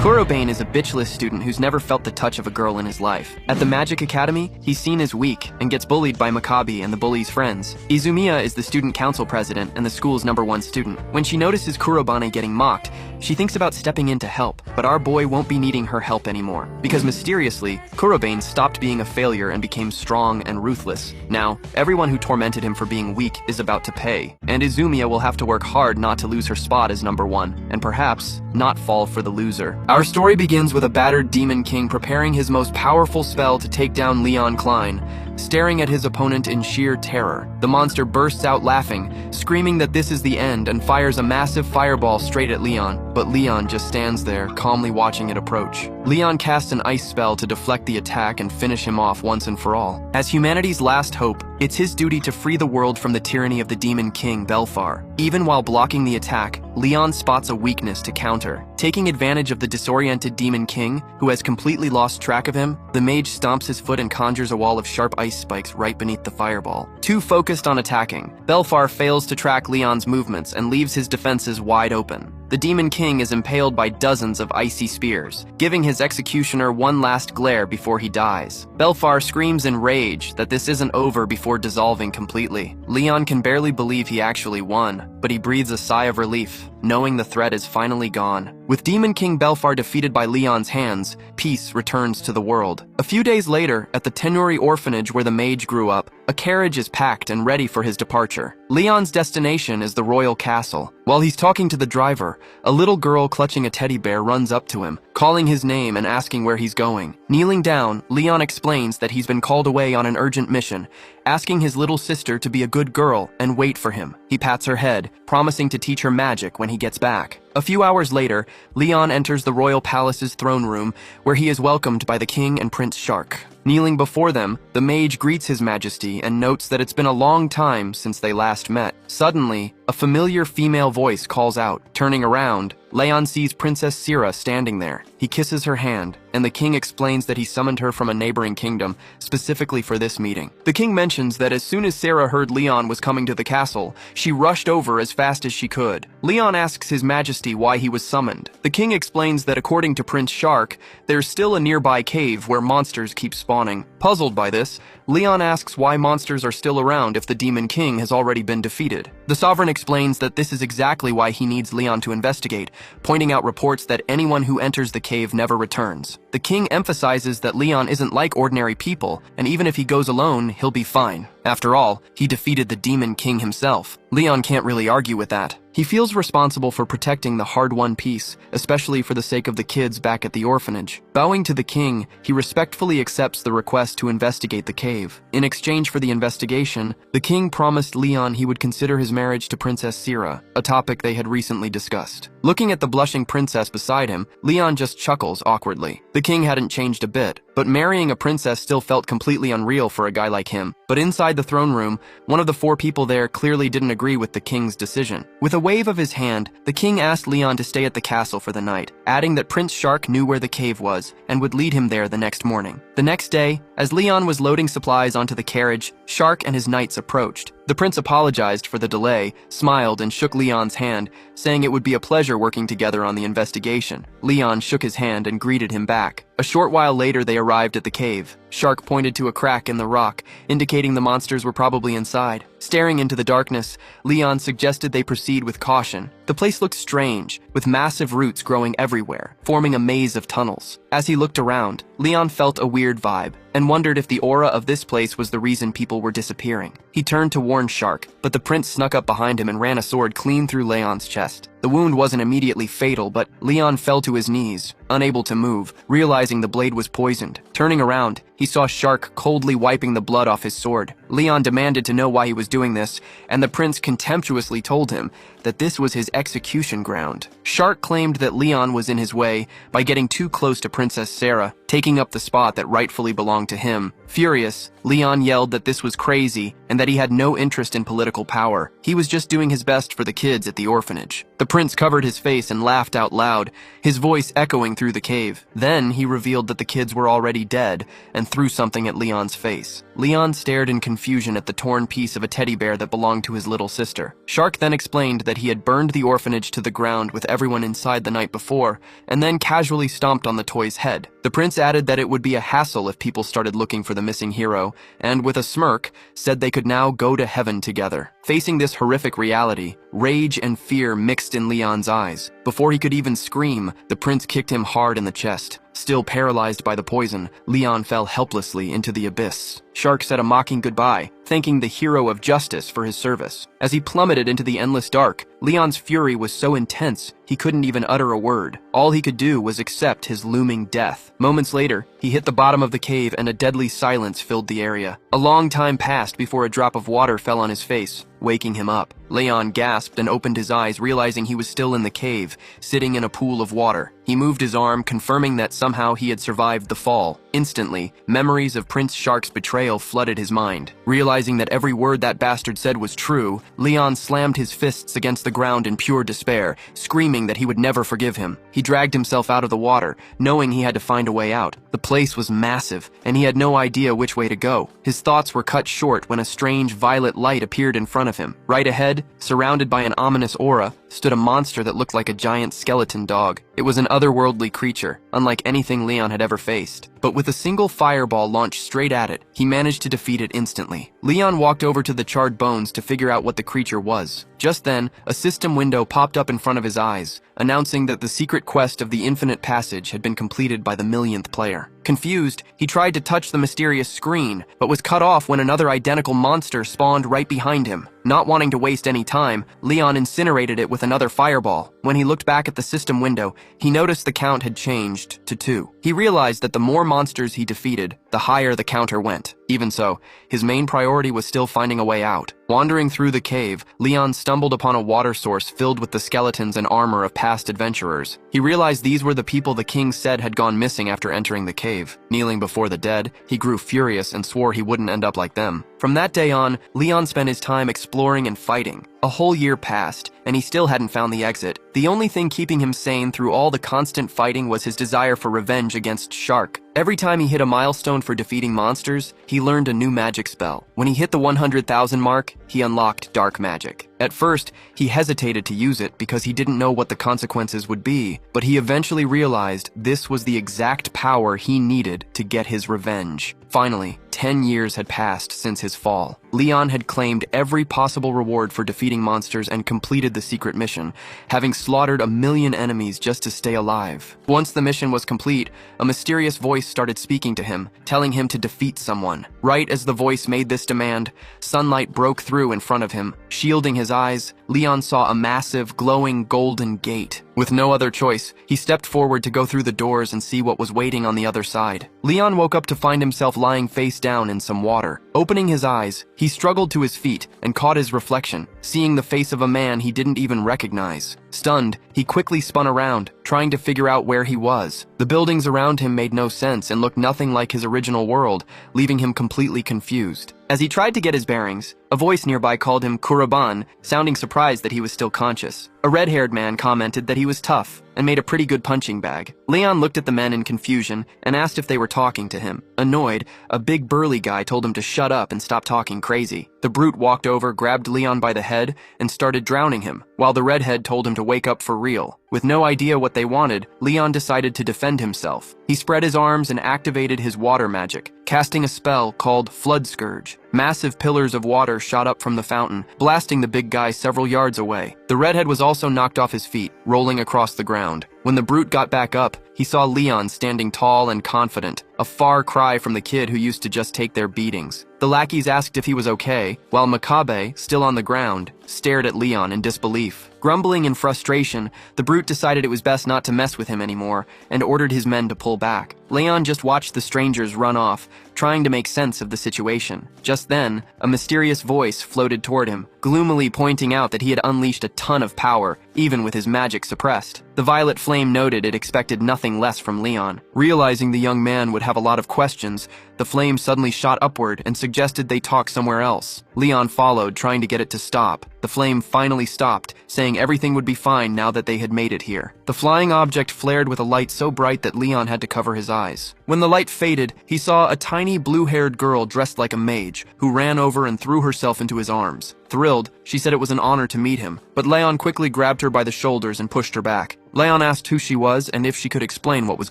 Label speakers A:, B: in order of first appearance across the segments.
A: Kurobane is a bitchless student who's never felt the touch of a girl in his life. At the Magic Academy, he's seen as weak and gets bullied by Makabe and the bully's friends. Izumiya is the student council president and the school's #1 student. When she notices Kurobane getting mocked, she thinks about stepping in to help, but our boy won't be needing her help anymore, because mysteriously, Kurobane stopped being a failure and became strong and ruthless. Now, everyone who tormented him for being weak is about to pay, and Izumiya will have to work hard not to lose her spot as #1, and perhaps not fall for the loser. Our story begins with a battered Demon King preparing his most powerful spell to take down Leon Klein. Staring at his opponent in sheer terror, the monster bursts out laughing, screaming that this is the end, and fires a massive fireball straight at Leon, but Leon just stands there, calmly watching it approach. Leon casts an ice spell to deflect the attack and finish him off once and for all. As humanity's last hope, it's his duty to free the world from the tyranny of the Demon King, Belfar. Even while blocking the attack, Leon spots a weakness to counter. Taking advantage of the disoriented Demon King, who has completely lost track of him, the mage stomps his foot and conjures a wall of sharp ice spikes right beneath the fireball. Too focused on attacking, Belfar fails to track Leon's movements and leaves his defenses wide open. The Demon King is impaled by dozens of icy spears, giving his executioner one last glare before he dies. Belfar screams in rage that this isn't over before dissolving completely. Leon can barely believe he actually won, but he breathes a sigh of relief, knowing the threat is finally gone. With Demon King Belfar defeated by Leon's hands, peace returns to the world. A few days later, at the Tenuri orphanage where the mage grew up, a carriage is packed and ready for his departure. Leon's destination is the royal castle. While he's talking to the driver, a little girl clutching a teddy bear runs up to him, calling his name and asking where he's going. Kneeling down, Leon explains that he's been called away on an urgent mission, asking his little sister to be a good girl and wait for him. He pats her head, promising to teach her magic when he gets back. A few hours later, Leon enters the royal palace's throne room, where he is welcomed by the king and Prince Shark. Kneeling before them, the mage greets his majesty and notes that it's been a long time since they last met. Suddenly, a familiar female voice calls out. Turning around, Leon sees Princess Sira standing there. He kisses her hand, and the king explains that he summoned her from a neighboring kingdom, specifically for this meeting. The king mentions that as soon as Sira heard Leon was coming to the castle, she rushed over as fast as she could. Leon asks his majesty why he was summoned. The king explains that according to Prince Shark, there's still a nearby cave where monsters keep spawning. Puzzled by this, Leon asks why monsters are still around if the Demon King has already been defeated. The sovereign explains that this is exactly why he needs Leon to investigate, pointing out reports that anyone who enters the cave never returns. The king emphasizes that Leon isn't like ordinary people, and even if he goes alone, he'll be fine. After all, he defeated the Demon King himself. Leon can't really argue with that. He feels responsible for protecting the hard-won peace, especially for the sake of the kids back at the orphanage. Bowing to the king, he respectfully accepts the request to investigate the cave. In exchange for the investigation, the king promised Leon he would consider his marriage to Princess Sira, a topic they had recently discussed. Looking at the blushing princess beside him, Leon just chuckles awkwardly. The king hadn't changed a bit, but marrying a princess still felt completely unreal for a guy like him. But inside the throne room, one of the 4 people there clearly didn't agree with the king's decision. With a wave of his hand, the king asked Leon to stay at the castle for the night, adding that Prince Shark knew where the cave was and would lead him there the next morning. The next day, as Leon was loading supplies onto the carriage, Shark and his knights approached. The prince apologized for the delay, smiled, and shook Leon's hand, saying it would be a pleasure working together on the investigation. Leon shook his hand and greeted him back. A short while later, they arrived at the cave. Shark pointed to a crack in the rock, indicating the monsters were probably inside. Staring into the darkness, Leon suggested they proceed with caution. The place looked strange, with massive roots growing everywhere, forming a maze of tunnels. As he looked around, Leon felt a weird vibe, and wondered if the aura of this place was the reason people were disappearing. He turned to warn Shark, but the prince snuck up behind him and ran a sword clean through Leon's chest. The wound wasn't immediately fatal, but Leon fell to his knees, unable to move, realizing the blade was poisoned. Turning around, he saw Shark coldly wiping the blood off his sword. Leon demanded to know why he was doing this, and the prince contemptuously told him that this was his execution ground. Shark claimed that Leon was in his way by getting too close to Princess Sarah, taking up the spot that rightfully belonged to him. Furious, Leon yelled that this was crazy and that he had no interest in political power. He was just doing his best for the kids at the orphanage. The prince covered his face and laughed out loud, his voice echoing through the cave. Then he revealed that the kids were already dead and threw something at Leon's face. Leon stared in confusion at the torn piece of a teddy bear that belonged to his little sister. Shark then explained that he had burned the orphanage to the ground with everyone inside the night before, and then casually stomped on the toy's head. The prince added that it would be a hassle if people started looking for the missing hero, and with a smirk, said they could now go to heaven together. Facing this horrific reality, rage and fear mixed in Leon's eyes. Before he could even scream, the prince kicked him hard in the chest. Still paralyzed by the poison, Leon fell helplessly into the abyss. Shark said a mocking goodbye, thanking the hero of justice for his service. As he plummeted into the endless dark, Leon's fury was so intense he couldn't even utter a word. All he could do was accept his looming death. Moments later, he hit the bottom of the cave and a deadly silence filled the area. A long time passed before a drop of water fell on his face, waking him up. Leon gasped and opened his eyes, realizing he was still in the cave, sitting in a pool of water. He moved his arm, confirming that somehow he had survived the fall. Instantly, memories of Prince Shark's betrayal flooded his mind. Realizing that every word that bastard said was true, Leon slammed his fists against the ground in pure despair, screaming that he would never forgive him. He dragged himself out of the water, knowing he had to find a way out. The place was massive, and he had no idea which way to go. His thoughts were cut short when a strange violet light appeared in front of him. Right ahead, surrounded by an ominous aura, stood a monster that looked like a giant skeleton dog. It was an otherworldly creature, unlike anything Leon had ever faced. But with a single fireball launched straight at it, he managed to defeat it instantly. Leon walked over to the charred bones to figure out what the creature was. Just then, a system window popped up in front of his eyes, announcing that the secret quest of the Infinite Passage had been completed by the millionth player. Confused, he tried to touch the mysterious screen, but was cut off when another identical monster spawned right behind him. Not wanting to waste any time, Leon incinerated it with another fireball. When he looked back at the system window, he noticed the count had changed to 2. He realized that the more monsters he defeated, the higher the counter went. Even so, his main priority was still finding a way out. Wandering through the cave, Leon stumbled upon a water source filled with the skeletons and armor of past adventurers. He realized these were the people the king said had gone missing after entering the cave. Kneeling before the dead, he grew furious and swore he wouldn't end up like them. From that day on, Leon spent his time exploring and fighting. A whole year passed, and he still hadn't found the exit. The only thing keeping him sane through all the constant fighting was his desire for revenge against Shark. Every time he hit a milestone for defeating monsters, he learned a new magic spell. When he hit the 100,000 mark, he unlocked dark magic. At first, he hesitated to use it because he didn't know what the consequences would be, but he eventually realized this was the exact power he needed to get his revenge. Finally, 10 years had passed since his fall. Leon had claimed every possible reward for defeating monsters and completed the secret mission, having slaughtered 1 million enemies just to stay alive. Once the mission was complete, a mysterious voice started speaking to him, telling him to defeat someone. Right as the voice made this demand, sunlight broke through in front of him. Shielding his eyes, Leon saw a massive, glowing golden gate. With no other choice, he stepped forward to go through the doors and see what was waiting on the other side. Leon woke up to find himself lying face down in some water. Opening his eyes, he struggled to his feet and caught his reflection, seeing the face of a man he didn't even recognize. Stunned, he quickly spun around, trying to figure out where he was. The buildings around him made no sense and looked nothing like his original world, leaving him completely confused. As he tried to get his bearings, a voice nearby called him Kuraban, sounding surprised that he was still conscious. A red-haired man commented that he was tough and made a pretty good punching bag. Leon looked at the men in confusion and asked if they were talking to him. Annoyed, a big burly guy told him to shut up and stop talking crazy. The brute walked over, grabbed Leon by the head, and started drowning him, while the redhead told him to wake up for real. With no idea what they wanted, Leon decided to defend himself. He spread his arms and activated his water magic, casting a spell called Flood Scourge. Massive pillars of water shot up from the fountain, blasting the big guy several yards away. The redhead was also knocked off his feet, rolling across the ground. When the brute got back up, he saw Leon standing tall and confident, a far cry from the kid who used to just take their beatings. The lackeys asked if he was okay, while Makabe, still on the ground, stared at Leon in disbelief. Grumbling in frustration, the brute decided it was best not to mess with him anymore and ordered his men to pull back. Leon just watched the strangers run off, trying to make sense of the situation. Just then, a mysterious voice floated toward him, gloomily pointing out that he had unleashed a ton of power, even with his magic suppressed. The violet flame noted it expected nothing less from Leon. Realizing the young man would have a lot of questions, the flame suddenly shot upward and suggested they talk somewhere else. Leon followed, trying to get it to stop. The flame finally stopped, saying everything would be fine now that they had made it here. The flying object flared with a light so bright that Leon had to cover his eyes. When the light faded, he saw a tiny blue-haired girl dressed like a mage, who ran over and threw herself into his arms. Thrilled, she said it was an honor to meet him, but Leon quickly grabbed her by the shoulders and pushed her back. Leon asked who she was and if she could explain what was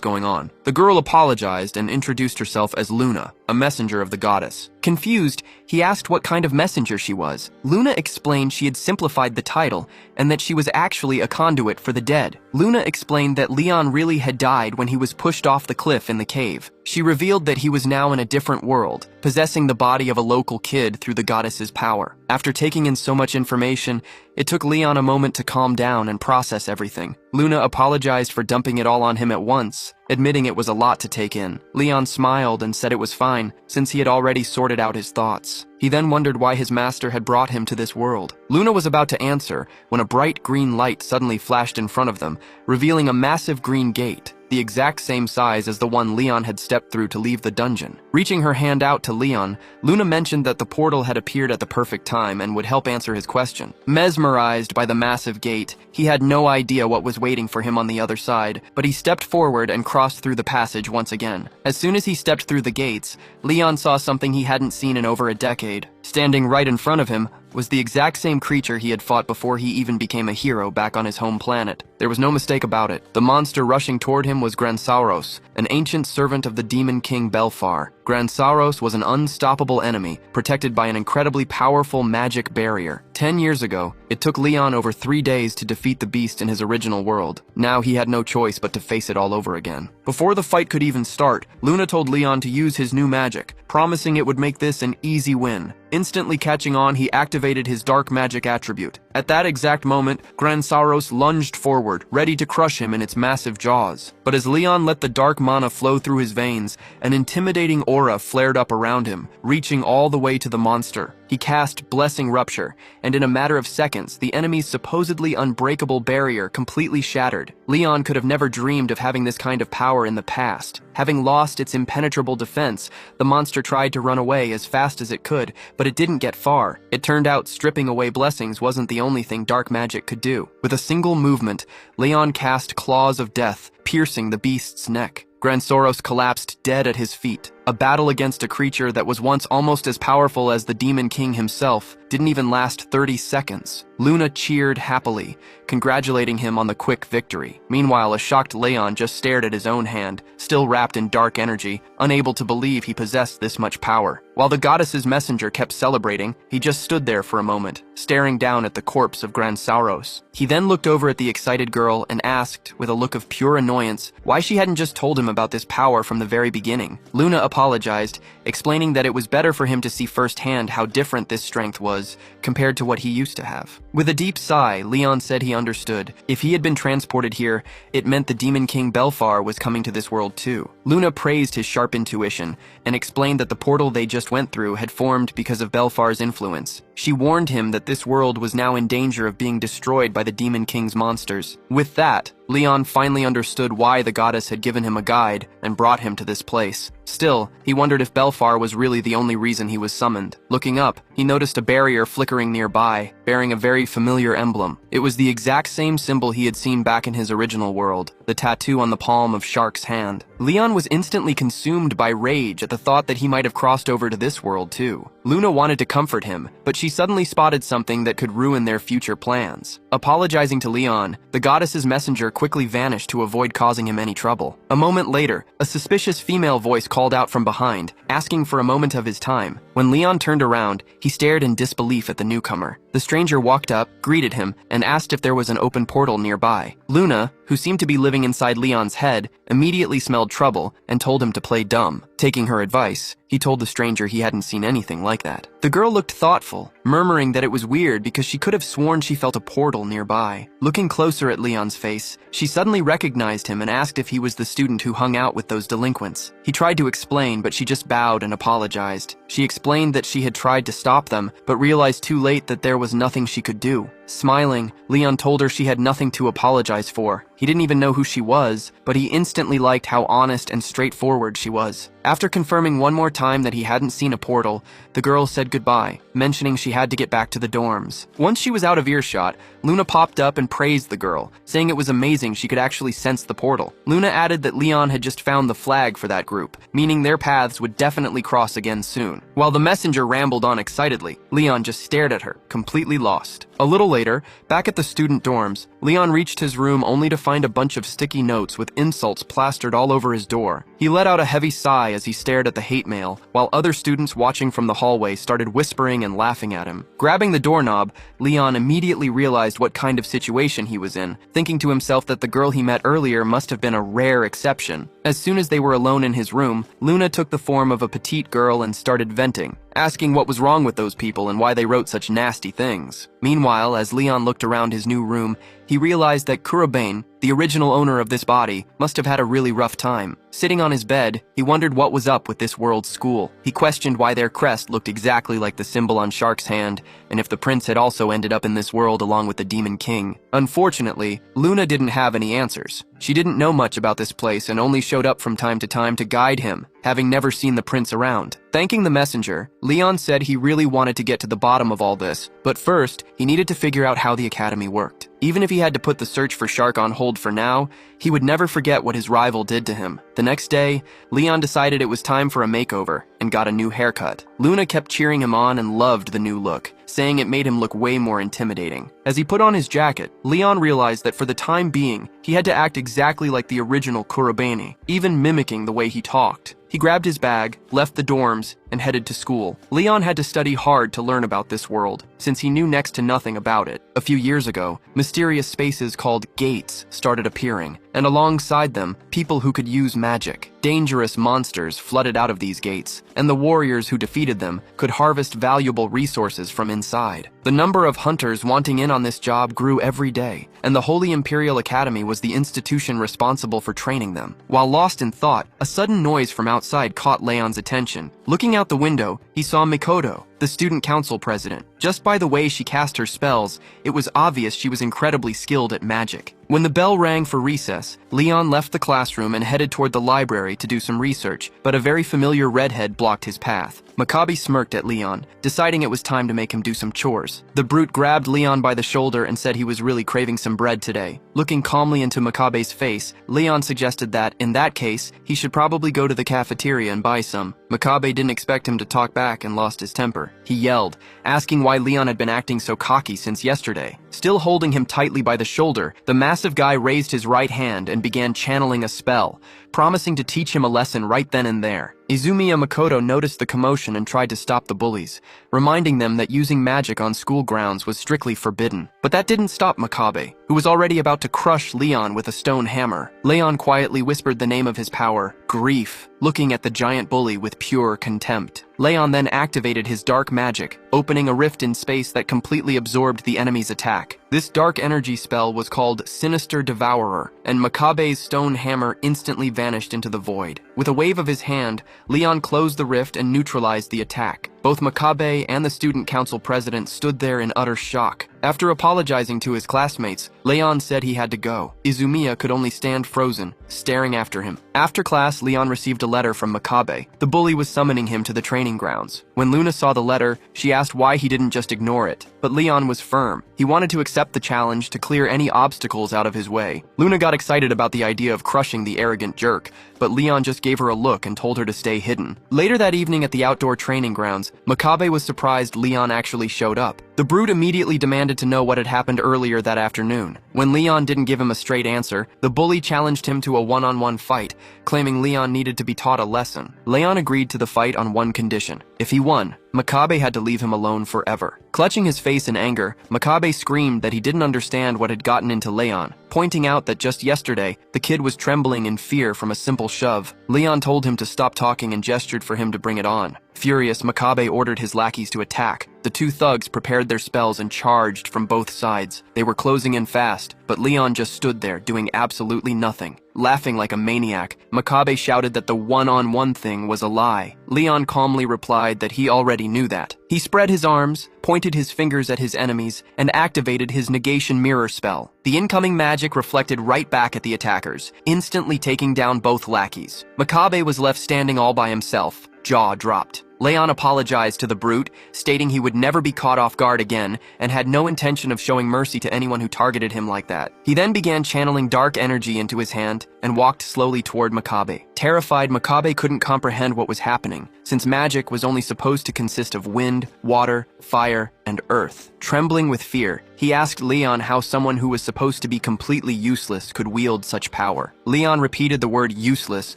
A: going on. The girl apologized and introduced herself as Luna, a messenger of the goddess. Confused, he asked what kind of messenger she was. Luna explained she had simplified the title and that she was actually a conduit for the dead. Luna explained that Leon really had died when he was pushed off the cliff in the cave. She revealed that he was now in a different world, possessing the body of a local kid through the goddess's power. After taking in so much information, it took Leon a moment to calm down and process everything. Luna apologized for dumping it all on him at once, admitting it was a lot to take in. Leon smiled and said it was fine, since he had already sorted out his thoughts. He then wondered why his master had brought him to this world. Luna was about to answer when a bright green light suddenly flashed in front of them, revealing a massive green gate, the exact same size as the one Leon had stepped through to leave the dungeon. Reaching her hand out to Leon, Luna mentioned that the portal had appeared at the perfect time and would help answer his question. Mesmerized by the massive gate, he had no idea what was waiting for him on the other side, but he stepped forward and crossed through the passage once again. As soon as he stepped through the gates, Leon saw something he hadn't seen in over a decade. Standing right in front of him was the exact same creature he had fought before he even became a hero back on his home planet. There was no mistake about it. The monster rushing toward him was Gransauros, an ancient servant of the demon king Belfar. Gransauros was an unstoppable enemy, protected by an incredibly powerful magic barrier. 10 years ago, it took Leon over 3 days to defeat the beast in his original world. Now he had no choice but to face it all over again. Before the fight could even start, Luna told Leon to use his new magic, promising it would make this an easy win. Instantly catching on, he activated his dark magic attribute. At that exact moment, Gransauros lunged forward, ready to crush him in its massive jaws. But as Leon let the dark mana flow through his veins, an intimidating aura flared up around him, reaching all the way to the monster. He cast Blessing Rupture, and in a matter of seconds, the enemy's supposedly unbreakable barrier completely shattered. Leon could have never dreamed of having this kind of power in the past. Having lost its impenetrable defense, the monster tried to run away as fast as it could, but it didn't get far. It turned out stripping away blessings wasn't the only thing dark magic could do. With a single movement, Leon cast Claws of Death, piercing the beast's neck. Gransauros collapsed dead at his feet. A battle against a creature that was once almost as powerful as the Demon King himself didn't even last 30 seconds. Luna cheered happily, congratulating him on the quick victory. Meanwhile, a shocked Leon just stared at his own hand, still wrapped in dark energy, unable to believe he possessed this much power. While the goddess's messenger kept celebrating, he just stood there for a moment, staring down at the corpse of Gransauros. He then looked over at the excited girl and asked, with a look of pure annoyance, why she hadn't just told him about this power from the very beginning. Luna apologized, explaining that it was better for him to see firsthand how different this strength was compared to what he used to have. With a deep sigh, Leon said he understood. If he had been transported here, it meant the Demon King Belfar was coming to this world too. Luna praised his sharp intuition and explained that the portal they just went through had formed because of Belfar's influence. She warned him that this world was now in danger of being destroyed by the Demon King's monsters. With that, Leon finally understood why the goddess had given him a guide and brought him to this place. Still, he wondered if Belfar was really the only reason he was summoned. Looking up, he noticed a barrier flickering nearby, bearing a very familiar emblem. It was the exact same symbol he had seen back in his original world, the tattoo on the palm of Shark's hand. Leon was instantly consumed by rage at the thought that he might have crossed over to this world too. Luna wanted to comfort him, but she suddenly spotted something that could ruin their future plans. Apologizing to Leon, the goddess's messenger quickly vanished to avoid causing him any trouble. A moment later, a suspicious female voice called out from behind, asking for a moment of his time. When Leon turned around, he stared in disbelief at the newcomer. The stranger walked up, greeted him, and asked if there was an open portal nearby. Luna, who seemed to be living inside Leon's head, immediately smelled trouble and told him to play dumb. Taking her advice, he told the stranger he hadn't seen anything like that. The girl looked thoughtful, murmuring that it was weird because she could have sworn she felt a portal nearby. Looking closer at Leon's face, she suddenly recognized him and asked if he was the student who hung out with those delinquents. He tried to explain, but she just bowed and apologized. She explained that she had tried to stop them, but realized too late that there was nothing she could do. Smiling, Leon told her she had nothing to apologize for. He didn't even know who she was, but he instantly liked how honest and straightforward she was. After confirming one more time that he hadn't seen a portal, the girl said goodbye, mentioning she had to get back to the dorms. Once she was out of earshot, Luna popped up and praised the girl, saying it was amazing she could actually sense the portal. Luna added that Leon had just found the flag for that group, meaning their paths would definitely cross again soon. While the messenger rambled on excitedly, Leon just stared at her, completely lost. A little later, back at the student dorms, Leon reached his room only to find a bunch of sticky notes with insults plastered all over his door. He let out a heavy sigh as he stared at the hate mail, while other students watching from the hallway started whispering and laughing at him. Grabbing the doorknob, Leon immediately realized what kind of situation he was in, thinking to himself that the girl he met earlier must have been a rare exception. As soon as they were alone in his room, Luna took the form of a petite girl and started venting, asking what was wrong with those people and why they wrote such nasty things. Meanwhile, as Leon looked around his new room, he realized that Kurobane, the original owner of this body, must have had a really rough time. Sitting on his bed, he wondered what was up with this world's school. He questioned why their crest looked exactly like the symbol on Shark's hand, and if the prince had also ended up in this world along with the Demon King. Unfortunately, Luna didn't have any answers. She didn't know much about this place and only showed up from time to time to guide him, having never seen the prince around. Thanking the messenger, Leon said he really wanted to get to the bottom of all this, but first, he needed to figure out how the academy worked. Even if he had to put the search for Shark on hold for now, he would never forget what his rival did to him. The next day, Leon decided it was time for a makeover and got a new haircut. Luna kept cheering him on and loved the new look, saying it made him look way more intimidating. As he put on his jacket, Leon realized that for the time being, he had to act exactly like the original Kurobane, even mimicking the way he talked. He grabbed his bag, left the dorms, and headed to school. Leon had to study hard to learn about this world, since he knew next to nothing about it. A few years ago, mysterious spaces called gates started appearing, and alongside them, people who could use magic. Dangerous monsters flooded out of these gates, and the warriors who defeated them could harvest valuable resources from inside. The number of hunters wanting in on this job grew every day, and the Holy Imperial Academy was the institution responsible for training them. While lost in thought, a sudden noise from outside caught Leon's attention. Looking out the window, he saw Mikoto, the student council president. Just by the way she cast her spells, it was obvious she was incredibly skilled at magic. When the bell rang for recess, Leon left the classroom and headed toward the library to do some research, but a very familiar redhead blocked his path. Makabe smirked at Leon, deciding it was time to make him do some chores. The brute grabbed Leon by the shoulder and said he was really craving some bread today. Looking calmly into Makabe's face, Leon suggested that, in that case, he should probably go to the cafeteria and buy some. Makabe didn't expect him to talk back and lost his temper. He yelled, asking why Leon had been acting so cocky since yesterday. Still holding him tightly by the shoulder, the massive guy raised his right hand and began channeling a spell, promising to teach him a lesson right then and there. Izumiya Makoto noticed the commotion and tried to stop the bullies, reminding them that using magic on school grounds was strictly forbidden. But that didn't stop Makabe, who was already about to crush Leon with a stone hammer. Leon quietly whispered the name of his power, Grief, looking at the giant bully with pure contempt. Leon then activated his dark magic, opening a rift in space that completely absorbed the enemy's attack. This dark energy spell was called Sinister Devourer, and Makabe's stone hammer instantly vanished into the void. With a wave of his hand, Leon closed the rift and neutralized the attack. Both Makabe and the student council president stood there in utter shock. After apologizing to his classmates, Leon said he had to go. Izumiya could only stand frozen, staring after him. After class, Leon received a letter from Makabe. The bully was summoning him to the training grounds. When Luna saw the letter, she asked why he didn't just ignore it. But Leon was firm. He wanted to accept the challenge to clear any obstacles out of his way. Luna got excited about the idea of crushing the arrogant jerk, but Leon just gave her a look and told her to stay hidden. Later that evening at the outdoor training grounds, Makabe was surprised Leon actually showed up. The brute immediately demanded to know what had happened earlier that afternoon. When Leon didn't give him a straight answer, the bully challenged him to a one-on-one fight, claiming Leon needed to be taught a lesson. Leon agreed to the fight on one condition. If he won, Makabe had to leave him alone forever. Clutching his face in anger, Makabe screamed that he didn't understand what had gotten into Leon, pointing out that just yesterday, the kid was trembling in fear from a simple shove. Leon told him to stop talking and gestured for him to bring it on. Furious, Makabe ordered his lackeys to attack. The two thugs prepared their spells and charged from both sides. They were closing in fast, but Leon just stood there, doing absolutely nothing. Laughing like a maniac, Makabe shouted that the one-on-one thing was a lie. Leon calmly replied that he already knew that. He spread his arms, pointed his fingers at his enemies, and activated his negation mirror spell. The incoming magic reflected right back at the attackers, instantly taking down both lackeys. Makabe was left standing all by himself, jaw dropped. Leon apologized to the brute, stating he would never be caught off guard again and had no intention of showing mercy to anyone who targeted him like that. He then began channeling dark energy into his hand and walked slowly toward Makabe. Terrified, Makabe couldn't comprehend what was happening, since magic was only supposed to consist of wind, water, fire, and earth. Trembling with fear, he asked Leon how someone who was supposed to be completely useless could wield such power. Leon repeated the word useless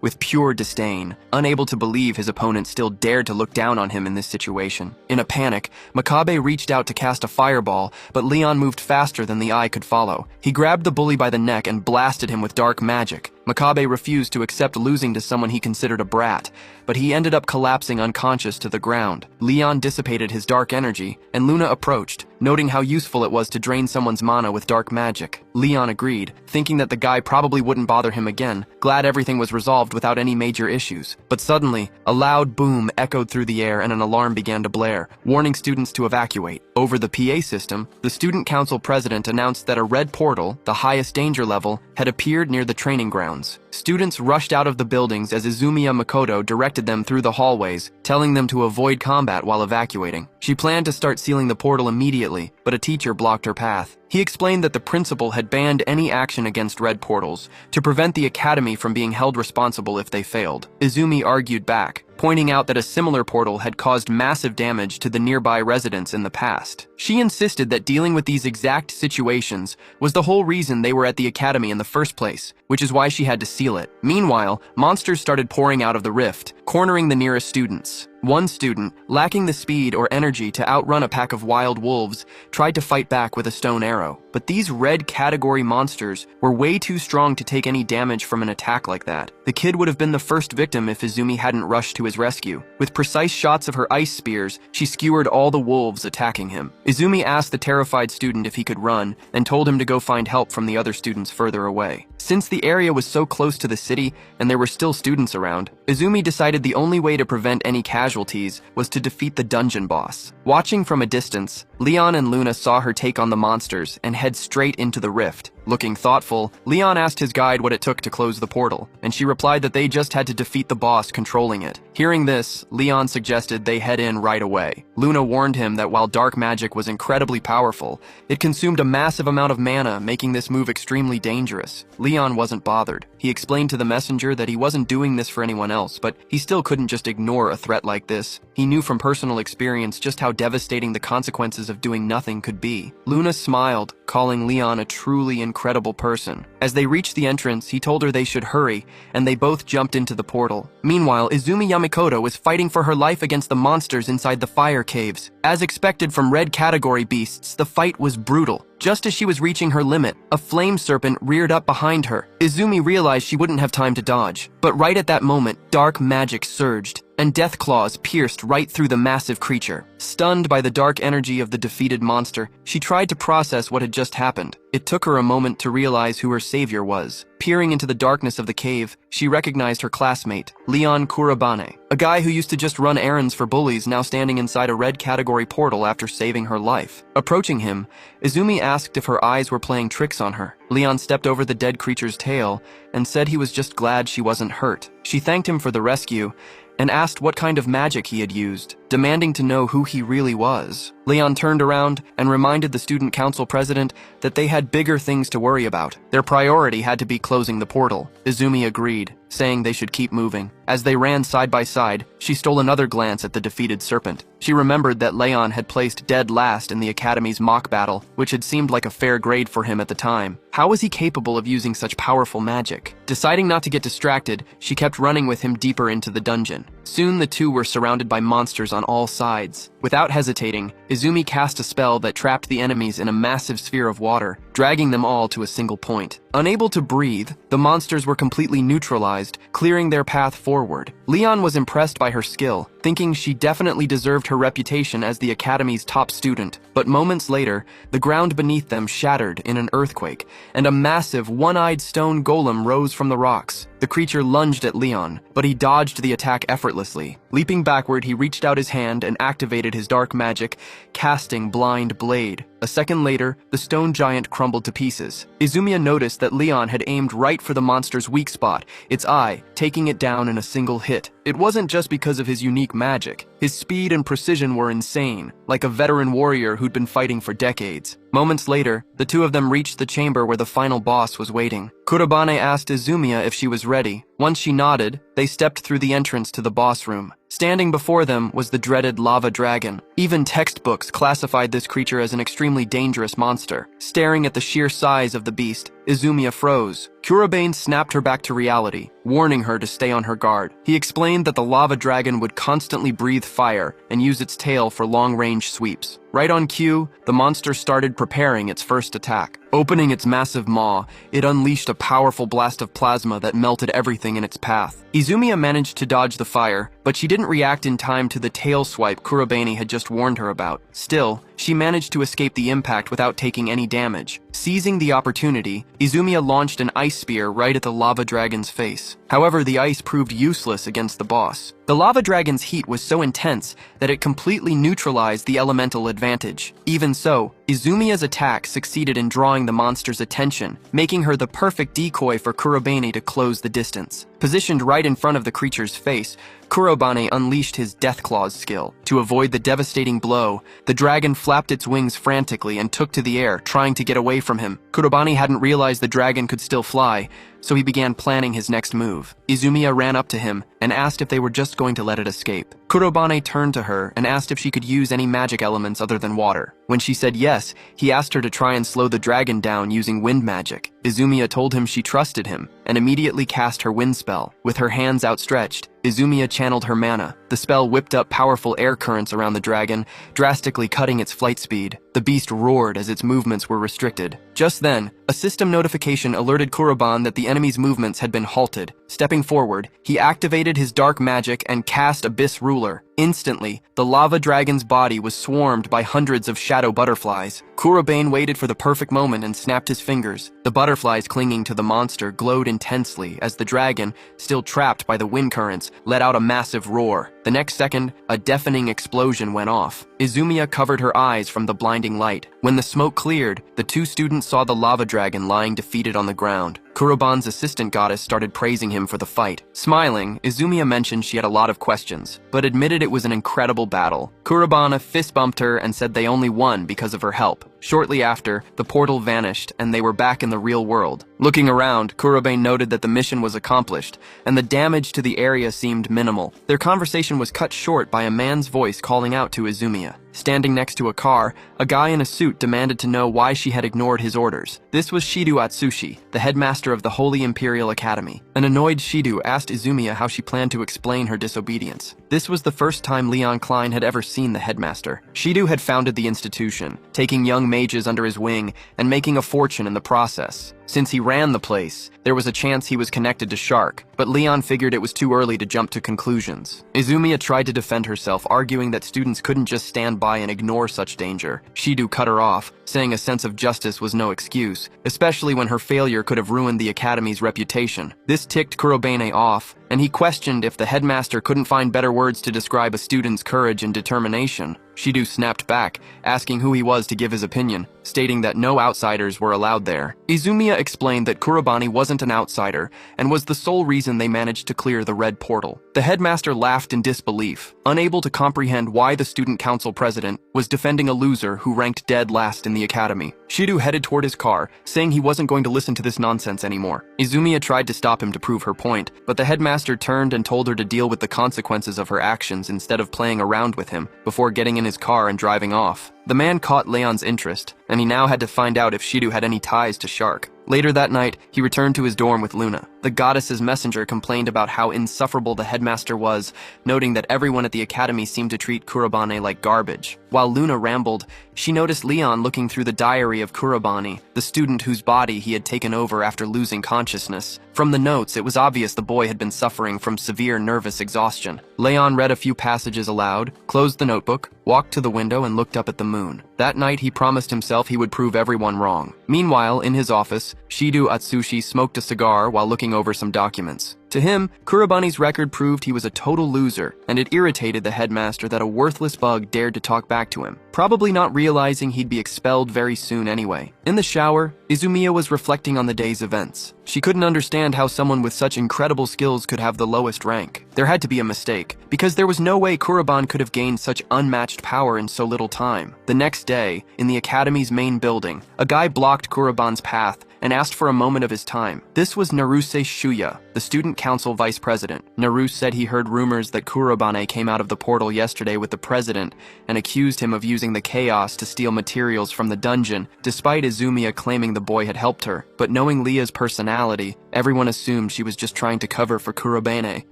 A: with pure disdain, unable to believe his opponent still dared to look down on him in this situation. In a panic, Makabe reached out to cast a fireball, but Leon moved faster than the eye could follow. He grabbed the bully by the neck and blasted him with dark magic. Makabe refused to accept losing to someone he considered a brat, but he ended up collapsing unconscious to the ground. Leon dissipated his dark energy, and Luna approached, noting how useful it was to drain someone's mana with dark magic. Leon agreed, thinking that the guy probably wouldn't bother him again, glad everything was resolved without any major issues. But suddenly, a loud boom echoed through the air and an alarm began to blare, warning students to evacuate. Over the PA system, the student council president announced that a red portal, the highest danger level, had appeared near the training grounds. Students rushed out of the buildings as Izumiya Makoto directed them through the hallways, telling them to avoid combat while evacuating. She planned to start sealing the portal immediately, but a teacher blocked her path. He explained that the principal had banned any action against red portals to prevent the academy from being held responsible if they failed. Izumi argued back, pointing out that a similar portal had caused massive damage to the nearby residents in the past. She insisted that dealing with these exact situations was the whole reason they were at the academy in the first place, which is why she had to seal it. Meanwhile, monsters started pouring out of the rift, cornering the nearest students. One student, lacking the speed or energy to outrun a pack of wild wolves, tried to fight back with a stone arrow. But these red category monsters were way too strong to take any damage from an attack like that. The kid would have been the first victim if Izumi hadn't rushed to his rescue. With precise shots of her ice spears, she skewered all the wolves attacking him. Izumi asked the terrified student if he could run and told him to go find help from the other students further away. Since the area was so close to the city and there were still students around, Izumi decided the only way to prevent any casualties was to defeat the dungeon boss. Watching from a distance, Leon and Luna saw her take on the monsters and head straight into the rift. Looking thoughtful, Leon asked his guide what it took to close the portal, and she replied that they just had to defeat the boss controlling it. Hearing this, Leon suggested they head in right away. Luna warned him that while dark magic was incredibly powerful, it consumed a massive amount of mana, making this move extremely dangerous. Leon wasn't bothered. He explained to the messenger that he wasn't doing this for anyone else, but he still couldn't just ignore a threat like this. He knew from personal experience just how devastating the consequences of doing nothing could be. Luna smiled, calling Leon a truly incredible person. As they reached the entrance, he told her they should hurry, and they both jumped into the portal. Meanwhile, Izumi Yamakoto was fighting for her life against the monsters inside the fire caves. As expected from red category beasts, the fight was brutal. Just as she was reaching her limit, a flame serpent reared up behind her. Izumi realized she wouldn't have time to dodge. But right at that moment, dark magic surged, and death claws pierced right through the massive creature. Stunned by the dark energy of the defeated monster, she tried to process what had just happened. It took her a moment to realize who her savior was. Peering into the darkness of the cave, she recognized her classmate, Leon Kurabane, a guy who used to just run errands for bullies, now standing inside a red category portal after saving her life. Approaching him, Izumi asked if her eyes were playing tricks on her. Leon stepped over the dead creature's tail and said he was just glad she wasn't hurt. She thanked him for the rescue and asked what kind of magic he had used, demanding to know who he really was. Leon turned around and reminded the student council president that they had bigger things to worry about. Their priority had to be closing the portal. Izumi agreed, saying they should keep moving. As they ran side by side, she stole another glance at the defeated serpent. She remembered that Leon had placed dead last in the academy's mock battle, which had seemed like a fair grade for him at the time. How was he capable of using such powerful magic? Deciding not to get distracted, she kept running with him deeper into the dungeon. Soon the two were surrounded by monsters on all sides. Without hesitating, Izumi cast a spell that trapped the enemies in a massive sphere of water, dragging them all to a single point. Unable to breathe, the monsters were completely neutralized, clearing their path forward. Leon was impressed by her skill, thinking she definitely deserved her reputation as the academy's top student. But moments later, the ground beneath them shattered in an earthquake, and a massive, one-eyed stone golem rose from the rocks. The creature lunged at Leon, but he dodged the attack effortlessly. Leaping backward, he reached out his hand and activated his dark magic, casting Blind Blade. A second later, the stone giant crumbled to pieces. Izumiya noticed that Leon had aimed right for the monster's weak spot, its eye, taking it down in a single hit. It wasn't just because of his unique magic. His speed and precision were insane, like a veteran warrior who'd been fighting for decades. Moments later, the two of them reached the chamber where the final boss was waiting. Kurobane asked Izumiya if she was ready. Once she nodded, they stepped through the entrance to the boss room. Standing before them was the dreaded lava dragon. Even textbooks classified this creature as an extremely dangerous monster. Staring at the sheer size of the beast, Izumiya froze. Kurobane snapped her back to reality, warning her to stay on her guard. He explained that the lava dragon would constantly breathe fire and use its tail for long-range sweeps. Right on cue, the monster started preparing its first attack. Opening its massive maw, it unleashed a powerful blast of plasma that melted everything in its path. Izumiya managed to dodge the fire, but she didn't react in time to the tail swipe Kurobane had just warned her about. Still, she managed to escape the impact without taking any damage. Seizing the opportunity, Izumiya launched an ice spear right at the lava dragon's face. However, the ice proved useless against the boss. The lava dragon's heat was so intense that it completely neutralized the elemental advantage. Even so, Izumiya's attack succeeded in drawing the monster's attention, making her the perfect decoy for Kurobane to close the distance. Positioned right in front of the creature's face, Kurobane unleashed his Death Claws skill. To avoid the devastating blow, the dragon flapped its wings frantically and took to the air, trying to get away from him. Kurobane hadn't realized the dragon could still fly, so he began planning his next move. Izumiya ran up to him and asked if they were just going to let it escape. Kurobane turned to her and asked if she could use any magic elements other than water. When she said yes, he asked her to try and slow the dragon down using wind magic. Izumiya told him she trusted him and immediately cast her wind spell. With her hands outstretched, Izumiya channeled her mana. The spell whipped up powerful air currents around the dragon, drastically cutting its flight speed. The beast roared as its movements were restricted. Just then, a system notification alerted Kurobane that the enemy's movements had been halted. Stepping forward, he activated his dark magic and cast Abyss Ruler. Instantly, the lava dragon's body was swarmed by hundreds of shadow butterflies. Kurobane waited for the perfect moment and snapped his fingers. The butterflies clinging to the monster glowed intensely as the dragon, still trapped by the wind currents, let out a massive roar. The next second, a deafening explosion went off. Izumiya covered her eyes from the blinding light. When the smoke cleared, the two students saw the lava dragon lying defeated on the ground. Kurobane's assistant goddess started praising him for the fight. Smiling, Izumiya mentioned she had a lot of questions, but admitted it was an incredible battle. Kurobane fist-bumped her and said they only won because of her help. Shortly after, the portal vanished and they were back in the real world. Looking around, Kurobane noted that the mission was accomplished, and the damage to the area seemed minimal. Their conversation was cut short by a man's voice calling out to Izumiya. Standing next to a car, a guy in a suit demanded to know why she had ignored his orders. This was Shido Atsushi, the headmaster of the Holy Imperial Academy. An annoyed Shido asked Izumiya how she planned to explain her disobedience. This was the first time Leon Klein had ever seen the headmaster. Shido had founded the institution, taking young mages under his wing and making a fortune in the process. Since he ran the place, there was a chance he was connected to Shark, but Leon figured it was too early to jump to conclusions. Izumiya tried to defend herself, arguing that students couldn't just stand by and ignore such danger. Shido cut her off, saying a sense of justice was no excuse, especially when her failure could have ruined the academy's reputation. This ticked Kurobane off, and he questioned if the headmaster couldn't find better words to describe a student's courage and determination. Shido snapped back, asking who he was to give his opinion, stating that no outsiders were allowed there. Izumiya explained that Kurobane wasn't an outsider and was the sole reason they managed to clear the red portal. The headmaster laughed in disbelief, unable to comprehend why the student council president was defending a loser who ranked dead last in the academy. Shido headed toward his car, saying he wasn't going to listen to this nonsense anymore. Izumiya tried to stop him to prove her point, but the headmaster turned and told her to deal with the consequences of her actions instead of playing around with him, before getting in his car and driving off. The man caught Leon's interest, and he now had to find out if Shido had any ties to Shark. Later that night, he returned to his dorm with Luna. The goddess's messenger complained about how insufferable the headmaster was, noting that everyone at the academy seemed to treat Kurobane like garbage. While Luna rambled, she noticed Leon looking through the diary of Kurobane, the student whose body he had taken over after losing consciousness. From the notes, it was obvious the boy had been suffering from severe nervous exhaustion. Leon read a few passages aloud, closed the notebook, walked to the window and looked up at the moon. That night, he promised himself he would prove everyone wrong. Meanwhile, in his office, Shido Atsushi smoked a cigar while looking over some documents. To him, Kurobani's record proved he was a total loser, and it irritated the headmaster that a worthless bug dared to talk back to him, probably not realizing he'd be expelled very soon anyway. In the shower, Izumiya was reflecting on the day's events. She couldn't understand how someone with such incredible skills could have the lowest rank. There had to be a mistake, because there was no way Kuroban could have gained such unmatched power in so little time. The next day, in the academy's main building, a guy blocked Kuroban's path and asked for a moment of his time. This was Naruse Shuya, the student council vice president. Naruse said he heard rumors that Kurobane came out of the portal yesterday with the president and accused him of using the chaos to steal materials from the dungeon, despite Izumiya claiming the boy had helped her. But knowing Leah's personality, everyone assumed she was just trying to cover for Kurobane.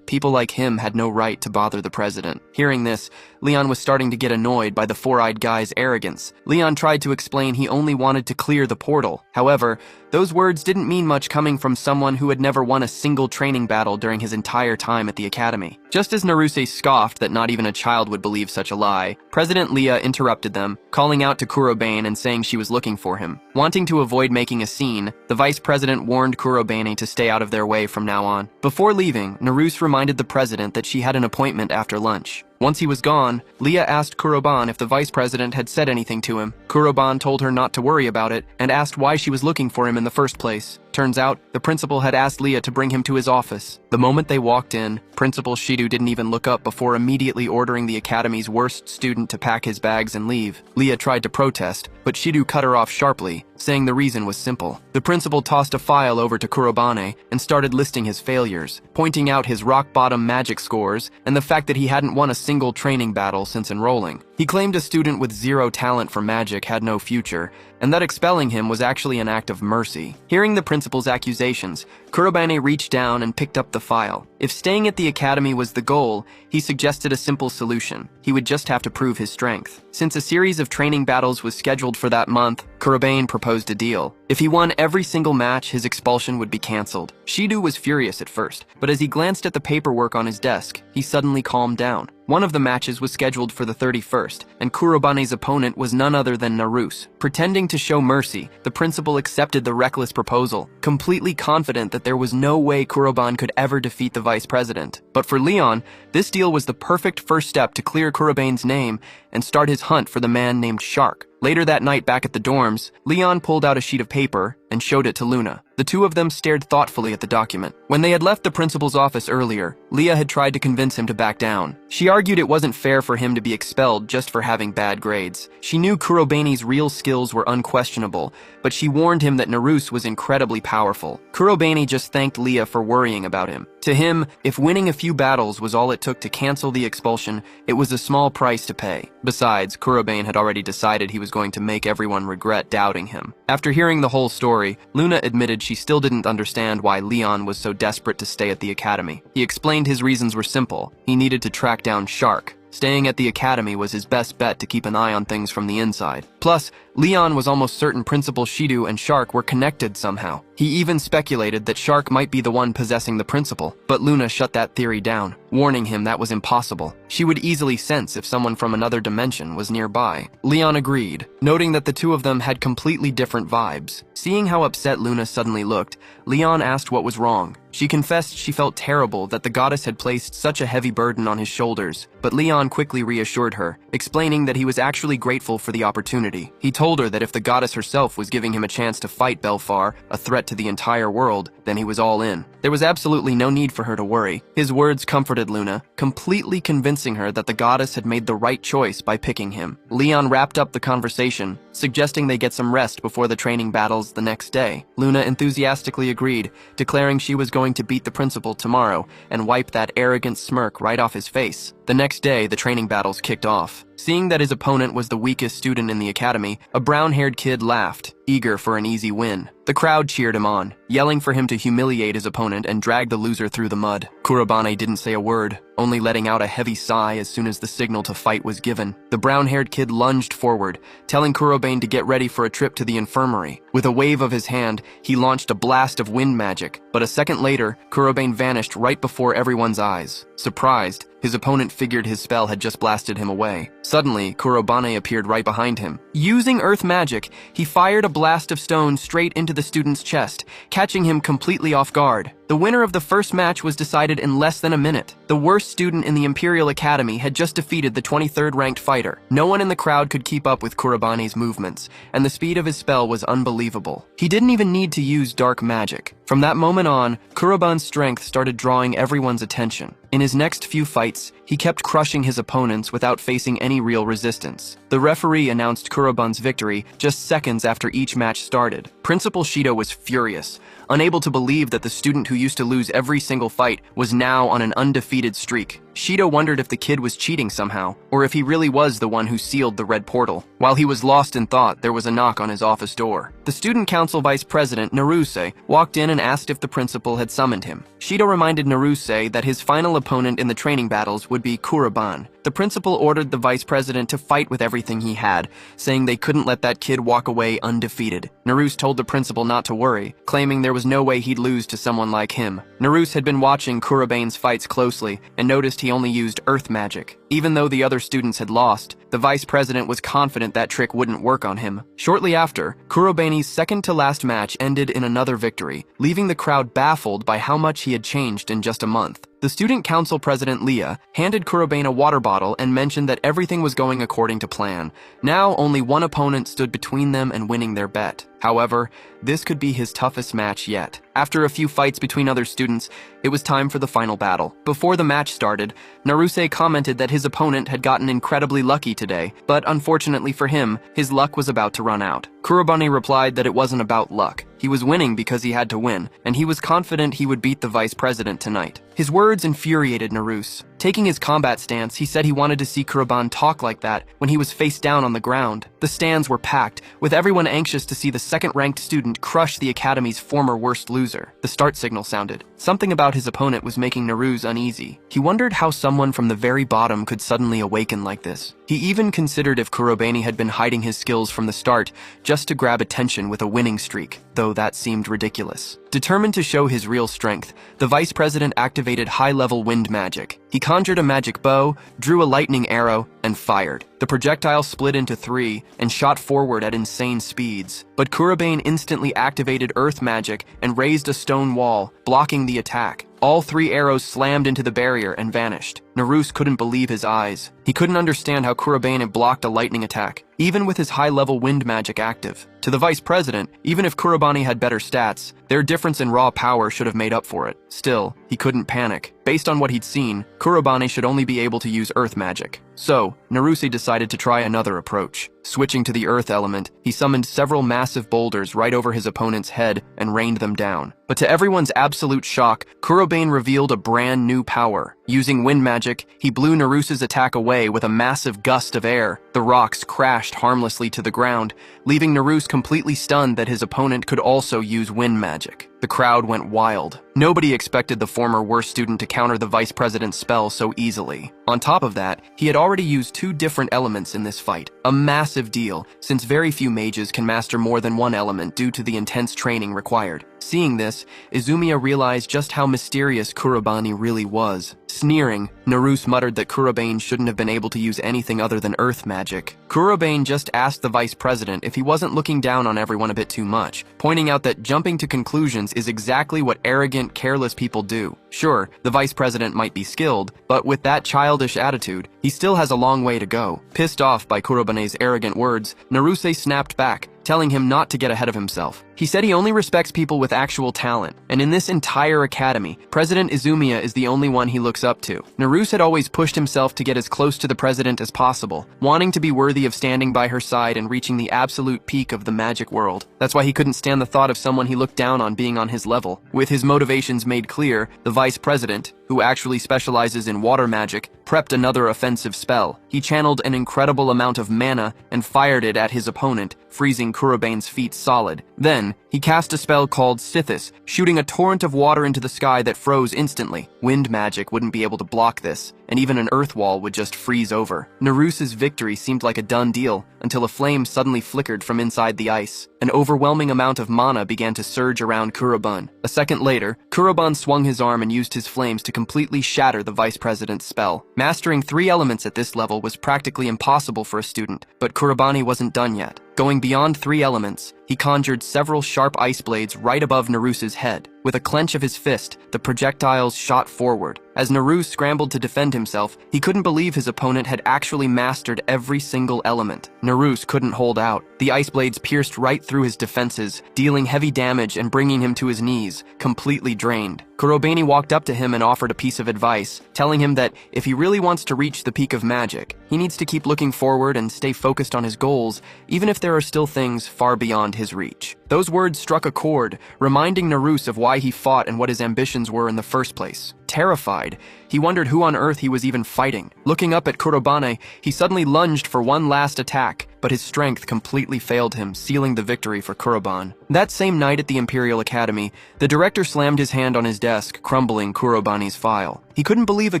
A: People like him had no right to bother the president. Hearing this, Leon was starting to get annoyed by the four-eyed guy's arrogance. Leon tried to explain he only wanted to clear the portal. However, those words didn't mean much coming from someone who had never won a single training battle during his entire time at the academy. Just as Naruse scoffed that not even a child would believe such a lie, President Leah interrupted them, calling out to Kurobane and saying she was looking for him. Wanting to avoid making a scene, the vice president warned Kurobane to stay out of their way from now on. Before leaving, Naruse reminded the president that she had an appointment after lunch. Once he was gone, Leah asked Kuroban if the vice president had said anything to him. Kuroban told her not to worry about it and asked why she was looking for him in the first place. Turns out, the principal had asked Leah to bring him to his office. The moment they walked in, Principal Shido didn't even look up before immediately ordering the academy's worst student to pack his bags and leave. Leah tried to protest, but Shido cut her off sharply, saying the reason was simple. The principal tossed a file over to Kurobane and started listing his failures, pointing out his rock-bottom magic scores and the fact that he hadn't won a single training battle since enrolling. He claimed a student with zero talent for magic had no future, and that expelling him was actually an act of mercy. Hearing the principal's accusations, Kurobane reached down and picked up the file. If staying at the academy was the goal, he suggested a simple solution. He would just have to prove his strength. Since a series of training battles was scheduled for that month, Kurobane proposed a deal. If he won every single match, his expulsion would be cancelled. Shido was furious at first, but as he glanced at the paperwork on his desk, he suddenly calmed down. One of the matches was scheduled for the 31st, and Kurobane's opponent was none other than Naruse. Pretending to show mercy, the principal accepted the reckless proposal, completely confident that there was no way Kuroban could ever defeat the vice president. But for Leon, this deal was the perfect first step to clear Kurobane's name and start his hunt for the man named Shark. Later that night back at the dorms, Leon pulled out a sheet of paper and showed it to Luna. The two of them stared thoughtfully at the document. When they had left the principal's office earlier, Leah had tried to convince him to back down. She argued it wasn't fair for him to be expelled just for having bad grades. She knew Kurobane's real skills were unquestionable, but she warned him that Naruse was incredibly powerful. Kurobane just thanked Leah for worrying about him. To him, if winning a few battles was all it took to cancel the expulsion, it was a small price to pay. Besides, Kurobane had already decided he was going to make everyone regret doubting him. After hearing the whole story, Luna admitted she still didn't understand why Leon was so desperate to stay at the academy. He explained his reasons were simple. He needed to track down Shark. Staying at the academy was his best bet to keep an eye on things from the inside. Plus, Leon was almost certain Principal Shido and Shark were connected somehow. He even speculated that Shark might be the one possessing the principal, but Luna shut that theory down, warning him that was impossible. She would easily sense if someone from another dimension was nearby. Leon agreed, noting that the two of them had completely different vibes. Seeing how upset Luna suddenly looked, Leon asked what was wrong. She confessed she felt terrible that the goddess had placed such a heavy burden on his shoulders, but Leon quickly reassured her, explaining that he was actually grateful for the opportunity. He told her that if the goddess herself was giving him a chance to fight Belfar, a threat to the entire world, then he was all in. There was absolutely no need for her to worry. His words comforted Luna, completely convincing her that the goddess had made the right choice by picking him. Leon wrapped up the conversation, suggesting they get some rest before the training battles the next day. Luna enthusiastically agreed, declaring she was going to beat the principal tomorrow and wipe that arrogant smirk right off his face. The next day, the training battles kicked off. Seeing that his opponent was the weakest student in the academy, a brown-haired kid laughed. eager for an easy win. The crowd cheered him on, yelling for him to humiliate his opponent and drag the loser through the mud. Kurobane didn't say a word, only letting out a heavy sigh as soon as the signal to fight was given. The brown-haired kid lunged forward, telling Kurobane to get ready for a trip to the infirmary. With a wave of his hand, he launched a blast of wind magic, but a second later, Kurobane vanished right before everyone's eyes. Surprised, his opponent figured his spell had just blasted him away. Suddenly, Kurobane appeared right behind him. Using earth magic, he fired a blast of stone straight into the student's chest, catching him completely off guard. The winner of the first match was decided in less than a minute. The worst student in the Imperial Academy had just defeated the 23rd ranked fighter. No one in the crowd could keep up with Kurobane's movements, and the speed of his spell was unbelievable. He didn't even need to use dark magic. From that moment on, Kurobane's strength started drawing everyone's attention. In his next few fights, he kept crushing his opponents without facing any real resistance. The referee announced Kurobane's victory just seconds after each match started. Principal Shido was furious, unable to believe that the student who used to lose every single fight was now on an undefeated streak. Shido wondered if the kid was cheating somehow, or if he really was the one who sealed the red portal. While he was lost in thought, there was a knock on his office door. The student council vice president, Naruse, walked in and asked if the principal had summoned him. Shido reminded Naruse that his final opponent in the training battles would be Kurobane. The principal ordered the vice president to fight with everything he had, saying they couldn't let that kid walk away undefeated. Naruse told the principal not to worry, claiming there was no way he'd lose to someone like him. Naruse had been watching Kurobane's fights closely and noticed he only used earth magic. Even though the other students had lost, the vice president was confident that trick wouldn't work on him. Shortly after, Kurobane's second-to-last match ended in another victory, leaving the crowd baffled by how much he had changed in just a month. The student council president, Leah, handed Kurobane a water bottle and mentioned that everything was going according to plan. Now, only one opponent stood between them and winning their bet. However, this could be his toughest match yet. After a few fights between other students, it was time for the final battle. Before the match started, Naruse commented that his opponent had gotten incredibly lucky today, but unfortunately for him, his luck was about to run out. Kurobane replied that it wasn't about luck. He was winning because he had to win, and he was confident he would beat the vice president tonight. His words infuriated Naruse. Taking his combat stance, he said he wanted to see Kurobane talk like that when he was face down on the ground. The stands were packed, with everyone anxious to see the second-ranked student crush the academy's former worst loser. The start signal sounded. Something about his opponent was making Naruse uneasy. He wondered how someone from the very bottom could suddenly awaken like this. He even considered if Kurobane had been hiding his skills from the start just to grab attention with a winning streak, though that seemed ridiculous. Determined to show his real strength, the vice president activated high-level wind magic. He conjured a magic bow, drew a lightning arrow, and fired. The projectile split into three and shot forward at insane speeds. But Kurobane instantly activated earth magic and raised a stone wall, blocking the attack. All three arrows slammed into the barrier and vanished. Naruse couldn't believe his eyes. He couldn't understand how Kurobane had blocked a lightning attack, even with his high-level wind magic active. To the vice president, even if Kurobane had better stats, their difference in raw power should have made up for it. Still, he couldn't panic. Based on what he'd seen, Kurobane should only be able to use earth magic. So, Naruse decided to try another approach. Switching to the earth element, he summoned several massive boulders right over his opponent's head and rained them down. But to everyone's absolute shock, Kurobane revealed a brand new power. Using wind magic, he blew Naruse's attack away with a massive gust of air. The rocks crashed harmlessly to the ground, leaving Naruse completely stunned that his opponent could also use wind magic. The crowd went wild. Nobody expected the former worst student to counter the vice president's spell so easily. On top of that, he had already used two different elements in this fight. A massive deal, since very few mages can master more than one element due to the intense training required. Seeing this, Izumiya realized just how mysterious Kurobane really was. Sneering, Naruse muttered that Kurobane shouldn't have been able to use anything other than earth magic. Kurobane just asked the vice president if he wasn't looking down on everyone a bit too much, pointing out that jumping to conclusions is exactly what arrogant, careless people do. Sure, the vice president might be skilled, but with that childish attitude, he still has a long way to go. Pissed off by Kurobane's arrogant words, Naruse snapped back, telling him not to get ahead of himself. He said he only respects people with actual talent, and in this entire academy, President Izumiya is the only one he looks up to. Naruse had always pushed himself to get as close to the president as possible, wanting to be worthy of standing by her side and reaching the absolute peak of the magic world. That's why he couldn't stand the thought of someone he looked down on being on his level. With his motivations made clear, the vice president, who actually specializes in water magic, prepped another offensive spell. He channeled an incredible amount of mana and fired it at his opponent, freezing Kurobane's feet solid. Then, he cast a spell called Sithis, shooting a torrent of water into the sky that froze instantly. Wind magic wouldn't be able to block this, and even an earth wall would just freeze over. Narus's victory seemed like a done deal, until a flame suddenly flickered from inside the ice. An overwhelming amount of mana began to surge around Kuroban. A second later, Kuroban swung his arm and used his flames to completely shatter the vice president's spell. Mastering 3 elements at this level was practically impossible for a student, but Kurobani wasn't done yet. Going beyond 3 elements, he conjured several sharp ice blades right above Narus's head. With a clench of his fist, the projectiles shot forward. As Narus scrambled to defend himself, he couldn't believe his opponent had actually mastered every single element. Narus couldn't hold out. The ice blades pierced right through his defenses, dealing heavy damage and bringing him to his knees, completely drained. Kurobani walked up to him and offered a piece of advice, telling him that if he really wants to reach the peak of magic, he needs to keep looking forward and stay focused on his goals, even if there are still things far beyond his reach. Those words struck a chord, reminding Narus of why he fought and what his ambitions were in the first place. Terrified, he wondered who on earth he was even fighting. Looking up at Kurobane, he suddenly lunged for one last attack, but his strength completely failed him, sealing the victory for Kuroban. That same night at the Imperial Academy, the director slammed his hand on his desk, crumbling Kurobane's file. He couldn't believe a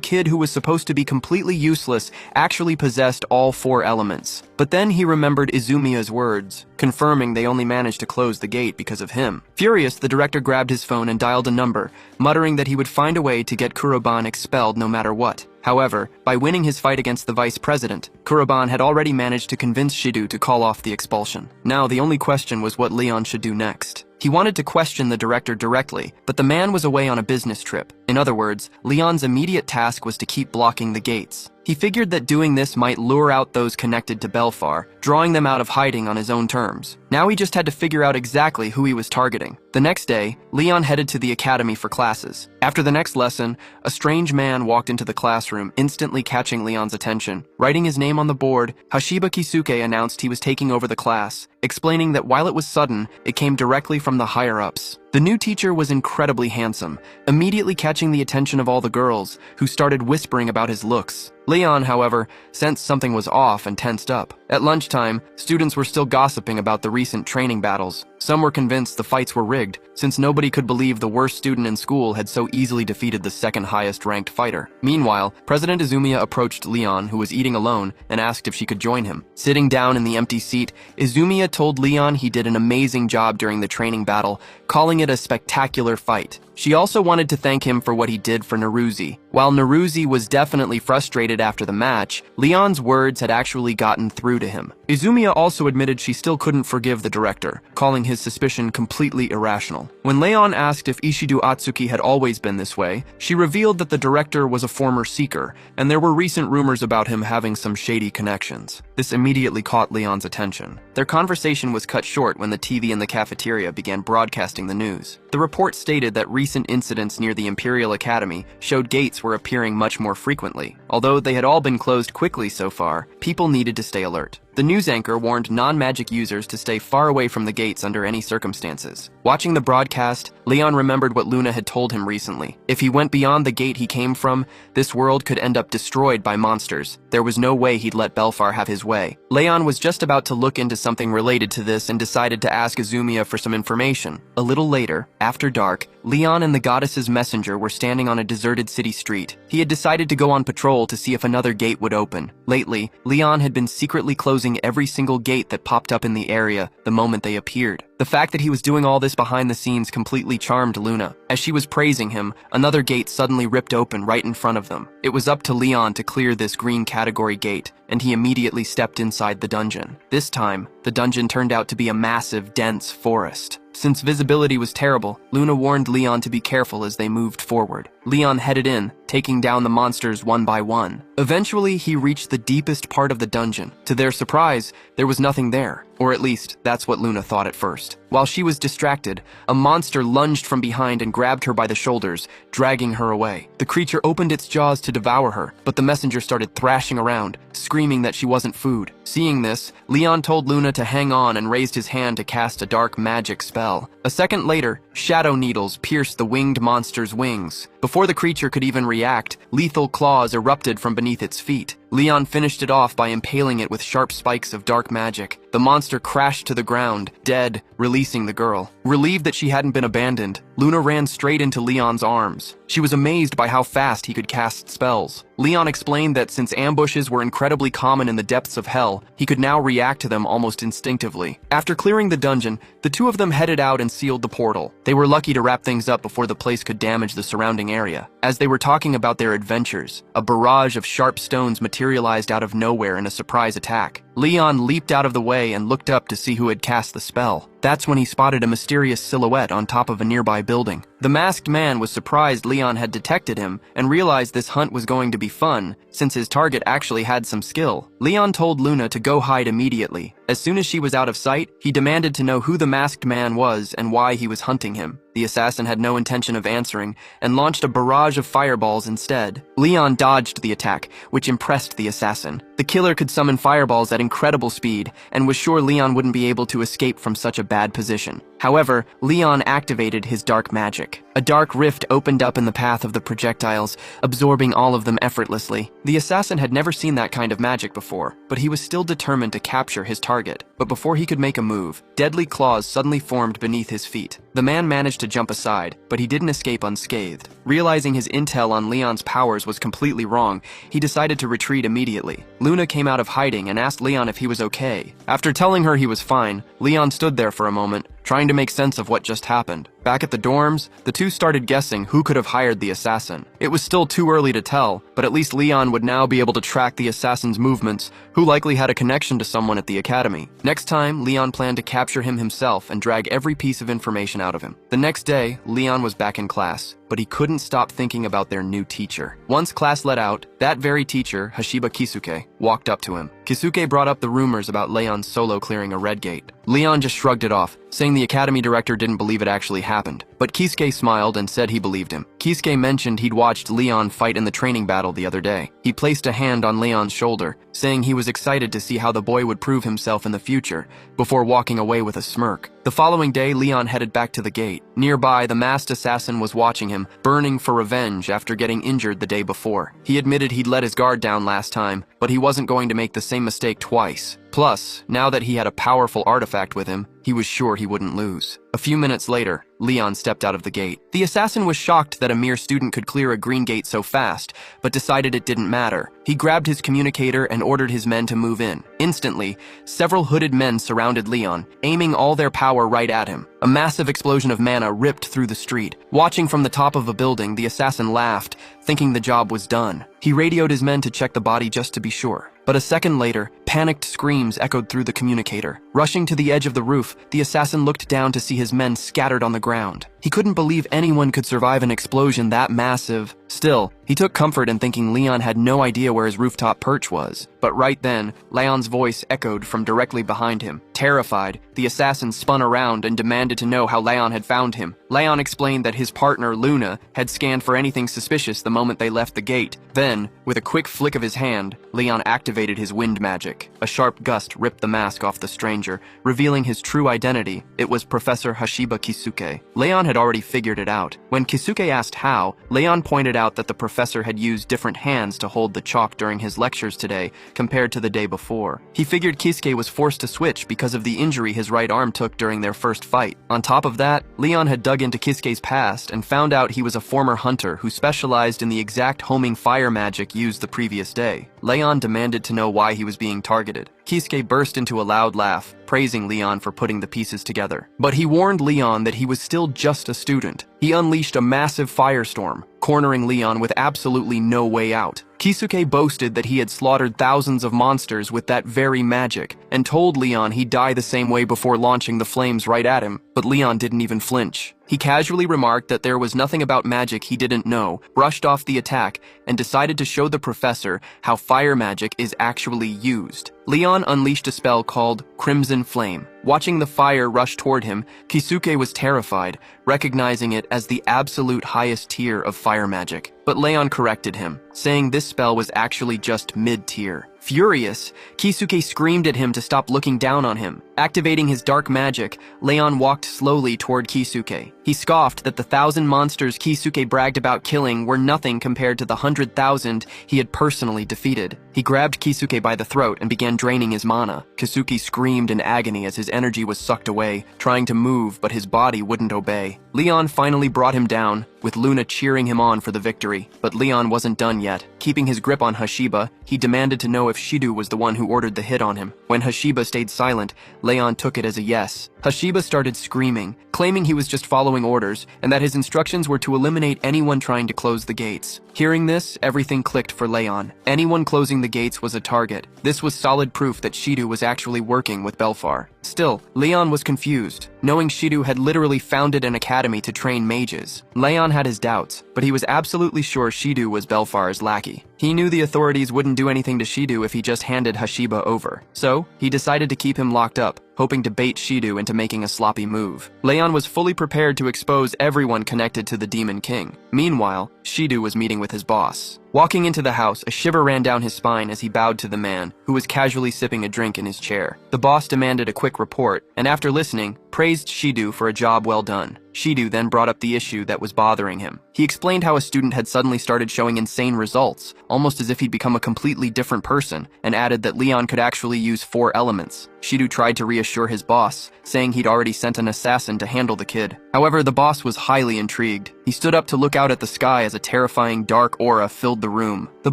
A: kid who was supposed to be completely useless actually possessed all 4 elements. But then he remembered Izumiya's words, confirming they only managed to close the gate because of him. Furious, the director grabbed his phone and dialed a number, muttering that he would find a way to get Kuroban expelled no matter what. However, by winning his fight against the vice president, Kuroban had already managed to convince Shidu to call off the expulsion. Now the only question was what Leon should do next. He wanted to question the director directly, but the man was away on a business trip. In other words, Leon's immediate task was to keep blocking the gates. He figured that doing this might lure out those connected to Belfar, drawing them out of hiding on his own terms. Now he just had to figure out exactly who he was targeting. The next day, Leon headed to the academy for classes. After the next lesson, a strange man walked into the classroom, instantly catching Leon's attention. Writing his name on the board, Hashiba Kisuke announced he was taking over the class, explaining that while it was sudden, it came directly from the higher-ups. The new teacher was incredibly handsome, immediately catching the attention of all the girls, who started whispering about his looks. Leon, however, sensed something was off and tensed up. At lunchtime, students were still gossiping about the recent training battles. Some were convinced the fights were rigged, since nobody could believe the worst student in school had so easily defeated the second highest ranked fighter. Meanwhile, President Izumiya approached Leon, who was eating alone, and asked if she could join him. Sitting down in the empty seat, Izumiya told Leon he did an amazing job during the training battle, calling it a spectacular fight. She also wanted to thank him for what he did for Naruzi. While Naruzi was definitely frustrated after the match, Leon's words had actually gotten through to him. Izumiya also admitted she still couldn't forgive the director, calling his suspicion completely irrational. When Leon asked if Ishido Atsuki had always been this way, she revealed that the director was a former seeker, and there were recent rumors about him having some shady connections. This immediately caught Leon's attention. Their conversation was cut short when the TV in the cafeteria began broadcasting the news. The report stated that recent incidents near the Imperial Academy showed gates were appearing much more frequently. Although they had all been closed quickly so far, people needed to stay alert. The news anchor warned non-magic users to stay far away from the gates under any circumstances. Watching the broadcast, Leon remembered what Luna had told him recently. If he went beyond the gate he came from, this world could end up destroyed by monsters. There was no way he'd let Belfar have his way. Leon was just about to look into something related to this and decided to ask Izumiya for some information. A little later, after dark, Leon and the goddess's messenger were standing on a deserted city street. He had decided to go on patrol to see if another gate would open. Lately, Leon had been secretly closing every single gate that popped up in the area the moment they appeared. The fact that he was doing all this behind the scenes completely charmed Luna. As she was praising him, another gate suddenly ripped open right in front of them. It was up to Leon to clear this green category gate, and he immediately stepped inside the dungeon. This time, the dungeon turned out to be a massive, dense forest. Since visibility was terrible, Luna warned Leon to be careful as they moved forward. Leon headed in, taking down the monsters one by one. Eventually, he reached the deepest part of the dungeon. To their surprise, there was nothing there. Or at least, that's what Luna thought at first. While she was distracted, a monster lunged from behind and grabbed her by the shoulders, dragging her away. The creature opened its jaws to devour her, but the messenger started thrashing around, screaming that she wasn't food. Seeing this, Leon told Luna to hang on and raised his hand to cast a dark magic spell. A second later, shadow needles pierced the winged monster's wings. Before the creature could even react, lethal claws erupted from beneath its feet. Leon finished it off by impaling it with sharp spikes of dark magic. The monster crashed to the ground, dead, releasing the girl. Relieved that she hadn't been abandoned, Luna ran straight into Leon's arms. She was amazed by how fast he could cast spells. Leon explained that since ambushes were incredibly common in the depths of hell, he could now react to them almost instinctively. After clearing the dungeon, the two of them headed out and sealed the portal. They were lucky to wrap things up before the place could damage the surrounding area. As they were talking about their adventures, a barrage of sharp stones materialized out of nowhere in a surprise attack. Leon leaped out of the way and looked up to see who had cast the spell. That's when he spotted a mysterious silhouette on top of a nearby building. The masked man was surprised Leon had detected him and realized this hunt was going to be fun, since his target actually had some skill. Leon told Luna to go hide immediately. As soon as she was out of sight, he demanded to know who the masked man was and why he was hunting him. The assassin had no intention of answering and launched a barrage of fireballs instead. Leon dodged the attack, which impressed the assassin. The killer could summon fireballs at incredible speed and was sure Leon wouldn't be able to escape from such a bad position. However, Leon activated his dark magic. A dark rift opened up in the path of the projectiles, absorbing all of them effortlessly. The assassin had never seen that kind of magic before, but he was still determined to capture his target. But before he could make a move, deadly claws suddenly formed beneath his feet. The man managed to jump aside, but he didn't escape unscathed. Realizing his intel on Leon's powers was completely wrong, he decided to retreat immediately. Luna came out of hiding and asked Leon if he was okay. After telling her he was fine, Leon stood there for a moment, trying to make sense of what just happened. Back at the dorms, the two started guessing who could have hired the assassin. It was still too early to tell, but at least Leon would now be able to track the assassin's movements, who likely had a connection to someone at the academy. Next time, Leon planned to capture him himself and drag every piece of information out of him. The next day, Leon was back in class, but he couldn't stop thinking about their new teacher. Once class let out, that very teacher, Hashiba Kisuke, walked up to him. Kisuke brought up the rumors about Leon's solo clearing a red gate. Leon just shrugged it off, saying the academy director didn't believe it actually happened. But Kisuke smiled and said he believed him. Kisuke mentioned he'd watched Leon fight in the training battle the other day. He placed a hand on Leon's shoulder, saying he was excited to see how the boy would prove himself in the future, before walking away with a smirk. The following day, Leon headed back to the gate. Nearby, the masked assassin was watching him, burning for revenge after getting injured the day before. He admitted he'd let his guard down last time, but he wasn't going to make the same mistake twice. Plus, now that he had a powerful artifact with him, he was sure he wouldn't lose. A few minutes later, Leon stepped out of the gate. The assassin was shocked that a mere student could clear a green gate so fast, but decided it didn't matter. He grabbed his communicator and ordered his men to move in. Instantly, several hooded men surrounded Leon, aiming all their power right at him. A massive explosion of mana ripped through the street. Watching from the top of a building, the assassin laughed, thinking the job was done. He radioed his men to check the body just to be sure. But a second later, panicked screams echoed through the communicator. Rushing to the edge of the roof, the assassin looked down to see his men scattered on the ground. He couldn't believe anyone could survive an explosion that massive. Still, he took comfort in thinking Leon had no idea where his rooftop perch was. But right then, Leon's voice echoed from directly behind him. Terrified, the assassin spun around and demanded to know how Leon had found him. Leon explained that his partner, Luna, had scanned for anything suspicious the moment they left the gate. Then, with a quick flick of his hand, Leon activated his wind magic. A sharp gust ripped the mask off the stranger, revealing his true identity. It was Professor Hashiba Kisuke. Leon had already figured it out. When Kisuke asked how, Leon pointed out that the professor had used different hands to hold the chalk during his lectures today compared to the day before. He figured Kisuke was forced to switch because of the injury his right arm took during their first fight. On top of that, Leon had dug into Kisuke's past and found out he was a former hunter who specialized in the exact homing fire magic used the previous day. Leon demanded to know why he was being targeted. Kisuke burst into a loud laugh, praising Leon for putting the pieces together. But he warned Leon that he was still just a student. He unleashed a massive firestorm, cornering Leon with absolutely no way out. Kisuke boasted that he had slaughtered thousands of monsters with that very magic, and told Leon he'd die the same way before launching the flames right at him, but Leon didn't even flinch. He casually remarked that there was nothing about magic he didn't know, brushed off the attack, and decided to show the professor how fire magic is actually used. Leon unleashed a spell called Crimson Flame. Watching the fire rush toward him, Kisuke was terrified, recognizing it as the absolute highest tier of fire magic. But Leon corrected him, saying this spell was actually just mid-tier. Furious, Kisuke screamed at him to stop looking down on him. Activating his dark magic, Leon walked slowly toward Kisuke. He scoffed that the 1,000 monsters Kisuke bragged about killing were nothing compared to the 100,000 he had personally defeated. He grabbed Kisuke by the throat and began draining his mana. Kisuke screamed in agony as his energy was sucked away, trying to move, but his body wouldn't obey. Leon finally brought him down, with Luna cheering him on for the victory. But Leon wasn't done yet. Keeping his grip on Hashiba, he demanded to know if Shido was the one who ordered the hit on him. When Hashiba stayed silent, Leon took it as a yes. Hashiba started screaming, claiming he was just following orders and that his instructions were to eliminate anyone trying to close the gates. Hearing this, everything clicked for Leon. Anyone closing the gates was a target. This was solid proof that Shido was actually working with Belfar. Still, Leon was confused, knowing Shido had literally founded an academy to train mages. Leon had his doubts, but he was absolutely sure Shido was Belfar's lackey. He knew the authorities wouldn't do anything to Shido if he just handed Hashiba over. So, he decided to keep him locked up, hoping to bait Shido into making a sloppy move. Leon was fully prepared to expose everyone connected to the Demon King. Meanwhile, Shido was meeting with his boss. Walking into the house, a shiver ran down his spine as he bowed to the man, who was casually sipping a drink in his chair. The boss demanded a quick report, and after listening, praised Shido for a job well done. Shido then brought up the issue that was bothering him. He explained how a student had suddenly started showing insane results, almost as if he'd become a completely different person, and added that Leon could actually use 4 elements. Shido tried to reassure his boss, saying he'd already sent an assassin to handle the kid. However, the boss was highly intrigued. He stood up to look out at the sky as a terrifying dark aura filled the room. The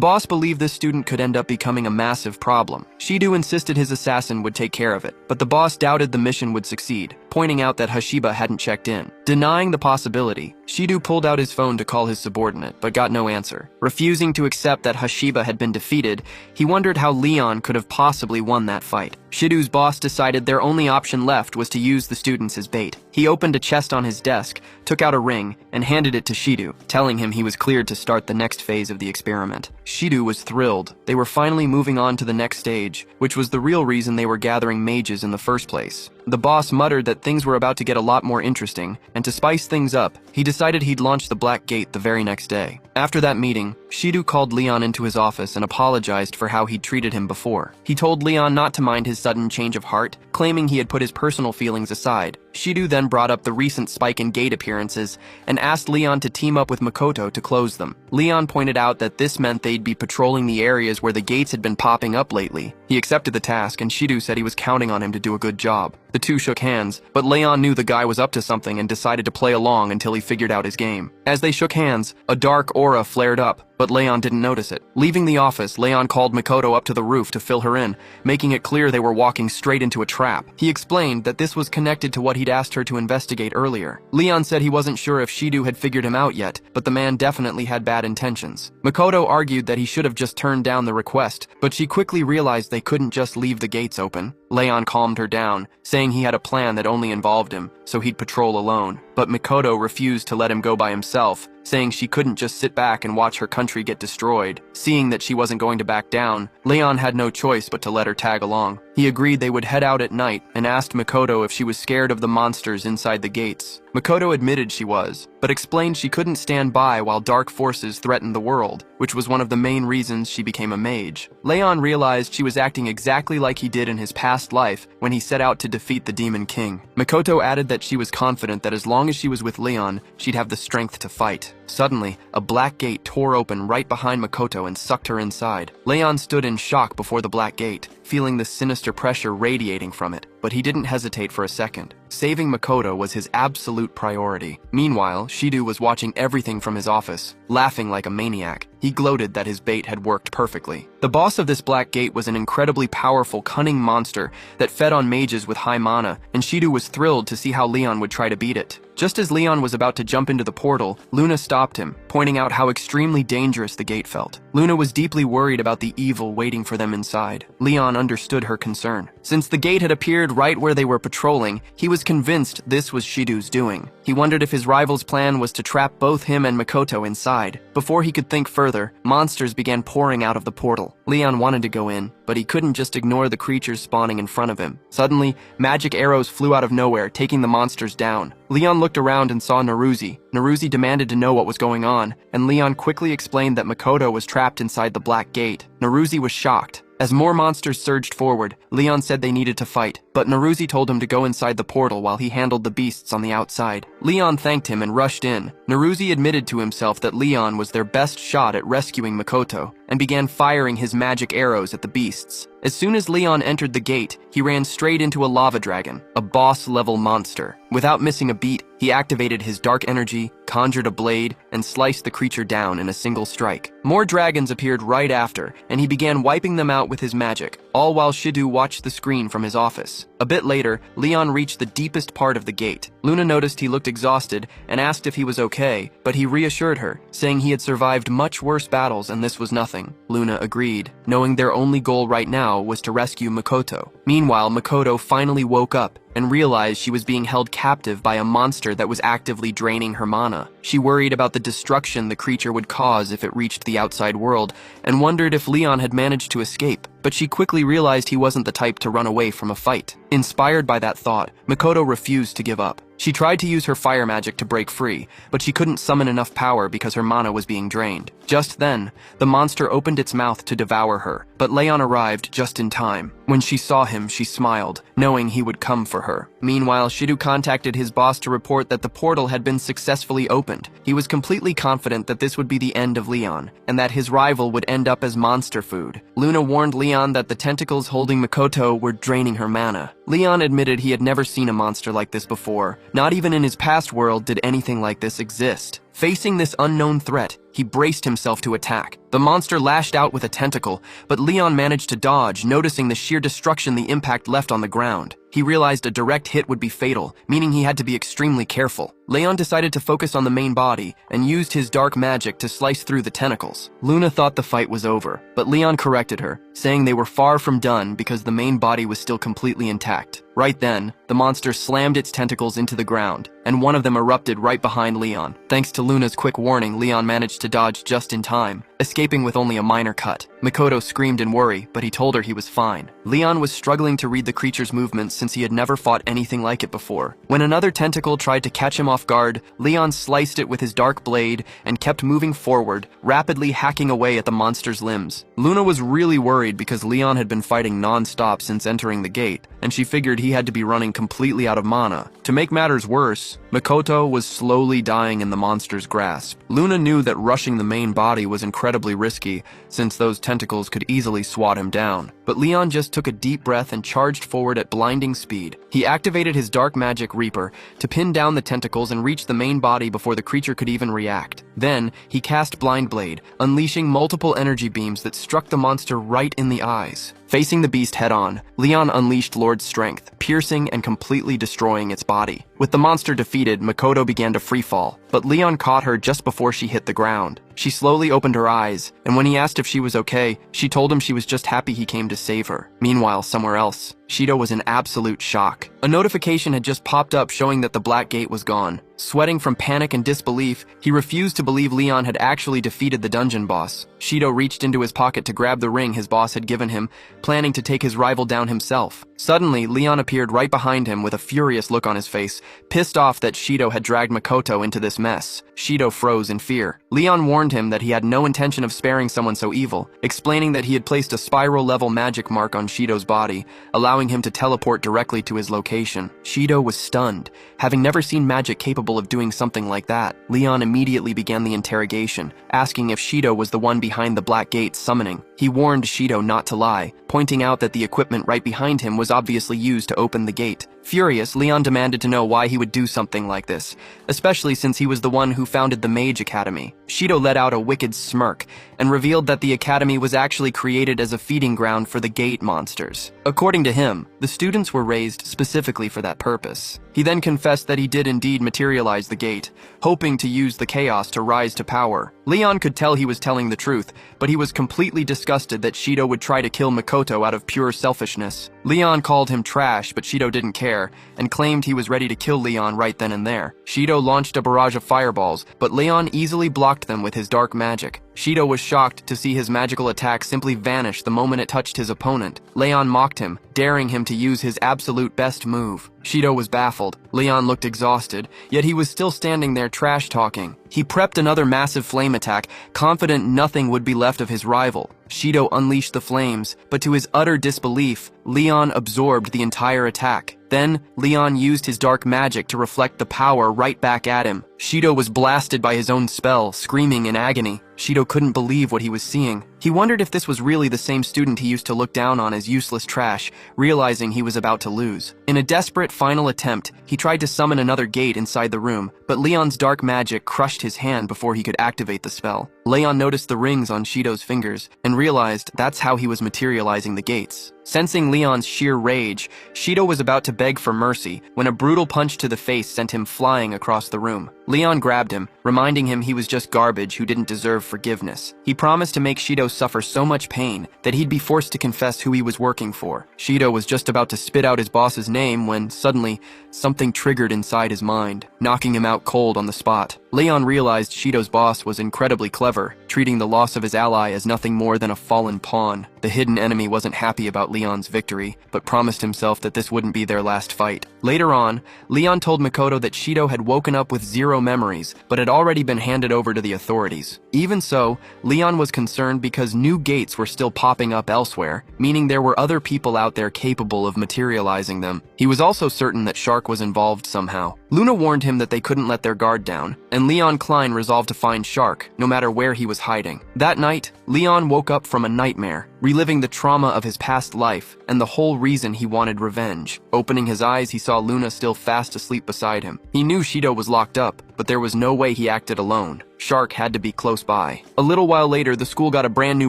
A: boss believed this student could end up becoming a massive problem. Shido insisted his assassin would take care of it, but the boss doubted the mission would succeed, pointing out that Hashiba hadn't checked in. Denying the possibility, Shido pulled out his phone to call his subordinate, but got no answer. Refusing to accept that Hashiba had been defeated, he wondered how Leon could have possibly won that fight. Shido's boss decided their only option left was to use the students as bait. He opened a chest on his desk, took out a ring, and handed it to Shido, telling him he was cleared to start the next phase of the experiment. Shido was thrilled. They were finally moving on to the next stage, which was the real reason they were gathering mages in the first place. The boss muttered that things were about to get a lot more interesting, and to spice things up, he decided he'd launch the Black Gate the very next day. After that meeting, Shido called Leon into his office and apologized for how he'd treated him before. He told Leon not to mind his sudden change of heart, claiming he had put his personal feelings aside. Shido then brought up the recent spike in gate appearances and asked Leon to team up with Makoto to close them. Leon pointed out that this meant they'd be patrolling the areas where the gates had been popping up lately. He accepted the task, and Shido said he was counting on him to do a good job. The two shook hands, but Leon knew the guy was up to something and decided to play along until he figured out his game. As they shook hands, a dark aura flared up, but Leon didn't notice it. Leaving the office, Leon called Makoto up to the roof to fill her in, making it clear they were walking straight into a trap. He explained that this was connected to what he'd asked her to investigate earlier. Leon said he wasn't sure if Shido had figured him out yet, but the man definitely had bad intentions. Makoto argued that he should have just turned down the request, but she quickly realized they couldn't just leave the gates open. Leon calmed her down, saying he had a plan that only involved him, so he'd patrol alone. But Makoto refused to let him go by himself, saying she couldn't just sit back and watch her country get destroyed. Seeing that she wasn't going to back down, Leon had no choice but to let her tag along. He agreed they would head out at night and asked Makoto if she was scared of the monsters inside the gates. Makoto admitted she was, but explained she couldn't stand by while dark forces threatened the world, which was one of the main reasons she became a mage. Leon realized she was acting exactly like he did in his past life when he set out to defeat the Demon King. Makoto added that she was confident that as long as she was with Leon, she'd have the strength to fight. Suddenly, a black gate tore open right behind Makoto and sucked her inside. Leon stood in shock before the black gate, feeling the sinister pressure radiating from it, but he didn't hesitate for a second. Saving Makoto was his absolute priority. Meanwhile, Shido was watching everything from his office, laughing like a maniac. He gloated that his bait had worked perfectly. The boss of this black gate was an incredibly powerful, cunning monster that fed on mages with high mana, and Shido was thrilled to see how Leon would try to beat it. Just as Leon was about to jump into the portal, Luna stopped him, pointing out how extremely dangerous the gate felt. Luna was deeply worried about the evil waiting for them inside. Leon understood her concern. Since the gate had appeared right where they were patrolling, he was convinced this was Shido's doing. He wondered if his rival's plan was to trap both him and Makoto inside. Before he could think further, monsters began pouring out of the portal. Leon wanted to go in, but he couldn't just ignore the creatures spawning in front of him. Suddenly, magic arrows flew out of nowhere, taking the monsters down. Leon looked around and saw Naruzi. Naruzi demanded to know what was going on, and Leon quickly explained that Makoto was trapped inside the black gate. Naruzi was shocked. As more monsters surged forward, Leon said they needed to fight, but Naruzi told him to go inside the portal while he handled the beasts on the outside. Leon thanked him and rushed in. Naruzi admitted to himself that Leon was their best shot at rescuing Makoto, and began firing his magic arrows at the beasts. As soon as Leon entered the gate, he ran straight into a lava dragon, a boss-level monster. Without missing a beat, he activated his dark energy, conjured a blade, and sliced the creature down in a single strike. More dragons appeared right after, and he began wiping them out with his magic, all while Shido watched the screen from his office. A bit later, Leon reached the deepest part of the gate. Luna noticed he looked exhausted and asked if he was okay, but he reassured her, saying he had survived much worse battles and this was nothing. Luna agreed, knowing their only goal right now was to rescue Makoto. Meanwhile, Makoto finally woke up and realized she was being held captive by a monster that was actively draining her mana. She worried about the destruction the creature would cause if it reached the outside world, and wondered if Leon had managed to escape, but she quickly realized he wasn't the type to run away from a fight. Inspired by that thought, Makoto refused to give up. She tried to use her fire magic to break free, but she couldn't summon enough power because her mana was being drained. Just then, the monster opened its mouth to devour her, but Leon arrived just in time. When she saw him, she smiled, knowing he would come for her. Meanwhile, Shido contacted his boss to report that the portal had been successfully opened. He was completely confident that this would be the end of Leon, and that his rival would end up as monster food. Luna warned Leon that the tentacles holding Makoto were draining her mana. Leon admitted he had never seen a monster like this before. Not even in his past world did anything like this exist. Facing this unknown threat, he braced himself to attack. The monster lashed out with a tentacle, but Leon managed to dodge, noticing the sheer destruction the impact left on the ground. He realized a direct hit would be fatal, meaning he had to be extremely careful. Leon decided to focus on the main body and used his dark magic to slice through the tentacles. Luna thought the fight was over, but Leon corrected her, saying they were far from done because the main body was still completely intact. Right then, the monster slammed its tentacles into the ground, and one of them erupted right behind Leon. Thanks to Luna's quick warning, Leon managed to dodge just in time, escaping with only a minor cut. Makoto screamed in worry, but he told her he was fine. Leon was struggling to read the creature's movements since he had never fought anything like it before. When another tentacle tried to catch him off guard, Leon sliced it with his dark blade and kept moving forward, rapidly hacking away at the monster's limbs. Luna was really worried because Leon had been fighting non-stop since entering the gate, and she figured he had to be running completely out of mana. To make matters worse, Makoto was slowly dying in the monster's grasp. Luna knew that rushing the main body was incredibly risky, since those tentacles could easily swat him down. But Leon just took a deep breath and charged forward at blinding speed. He activated his dark magic Reaper to pin down the tentacles and reach the main body before the creature could even react. Then, he cast Blind Blade, unleashing multiple energy beams that struck the monster right in the eyes. Facing the beast head-on, Leon unleashed Lord's strength, piercing and completely destroying its body. With the monster defeated, Makoto began to freefall, but Leon caught her just before she hit the ground. She slowly opened her eyes, and when he asked if she was okay, she told him she was just happy he came to save her. Meanwhile, somewhere else, Shido was in absolute shock. A notification had just popped up showing that the Black Gate was gone. Sweating from panic and disbelief, he refused to believe Leon had actually defeated the dungeon boss. Shido reached into his pocket to grab the ring his boss had given him, planning to take his rival down himself. Suddenly, Leon appeared right behind him with a furious look on his face, pissed off that Shido had dragged Makoto into this mess. Shido froze in fear. Leon warned him that he had no intention of sparing someone so evil, explaining that he had placed a spiral-level magic mark on Shido's body, allowing him to teleport directly to his location. Shido was stunned, having never seen magic capable of doing something like that. Leon immediately began the interrogation, asking if Shido was the one behind the Black Gate's summoning. He warned Shido not to lie, pointing out that the equipment right behind him was obviously used to open the gate. Furious, Leon demanded to know why he would do something like this, especially since he was the one who founded the Mage Academy. Shido let out a wicked smirk and revealed that the academy was actually created as a feeding ground for the gate monsters. According to him, the students were raised specifically for that purpose. He then confessed that he did indeed materialize the gate, hoping to use the chaos to rise to power. Leon could tell he was telling the truth, but he was completely disgusted that Shido would try to kill Makoto out of pure selfishness. Leon called him trash, but Shido didn't care. air and claimed he was ready to kill Leon right then and there. Shido launched a barrage of fireballs, but Leon easily blocked them with his dark magic. Shido was shocked to see his magical attack simply vanish the moment it touched his opponent. Leon mocked him, daring him to use his absolute best move. Shido was baffled. Leon looked exhausted, yet he was still standing there trash-talking. He prepped another massive flame attack, confident nothing would be left of his rival. Shido unleashed the flames, but to his utter disbelief, Leon absorbed the entire attack. Then, Leon used his dark magic to reflect the power right back at him. Shido was blasted by his own spell, screaming in agony. Shido couldn't believe what he was seeing. He wondered if this was really the same student he used to look down on as useless trash, realizing he was about to lose. In a desperate final attempt, he tried to summon another gate inside the room, but Leon's dark magic crushed his hand before he could activate the spell. Leon noticed the rings on Shido's fingers and realized that's how he was materializing the gates. Sensing Leon's sheer rage, Shido was about to beg for mercy when a brutal punch to the face sent him flying across the room. Leon grabbed him, reminding him he was just garbage who didn't deserve forgiveness. He promised to make Shido suffer so much pain that he'd be forced to confess who he was working for. Shido was just about to spit out his boss's name when, suddenly, something triggered inside his mind, knocking him out cold on the spot. Leon realized Shido's boss was incredibly clever, treating the loss of his ally as nothing more than a fallen pawn. The hidden enemy wasn't happy about Leon's victory, but promised himself that this wouldn't be their last fight. Later on, Leon told Makoto that Shido had woken up with zero memories, but had already been handed over to the authorities. Even so, Leon was concerned because new gates were still popping up elsewhere, meaning there were other people out there capable of materializing them. He was also certain that Shark was involved somehow. Luna warned him that they couldn't let their guard down, and Leon Klein resolved to find Shark, no matter where he was hiding. That night, Leon woke up from a nightmare, reliving the trauma of his past life and the whole reason he wanted revenge. Opening his eyes, he saw Luna still fast asleep beside him. He knew Shido was locked up, but there was no way he acted alone. Shark had to be close by. A little while later, the school got a brand new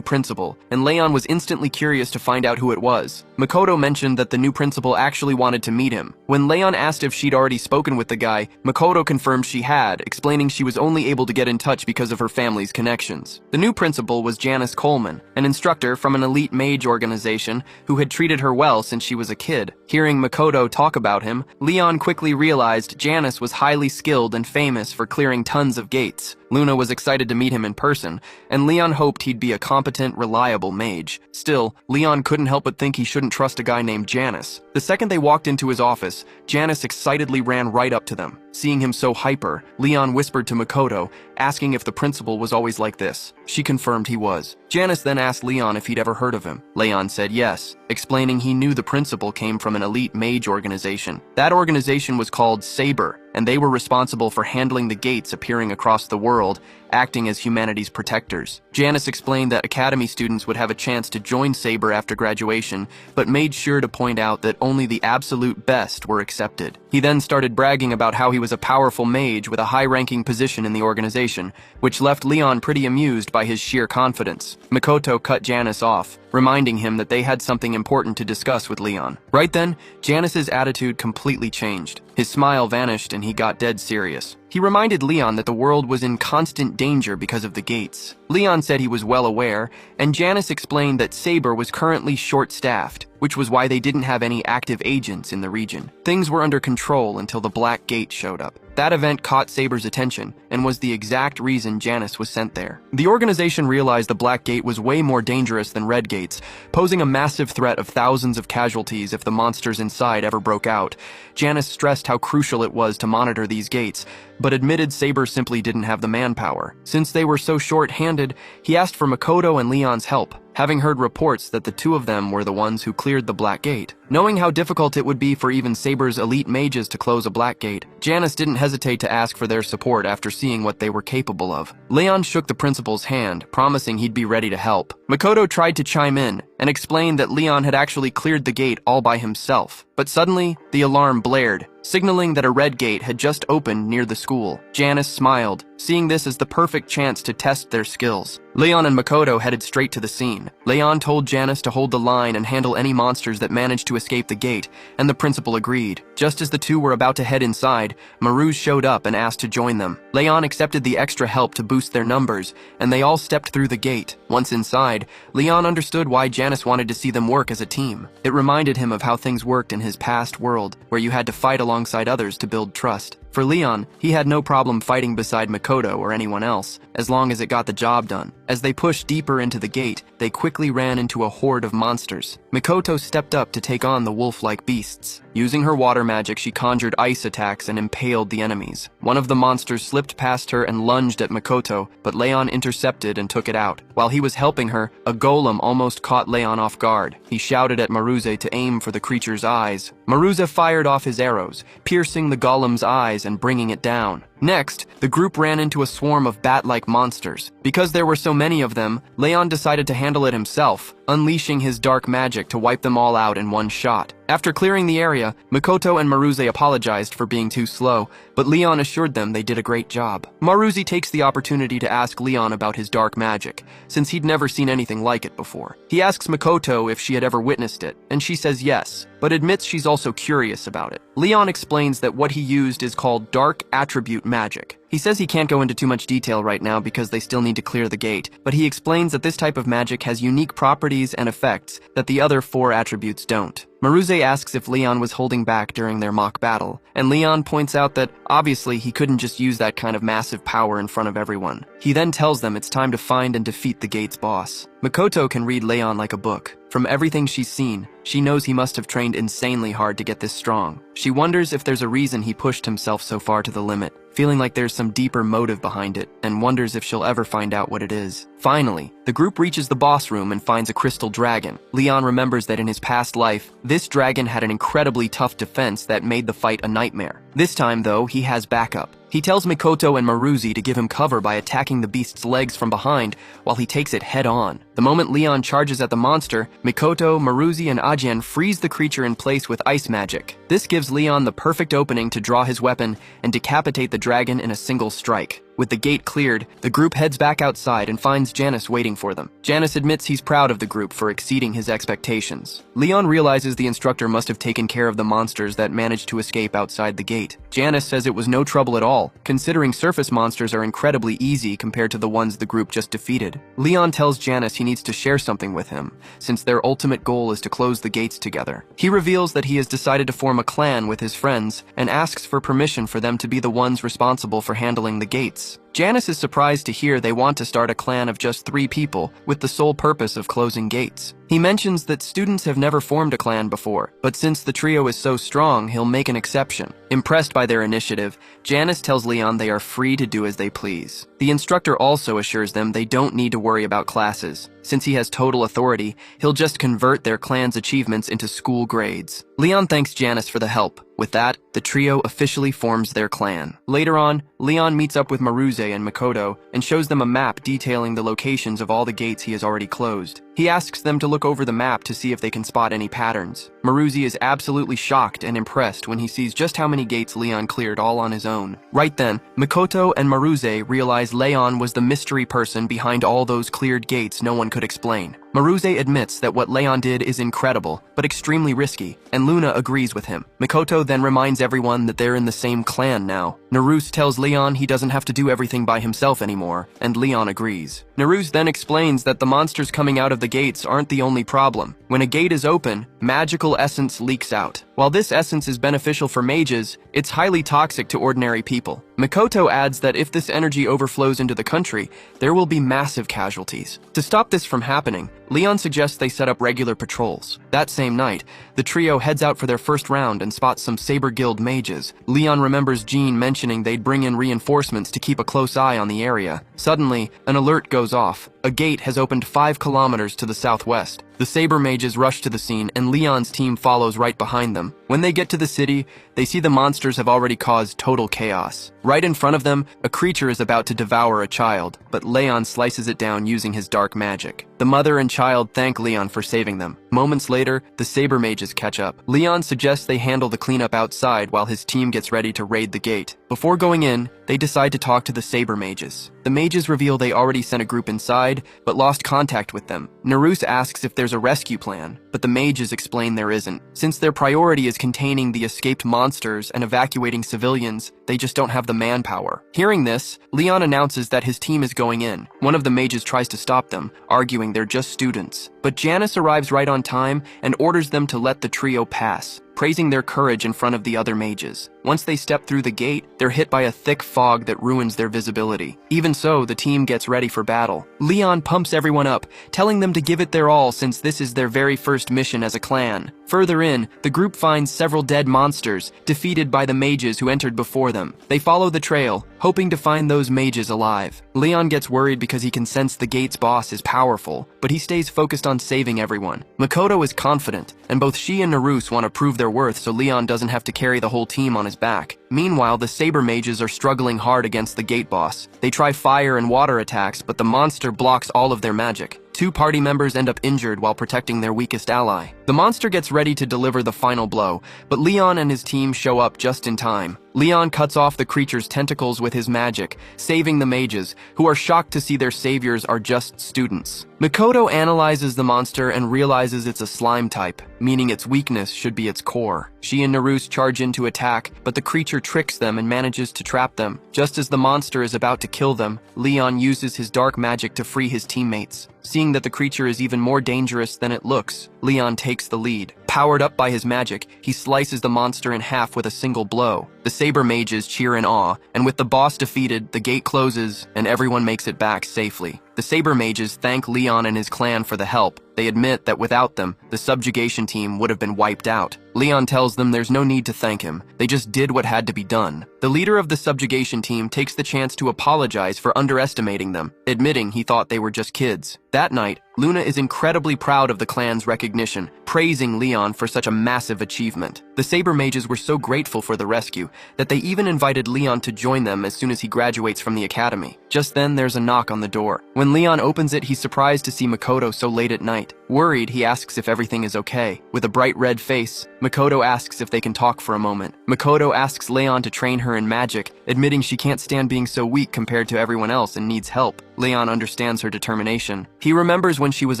A: principal, and Leon was instantly curious to find out who it was. Makoto mentioned that the new principal actually wanted to meet him. When Leon asked if she'd already spoken with the guy, Makoto confirmed she had, explaining she was only able to get in touch because of her family's connections. The new principal was Janice Coleman, an instructor from an elite mage organization who had treated her well since she was a kid. Hearing Makoto talk about him, Leon quickly realized Janice was highly skilled and famous for clearing tons of gates. Luna was excited to meet him in person, and Leon hoped he'd be a competent, reliable mage. Still, Leon couldn't help but think he shouldn't trust a guy named Janice. The second they walked into his office, Janice excitedly ran right up to them. Seeing him so hyper, Leon whispered to Makoto, asking if the principal was always like this. She confirmed he was. Janice then asked Leon if he'd ever heard of him. Leon said yes, explaining he knew the principal came from an elite mage organization. That organization was called Saber, and they were responsible for handling the gates appearing across the world, acting as humanity's protectors. Janice explained that academy students would have a chance to join Saber after graduation, but made sure to point out that only the absolute best were accepted. He then started bragging about how he was a powerful mage with a high-ranking position in the organization, which left Leon pretty amused by his sheer confidence. Makoto cut Janice off, reminding him that they had something important to discuss with Leon. Right then, Janice's attitude completely changed. His smile vanished and he got dead serious. He reminded Leon that the world was in constant danger because of the gates. Leon said he was well aware, and Janice explained that Saber was currently short-staffed, which was why they didn't have any active agents in the region. Things were under control until the Black Gate showed up. That event caught Saber's attention and was the exact reason Janice was sent there. The organization realized the Black Gate was way more dangerous than Red Gates, posing a massive threat of thousands of casualties if the monsters inside ever broke out. Janice stressed how crucial it was to monitor these gates, but admitted Saber simply didn't have the manpower. Since they were so short-handed, he asked for Makoto and Leon's help, having heard reports that the two of them were the ones who cleared the Black Gate. Knowing how difficult it would be for even Saber's elite mages to close a Black Gate, Janice didn't hesitate to ask for their support after seeing what they were capable of. Leon shook the principal's hand, promising he'd be ready to help. Makoto tried to chime in and explained that Leon had actually cleared the gate all by himself. But suddenly, the alarm blared, signaling that a red gate had just opened near the school. Janice smiled, seeing this as the perfect chance to test their skills. Leon and Makoto headed straight to the scene. Leon told Janice to hold the line and handle any monsters that managed to escape the gate, and the principal agreed. Just as the two were about to head inside, Maruz showed up and asked to join them. Leon accepted the extra help to boost their numbers, and they all stepped through the gate. Once inside, Leon understood why Janice wanted to see them work as a team. It reminded him of how things worked in his past world, where you had to fight alongside others to build trust. For Leon, he had no problem fighting beside Makoto or anyone else, as long as it got the job done. As they pushed deeper into the gate, they quickly ran into a horde of monsters. Makoto stepped up to take on the wolf-like beasts. Using her water magic, she conjured ice attacks and impaled the enemies. One of the monsters slipped past her and lunged at Makoto, but Leon intercepted and took it out. While he was helping her, a golem almost caught Leon off guard. He shouted at Maruze to aim for the creature's eyes. Maruze fired off his arrows, piercing the golem's eyes and bringing it down. Next, the group ran into a swarm of bat-like monsters. Because there were so many of them, Leon decided to handle it himself, unleashing his dark magic to wipe them all out in one shot. After clearing the area, Makoto and Maruze apologized for being too slow, but Leon assured them they did a great job. Maruze takes the opportunity to ask Leon about his dark magic, since he'd never seen anything like it before. He asks Makoto if she had ever witnessed it, and she says yes, but admits she's also curious about it. Leon explains that what he used is called dark attribute magic. He says he can't go into too much detail right now because they still need to clear the gate, but he explains that this type of magic has unique properties and effects that the other 4 attributes don't. Maruze asks if Leon was holding back during their mock battle, and Leon points out that obviously he couldn't just use that kind of massive power in front of everyone. He then tells them it's time to find and defeat the gate's boss. Makoto can read Leon like a book. From everything she's seen, she knows he must have trained insanely hard to get this strong. She wonders if there's a reason he pushed himself so far to the limit, feeling like there's some deeper motive behind it, and wonders if she'll ever find out what it is. Finally, the group reaches the boss room and finds a crystal dragon. Leon remembers that in his past life, this dragon had an incredibly tough defense that made the fight a nightmare. This time, though, he has backup. He tells Makoto and Maruze to give him cover by attacking the beast's legs from behind while he takes it head on. The moment Leon charges at the monster, Makoto, Maruze, and Ajin freeze the creature in place with ice magic. This gives Leon the perfect opening to draw his weapon and decapitate the dragon in a single strike. With the gate cleared, the group heads back outside and finds Janice waiting for them. Janice admits he's proud of the group for exceeding his expectations. Leon realizes the instructor must have taken care of the monsters that managed to escape outside the gate. Janice says it was no trouble at all, considering surface monsters are incredibly easy compared to the ones the group just defeated. Leon tells Janice he needs to share something with him, since their ultimate goal is to close the gates together. He reveals that he has decided to form a clan with his friends and asks for permission for them to be the ones responsible for handling the gates. Janice is surprised to hear they want to start a clan of just 3 people with the sole purpose of closing gates. He mentions that students have never formed a clan before, but since the trio is so strong, he'll make an exception. Impressed by their initiative, Janice tells Leon they are free to do as they please. The instructor also assures them they don't need to worry about classes. Since he has total authority, he'll just convert their clan's achievements into school grades. Leon thanks Janice for the help. With that, the trio officially forms their clan. Later on, Leon meets up with Maruze and Makoto and shows them a map detailing the locations of all the gates he has already closed. He asks them to look over the map to see if they can spot any patterns. Maruze is absolutely shocked and impressed when he sees just how many gates Leon cleared all on his own. Right then, Makoto and Maruze realize Leon was the mystery person behind all those cleared gates no one could explain. Maruze admits that what Leon did is incredible, but extremely risky, and Luna agrees with him. Makoto then reminds everyone that they're in the same clan now. Naruse tells Leon he doesn't have to do everything by himself anymore, and Leon agrees. Naruse then explains that the monsters coming out of the gates aren't the only problem. When a gate is open, magical essence leaks out. While this essence is beneficial for mages, it's highly toxic to ordinary people. Makoto adds that if this energy overflows into the country, there will be massive casualties. To stop this from happening, Leon suggests they set up regular patrols. That same night, the trio heads out for their first round and spots some Saber Guild mages. Leon remembers Jean mentioning they'd bring in reinforcements to keep a close eye on the area. Suddenly, an alert goes off. A gate has opened 5 kilometers to the southwest. The Saber mages rush to the scene and Leon's team follows right behind them. When they get to the city, they see the monsters have already caused total chaos. Right in front of them, a creature is about to devour a child, but Leon slices it down using his dark magic. The mother and child thank Leon for saving them. Moments later, the Saber Mages catch up. Leon suggests they handle the cleanup outside while his team gets ready to raid the gate. Before going in, they decide to talk to the Saber Mages. The mages reveal they already sent a group inside, but lost contact with them. Naruse asks if there's a rescue plan, but the mages explain there isn't. Since their priority is containing the escaped monsters and evacuating civilians, they just don't have the manpower. Hearing this, Leon announces that his team is going in. One of the mages tries to stop them, arguing they're just students. But Janice arrives right on time and orders them to let the trio pass, praising their courage in front of the other mages. Once they step through the gate, they're hit by a thick fog that ruins their visibility. Even so, the team gets ready for battle. Leon pumps everyone up, telling them to give it their all since this is their very first mission as a clan. Further in, the group finds several dead monsters, defeated by the mages who entered before them. They follow the trail, hoping to find those mages alive. Leon gets worried because he can sense the gate's boss is powerful, but he stays focused on saving everyone. Makoto is confident, and both she and Naruse want to prove their worth so Leon doesn't have to carry the whole team on his back. Meanwhile, the Saber Mages are struggling hard against the gate boss. They try fire and water attacks, but the monster blocks all of their magic. 2 party members end up injured while protecting their weakest ally. The monster gets ready to deliver the final blow, but Leon and his team show up just in time. Leon cuts off the creature's tentacles with his magic, saving the mages, who are shocked to see their saviors are just students. Makoto analyzes the monster and realizes it's a slime type, meaning its weakness should be its core. She and Naruse charge in to attack, but the creature tricks them and manages to trap them. Just as the monster is about to kill them, Leon uses his dark magic to free his teammates. Seeing that the creature is even more dangerous than it looks, Leon takes the lead. Powered up by his magic, he slices the monster in half with a single blow. The Saber Mages cheer in awe, and with the boss defeated, the gate closes, and everyone makes it back safely. The Saber Mages thank Leon and his clan for the help. They admit that without them, the subjugation team would have been wiped out. Leon tells them there's no need to thank him. They just did what had to be done. The leader of the subjugation team takes the chance to apologize for underestimating them, admitting he thought they were just kids. That night, Luna is incredibly proud of the clan's recognition, praising Leon for such a massive achievement. The Saber Mages were so grateful for the rescue that they even invited Leon to join them as soon as he graduates from the academy. Just then, there's a knock on the door. When Leon opens it, he's surprised to see Makoto so late at night. Worried, he asks if everything is okay. With a bright red face, Makoto asks if they can talk for a moment. Makoto asks Leon to train her in magic, admitting she can't stand being so weak compared to everyone else and needs help. Leon understands her determination. He remembers when she was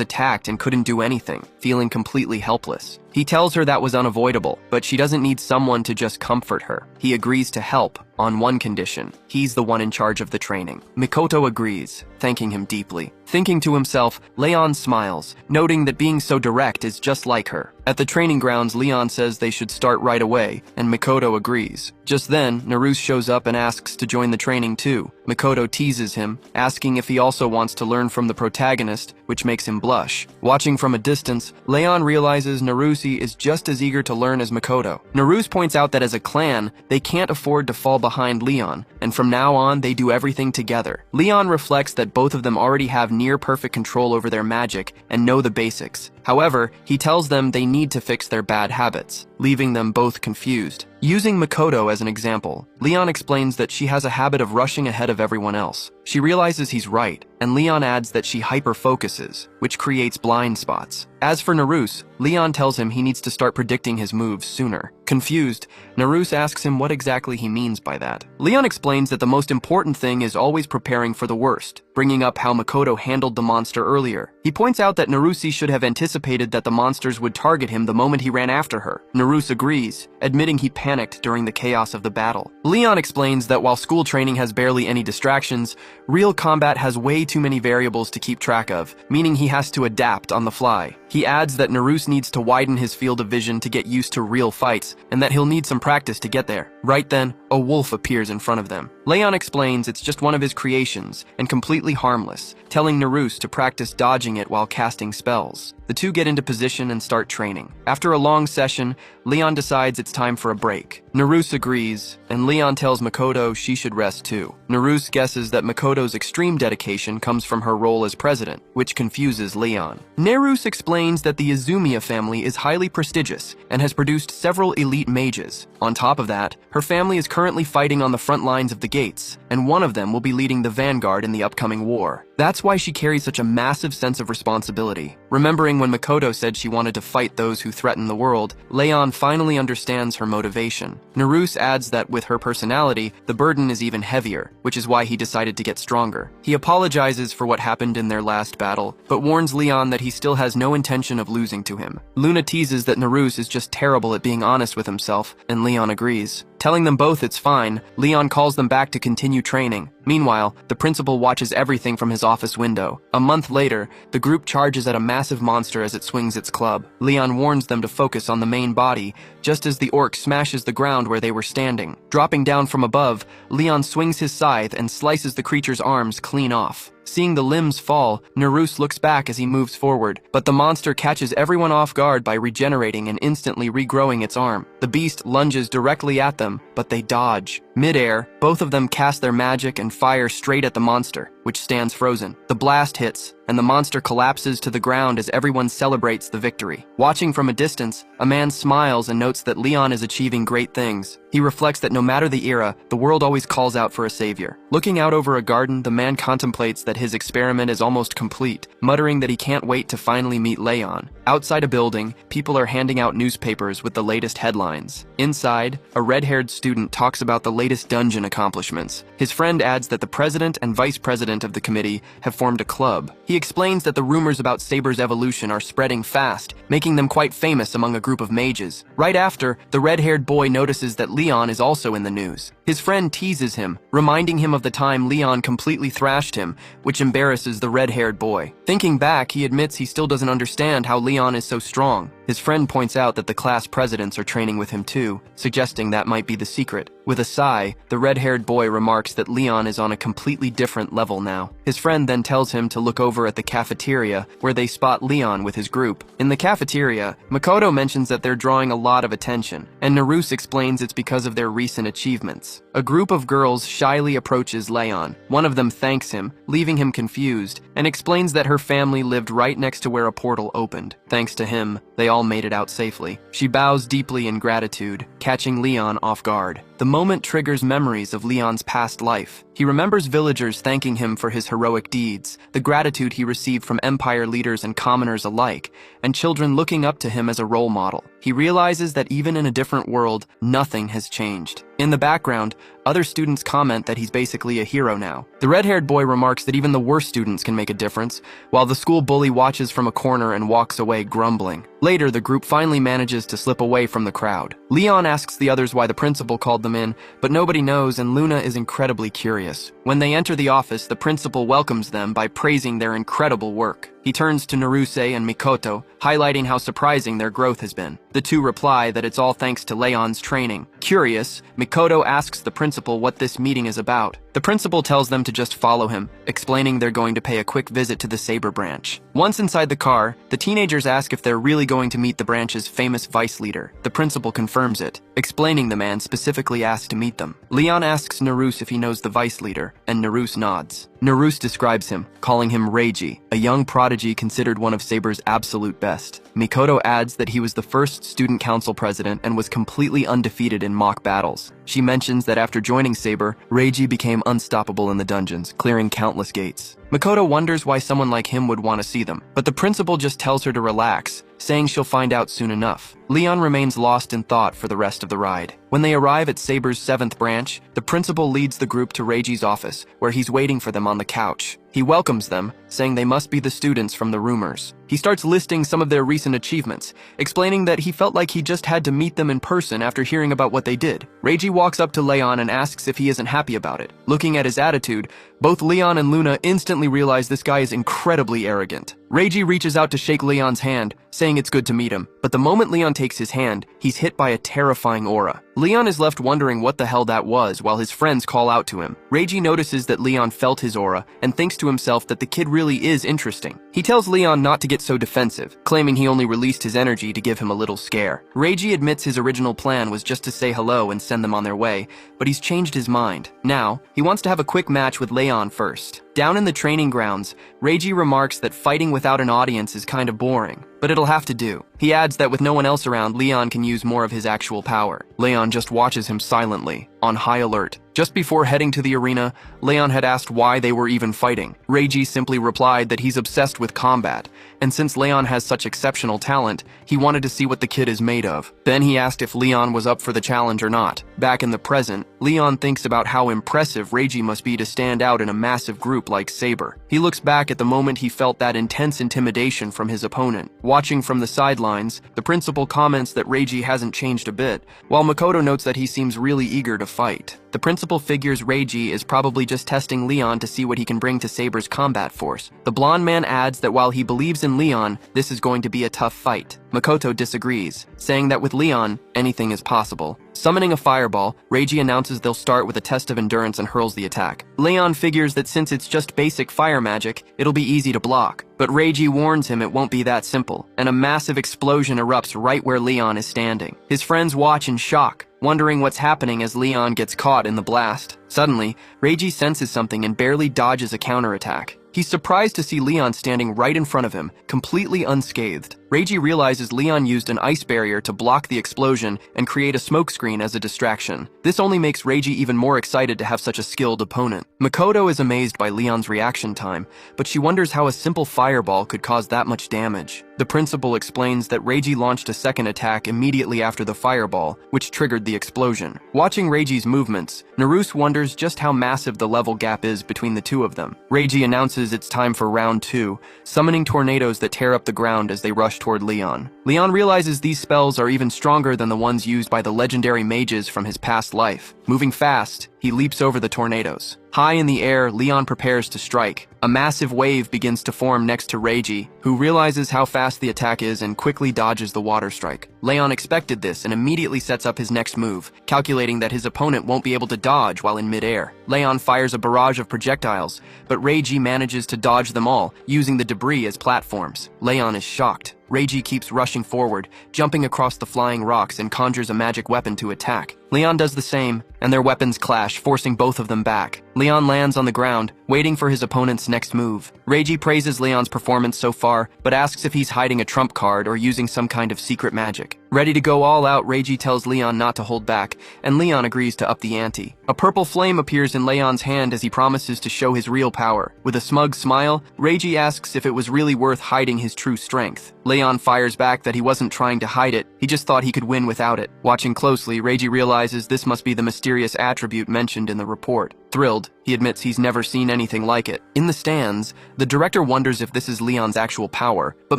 A: attacked and couldn't do anything, feeling completely helpless. He tells her that was unavoidable, but she doesn't need someone to just comfort her. He agrees to help, on one condition. He's the one in charge of the training. Makoto agrees, thanking him deeply. Thinking to himself, Leon smiles, noting that being so direct is just like her. At the training grounds, Leon says they should start right away, and Makoto agrees. Just then, Naruse shows up and asks to join the training too. Makoto teases him, asking if he also wants to learn from the protagonist, which makes him blush. Watching from a distance, Leon realizes Naruse is just as eager to learn as Makoto. Naruse points out that as a clan, they can't afford to fall behind Leon, and from now on, they do everything together. Leon reflects that both of them already have near-perfect control over their magic and know the basics. However, he tells them they need to fix their bad habits, leaving them both confused. Using Makoto as an example, Leon explains that she has a habit of rushing ahead of everyone else. She realizes he's right, and Leon adds that she hyper-focuses, which creates blind spots. As for Naruse, Leon tells him he needs to start predicting his moves sooner. Confused, Naruse asks him what exactly he means by that. Leon explains that the most important thing is always preparing for the worst, bringing up how Makoto handled the monster earlier. He points out that Naruse should have anticipated that the monsters would target him the moment he ran after her. Naruse agrees, admitting he panicked during the chaos of the battle. Leon explains that while school training has barely any distractions, real combat has way too many variables to keep track of, meaning he has to adapt on the fly. He adds that Naruse needs to widen his field of vision to get used to real fights, and that he'll need some practice to get there. Right then, a wolf appears in front of them. Leon explains it's just one of his creations, and completely harmless, telling Naruse to practice dodging it while casting spells. The two get into position and start training. After a long session, Leon decides it's time for a break. Naruse agrees, and Leon tells Makoto she should rest too. Naruse guesses that Makoto's extreme dedication comes from her role as president, which confuses Leon. Naruse explains that the Izumiya family is highly prestigious and has produced several elite mages. On top of that, her family is currently fighting on the front lines of the gates, and one of them will be leading the vanguard in the upcoming war. That's why she carries such a massive sense of responsibility. Remembering when Makoto said she wanted to fight those who threaten the world, Leon finally understands her motivation. Naruse adds that with her personality, the burden is even heavier, which is why he decided to get stronger. He apologizes for what happened in their last battle, but warns Leon that he still has no intention of losing to him. Luna teases that Naruse is just terrible at being honest with himself, and Leon agrees. Telling them both it's fine, Leon calls them back to continue training. Meanwhile, the principal watches everything from his office window. A month later, the group charges at a massive monster as it swings its club. Leon warns them to focus on the main body, just as the orc smashes the ground where they were standing. Dropping down from above, Leon swings his scythe and slices the creature's arms clean off. Seeing the limbs fall, Naruse looks back as he moves forward, but the monster catches everyone off guard by regenerating and instantly regrowing its arm. The beast lunges directly at them, but they dodge. Mid-air, both of them cast their magic and fire straight at the monster, which stands frozen. The blast hits, and the monster collapses to the ground as everyone celebrates the victory. Watching from a distance, a man smiles and notes that Leon is achieving great things. He reflects that no matter the era, the world always calls out for a savior. Looking out over a garden, the man contemplates that his experiment is almost complete, muttering that he can't wait to finally meet Leon. Outside a building, people are handing out newspapers with the latest headlines. Inside, a red-haired student talks about the latest dungeon accomplishments. His friend adds that the president and vice president of the committee have formed a club. He explains that the rumors about Saber's evolution are spreading fast, making them quite famous among a group of mages. Right after, the red-haired boy notices that Leon is also in the news. His friend teases him, reminding him of the time Leon completely thrashed him, which embarrasses the red-haired boy. Thinking back, he admits he still doesn't understand how Leon is so strong. His friend points out that the class presidents are training with him too, suggesting that might be the secret. With a sigh, the red-haired boy remarks that Leon is on a completely different level now. His friend then tells him to look over at the cafeteria, where they spot Leon with his group. In the cafeteria, Makoto mentions that they're drawing a lot of attention, and Naruse explains it's because of their recent achievements. A group of girls shyly approaches Leon. One of them thanks him, leaving him confused, and explains that her family lived right next to where a portal opened. Thanks to him, they all made it out safely. She bows deeply in gratitude, catching Leon off guard. The moment triggers memories of Leon's past life. He remembers villagers thanking him for his heroic deeds, the gratitude he received from empire leaders and commoners alike, and children looking up to him as a role model. He realizes that even in a different world, nothing has changed. In the background, other students comment that he's basically a hero now. The red-haired boy remarks that even the worst students can make a difference, while the school bully watches from a corner and walks away grumbling. Later, the group finally manages to slip away from the crowd. Leon asks the others why the principal called them in, but nobody knows, and Luna is incredibly curious. When they enter the office, the principal welcomes them by praising their incredible work. He turns to Naruse and Mikoto, highlighting how surprising their growth has been. The two reply that it's all thanks to Leon's training. Curious, Mikoto asks the principal what this meeting is about. The principal tells them to just follow him, explaining they're going to pay a quick visit to the Saber branch. Once inside the car, the teenagers ask if they're really going to meet the branch's famous vice leader. The principal confirms it, explaining the man specifically asked to meet them. Leon asks Naruse if he knows the vice leader, and Naruse nods. Naruse describes him, calling him Reiji, a young prodigy considered one of Saber's absolute best. Mikoto adds that he was the first student council president and was completely undefeated in mock battles. She mentions that after joining Saber, Reiji became unstoppable in the dungeons, clearing countless gates. Mikoto wonders why someone like him would want to see them, but the principal just tells her to relax, saying she'll find out soon enough. Leon remains lost in thought for the rest of the ride. When they arrive at Saber's 7th branch, the principal leads the group to Reiji's office, where he's waiting for them on the couch. He welcomes them, saying they must be the students from the rumors. He starts listing some of their recent achievements, explaining that he felt like he just had to meet them in person after hearing about what they did. Reiji walks up to Leon and asks if he isn't happy about it. Looking at his attitude, Both Leon and Luna instantly realize this guy is incredibly arrogant. Reiji reaches out to shake Leon's hand, saying it's good to meet him, but the moment Leon takes his hand, he's hit by a terrifying aura. Leon is left wondering what the hell that was while his friends call out to him. Reiji notices that Leon felt his aura and thinks to himself that the kid really is interesting. He tells Leon not to get so defensive, claiming he only released his energy to give him a little scare. Reiji admits his original plan was just to say hello and send them on their way, but he's changed his mind. Now, he wants to have a quick match with Leon first. Down in the training grounds, Reiji remarks that fighting without an audience is kind of boring, but it'll have to do. He adds that with no one else around, Leon can use more of his actual power. Leon just watches him silently, on high alert. Just before heading to the arena, Leon had asked why they were even fighting. Reiji simply replied that he's obsessed with combat, and since Leon has such exceptional talent, he wanted to see what the kid is made of. Then he asked if Leon was up for the challenge or not. Back in the present, Leon thinks about how impressive Reiji must be to stand out in a massive group like Saber. He looks back at the moment he felt that intense intimidation from his opponent. Watching from the sidelines, the principal comments that Reiji hasn't changed a bit, while Makoto notes that he seems really eager to fight. The principal figures Reiji is probably just testing Leon to see what he can bring to Saber's combat force. The blonde man adds that while he believes in Leon, this is going to be a tough fight. Makoto disagrees, saying that with Leon, anything is possible. Summoning a fireball, Reiji announces they'll start with a test of endurance and hurls the attack. Leon figures that since it's just basic fire magic, it'll be easy to block. But Reiji warns him it won't be that simple, and a massive explosion erupts right where Leon is standing. His friends watch in shock, wondering what's happening as Leon gets caught in the blast. Suddenly, Reiji senses something and barely dodges a counterattack. He's surprised to see Leon standing right in front of him, completely unscathed. Reiji realizes Leon used an ice barrier to block the explosion and create a smokescreen as a distraction. This only makes Reiji even more excited to have such a skilled opponent. Makoto is amazed by Leon's reaction time, but she wonders how a simple fireball could cause that much damage. The principal explains that Reiji launched a second attack immediately after the fireball, which triggered the explosion. Watching Reiji's movements, Naruse wonders just how massive the level gap is between the two of them. Reiji announces it's time for round 2, summoning tornadoes that tear up the ground as they rush toward Leon. Leon realizes these spells are even stronger than the ones used by the legendary mages from his past life. Moving fast, he leaps over the tornadoes. High in the air, Leon prepares to strike. A massive wave begins to form next to Reiji, who realizes how fast the attack is and quickly dodges the water strike. Leon expected this and immediately sets up his next move, calculating that his opponent won't be able to dodge while in midair. Leon fires a barrage of projectiles, but Reiji manages to dodge them all, using the debris as platforms. Leon is shocked. Reiji keeps rushing forward, jumping across the flying rocks and conjures a magic weapon to attack. Leon does the same, and their weapons clash, forcing both of them back. Leon lands on the ground, waiting for his opponent's next move. Reiji praises Leon's performance so far, but asks if he's hiding a trump card or using some kind of secret magic. Ready to go all out, Reiji tells Leon not to hold back, and Leon agrees to up the ante. A purple flame appears in Leon's hand as he promises to show his real power. With a smug smile, Reiji asks if it was really worth hiding his true strength. Leon fires back that he wasn't trying to hide it, he just thought he could win without it. Watching closely, Reiji realizes this must be the mysterious attribute mentioned in the report. Thrilled, he admits he's never seen anything like it. In the stands, the director wonders if this is Leon's actual power, but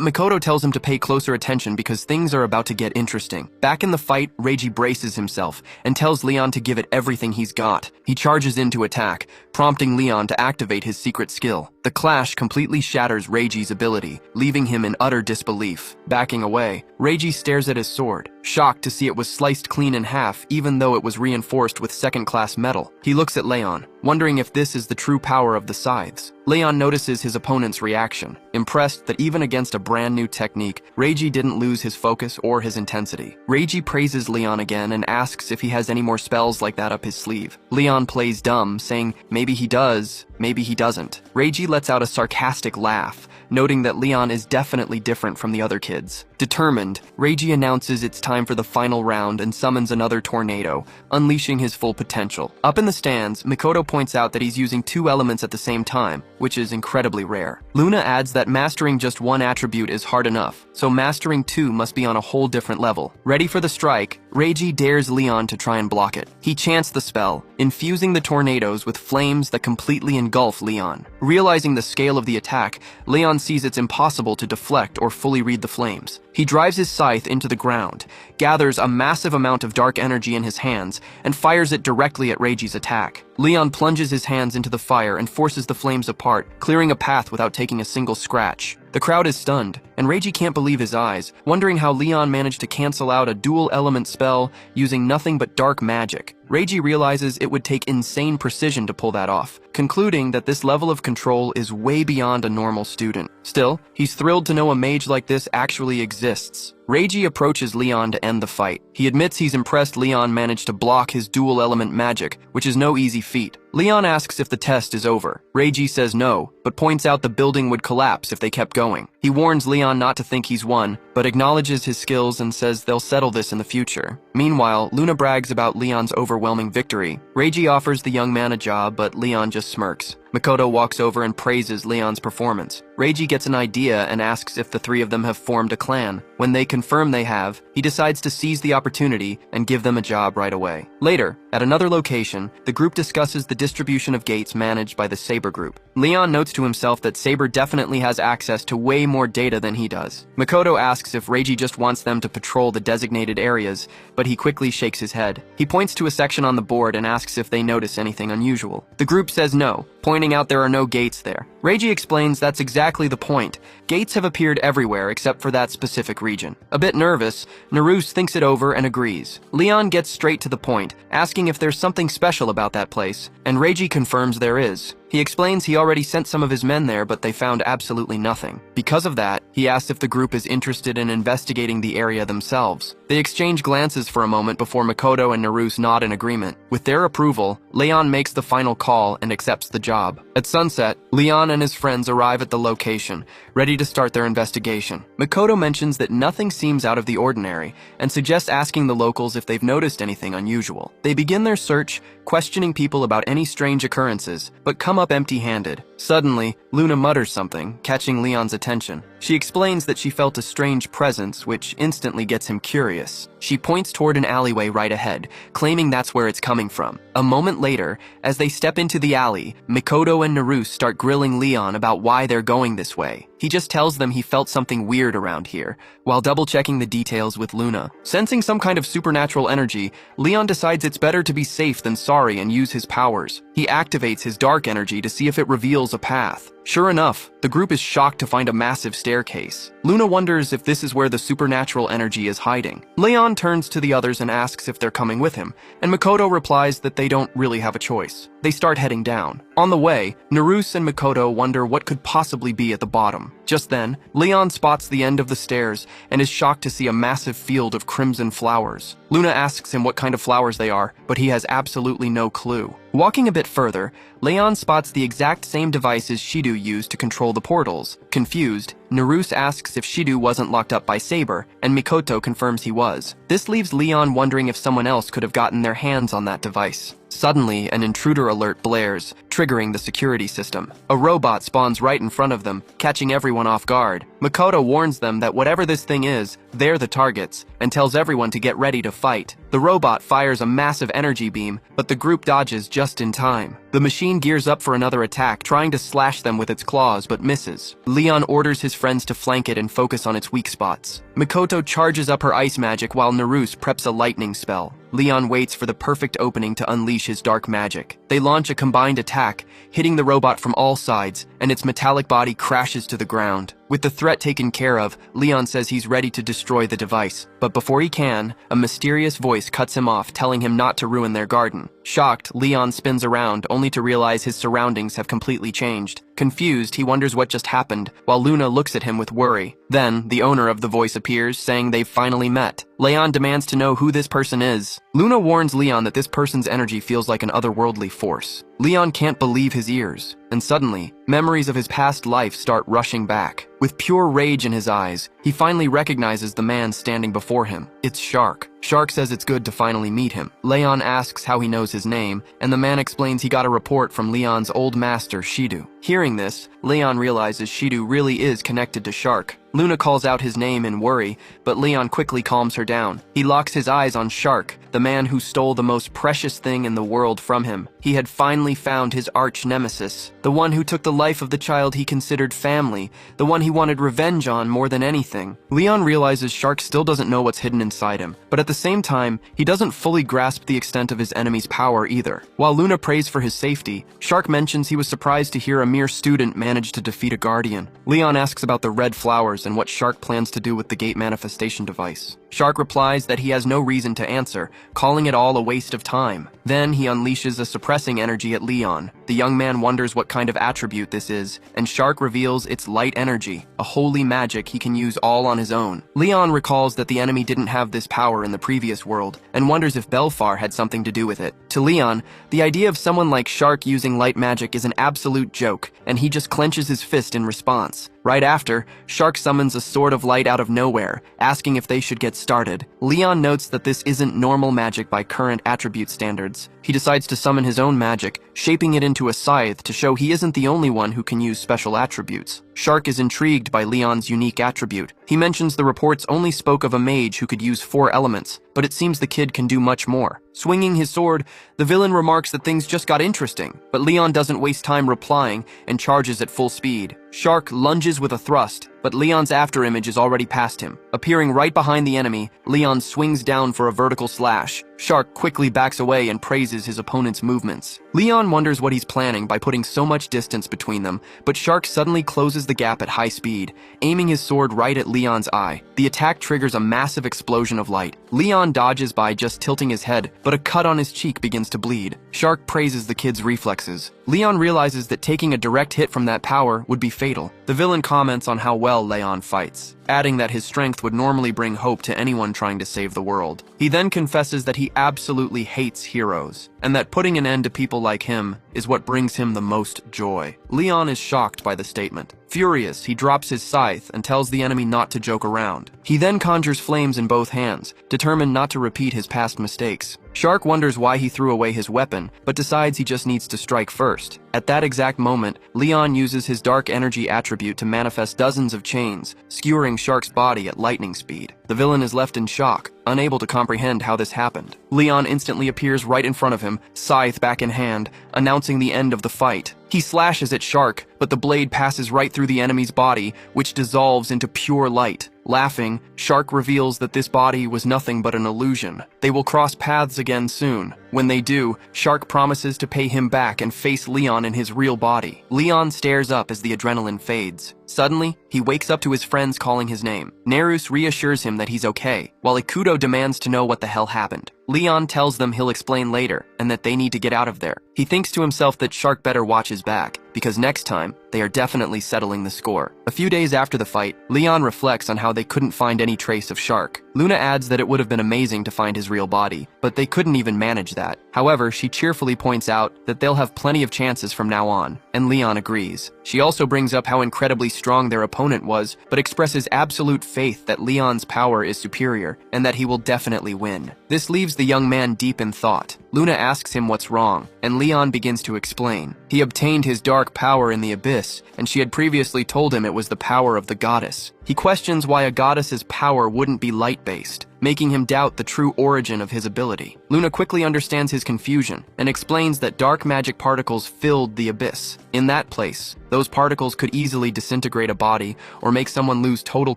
A: Makoto tells him to pay closer attention because things are about to get interesting. Back in the fight, Reiji braces himself and tells Leon to give it everything he's got. He charges in to attack, prompting Leon to activate his secret skill. The clash completely shatters Reiji's ability, leaving him in utter disbelief. Backing away, Reiji stares at his sword, shocked to see it was sliced clean in half even though it was reinforced with second-class metal. He looks at Leon, wondering if this is the true power of the scythes. Leon notices his opponent's reaction, impressed that even against a brand new technique, Reiji didn't lose his focus or his intensity. Reiji praises Leon again and asks if he has any more spells like that up his sleeve. Leon plays dumb, saying maybe he does, maybe he doesn't. Reiji lets out a sarcastic laugh, noting that Leon is definitely different from the other kids. Determined, Reiji announces it's time for the final round and summons another tornado, unleashing his full potential. Up in the stands, Makoto points out that he's using 2 elements at the same time, which is incredibly rare. Luna adds that mastering just one attribute is hard enough, so mastering 2 must be on a whole different level. Ready for the strike, Reiji dares Leon to try and block it. He chants the spell, infusing the tornadoes with flames that completely engulf Leon. Realizing the scale of the attack, Leon sees it's impossible to deflect or fully read the flames. He drives his scythe into the ground, gathers a massive amount of dark energy in his hands, and fires it directly at Reiji's attack. Leon plunges his hands into the fire and forces the flames apart, clearing a path without taking a single scratch. The crowd is stunned, and Reiji can't believe his eyes, wondering how Leon managed to cancel out a dual-element spell using nothing but dark magic. Reiji realizes it would take insane precision to pull that off, concluding that this level of control is way beyond a normal student. Still, he's thrilled to know a mage like this actually exists. Reiji approaches Leon to end the fight. He admits he's impressed Leon managed to block his dual-element magic, which is no easy feat. Leon asks if the test is over. Reiji says no, but points out the building would collapse if they kept going. He warns Leon not to think he's won, but acknowledges his skills and says they'll settle this in the future. Meanwhile, Luna brags about Leon's overwhelming victory. Reiji offers the young man a job, but Leon just smirks. Makoto walks over and praises Leon's performance. Reiji gets an idea and asks if the three of them have formed a clan. When they confirm they have, he decides to seize the opportunity and give them a job right away. Later, at another location, the group discusses the distribution of gates managed by the Saber group. Leon notes to himself that Saber definitely has access to way more data than he does. Makoto asks if Reiji just wants them to patrol the designated areas, but he quickly shakes his head. He points to a section on the board and asks if they notice anything unusual. The group says no, pointing out there are no gates there. Reiji explains that's exactly the point. Gates have appeared everywhere except for that specific region. A bit nervous, Naruse thinks it over and agrees. Leon gets straight to the point, asking if there's something special about that place, and Reiji confirms there is. He explains he already sent some of his men there, but they found absolutely nothing. Because of that, he asks if the group is interested in investigating the area themselves. They exchange glances for a moment before Makoto and Naruse nod in agreement. With their approval, Leon makes the final call and accepts the job. At sunset, Leon and his friends arrive at the location, ready to start their investigation. Makoto mentions that nothing seems out of the ordinary and suggests asking the locals if they've noticed anything unusual. They begin their search, questioning people about any strange occurrences, but come up empty-handed. Suddenly, Luna mutters something, catching Leon's attention. She explains that she felt a strange presence, which instantly gets him curious. She points toward an alleyway right ahead, claiming that's where it's coming from. A moment later, as they step into the alley, Makoto and Naruse start grilling Leon about why they're going this way. He just tells them he felt something weird around here, while double-checking the details with Luna. Sensing some kind of supernatural energy, Leon decides it's better to be safe than sorry and use his powers. He activates his dark energy to see if it reveals a path. Sure enough, the group is shocked to find a massive staircase. Luna wonders if this is where the supernatural energy is hiding. Leon turns to the others and asks if they're coming with him, and Makoto replies that they don't really have a choice. They start heading down. On the way, Naruse and Makoto wonder what could possibly be at the bottom. Just then, Leon spots the end of the stairs and is shocked to see a massive field of crimson flowers. Luna asks him what kind of flowers they are, but he has absolutely no clue. Walking a bit further, Leon spots the exact same devices Shido used to control the portals. Confused, Naruse asks if Shido wasn't locked up by Saber, and Mikoto confirms he was. This leaves Leon wondering if someone else could have gotten their hands on that device. Suddenly, an intruder alert blares, triggering the security system. A robot spawns right in front of them, catching everyone off guard. Makoto warns them that whatever this thing is, they're the targets, and tells everyone to get ready to fight. The robot fires a massive energy beam, but the group dodges just in time. The machine gears up for another attack, trying to slash them with its claws, but misses. Leon orders his friends to flank it and focus on its weak spots. Makoto charges up her ice magic while Naruse preps a lightning spell. Leon waits for the perfect opening to unleash his dark magic. They launch a combined attack, hitting the robot from all sides, and its metallic body crashes to the ground. With the threat taken care of, Leon says he's ready to destroy the device. But before he can, a mysterious voice cuts him off, telling him not to ruin their garden. Shocked, Leon spins around, only to realize his surroundings have completely changed. Confused, he wonders what just happened, while Luna looks at him with worry. Then, the owner of the voice appears, saying they've finally met. Leon demands to know who this person is. Luna warns Leon that this person's energy feels like an otherworldly force. Leon can't believe his ears, and suddenly, memories of his past life start rushing back. With pure rage in his eyes, he finally recognizes the man standing before him. It's Shark. Shark says it's good to finally meet him. Leon asks how he knows his name, and the man explains he got a report from Leon's old master, Shido. Hearing this, Leon realizes Shido really is connected to Shark. Luna calls out his name in worry, but Leon quickly calms her down. He locks his eyes on Shark, the man who stole the most precious thing in the world from him. He had finally found his arch-nemesis, the one who took the life of the child he considered family, the one he wanted revenge on more than anything. Leon realizes Shark still doesn't know what's hidden inside him, but at the same time, he doesn't fully grasp the extent of his enemy's power either. While Luna prays for his safety, Shark mentions he was surprised to hear a mere student manage to defeat a guardian. Leon asks about the red flowers and what Shark plans to do with the gate manifestation device. Shark replies that he has no reason to answer, calling it all a waste of time. Then he unleashes a suppressing energy at Leon. The young man wonders what kind of attribute this is, and Shark reveals it's light energy, a holy magic he can use all on his own. Leon recalls that the enemy didn't have this power in the previous world, and wonders if Belfar had something to do with it. To Leon, the idea of someone like Shark using light magic is an absolute joke, and he just clenches his fist in response. Right after, Shark summons a sword of light out of nowhere, asking if they should get started. Leon notes that this isn't normal magic by current attribute standards. He decides to summon his own magic, shaping it into a scythe to show he isn't the only one who can use special attributes. Shark is intrigued by Leon's unique attribute. He mentions the reports only spoke of a mage who could use 4 elements, but it seems the kid can do much more. Swinging his sword, the villain remarks that things just got interesting, but Leon doesn't waste time replying and charges at full speed. Shark lunges with a thrust, but Leon's afterimage is already past him. Appearing right behind the enemy, Leon swings down for a vertical slash. Shark quickly backs away and praises his opponent's movements. Leon wonders what he's planning by putting so much distance between them, but Shark suddenly closes the gap at high speed, aiming his sword right at Leon's eye. The attack triggers a massive explosion of light. Leon dodges by just tilting his head, but a cut on his cheek begins to bleed. Shark praises the kid's reflexes. Leon realizes that taking a direct hit from that power would be fatal. The villain comments on how well Leon fights, adding that his strength would normally bring hope to anyone trying to save the world. He then confesses that he absolutely hates heroes, and that putting an end to people like him is what brings him the most joy. Leon is shocked by the statement. Furious, he drops his scythe and tells the enemy not to joke around. He then conjures flames in both hands, determined not to repeat his past mistakes. Shark wonders why he threw away his weapon, but decides he just needs to strike first. At that exact moment, Leon uses his dark energy attribute to manifest dozens of chains, skewering Shark's body at lightning speed. The villain is left in shock, unable to comprehend how this happened. Leon instantly appears right in front of him, scythe back in hand, announcing the end of the fight. He slashes at Shark, but the blade passes right through the enemy's body, which dissolves into pure light. Laughing, Shark reveals that this body was nothing but an illusion. They will cross paths again soon. When they do, Shark promises to pay him back and face Leon in his real body. Leon stares up as the adrenaline fades. Suddenly, he wakes up to his friends calling his name. Nerus reassures him that he's okay, while Ikuto demands to know what the hell happened. Leon tells them he'll explain later, and that they need to get out of there. He thinks to himself that Shark better watch his back, because next time, they are definitely settling the score. A few days after the fight, Leon reflects on how they couldn't find any trace of Shark. Luna adds that it would have been amazing to find his real body, but they couldn't even manage that. However, she cheerfully points out that they'll have plenty of chances from now on, and Leon agrees. She also brings up how incredibly strong their opponent was, but expresses absolute faith that Leon's power is superior, and that he will definitely win. This leaves the young man deep in thought. Luna asks him what's wrong, and Leon begins to explain. He obtained his dark power in the abyss, and she had previously told him it was the power of the goddess. He questions why a goddess's power wouldn't be light-based, making him doubt the true origin of his ability. Luna quickly understands his confusion and explains that dark magic particles filled the abyss. In that place, those particles could easily disintegrate a body or make someone lose total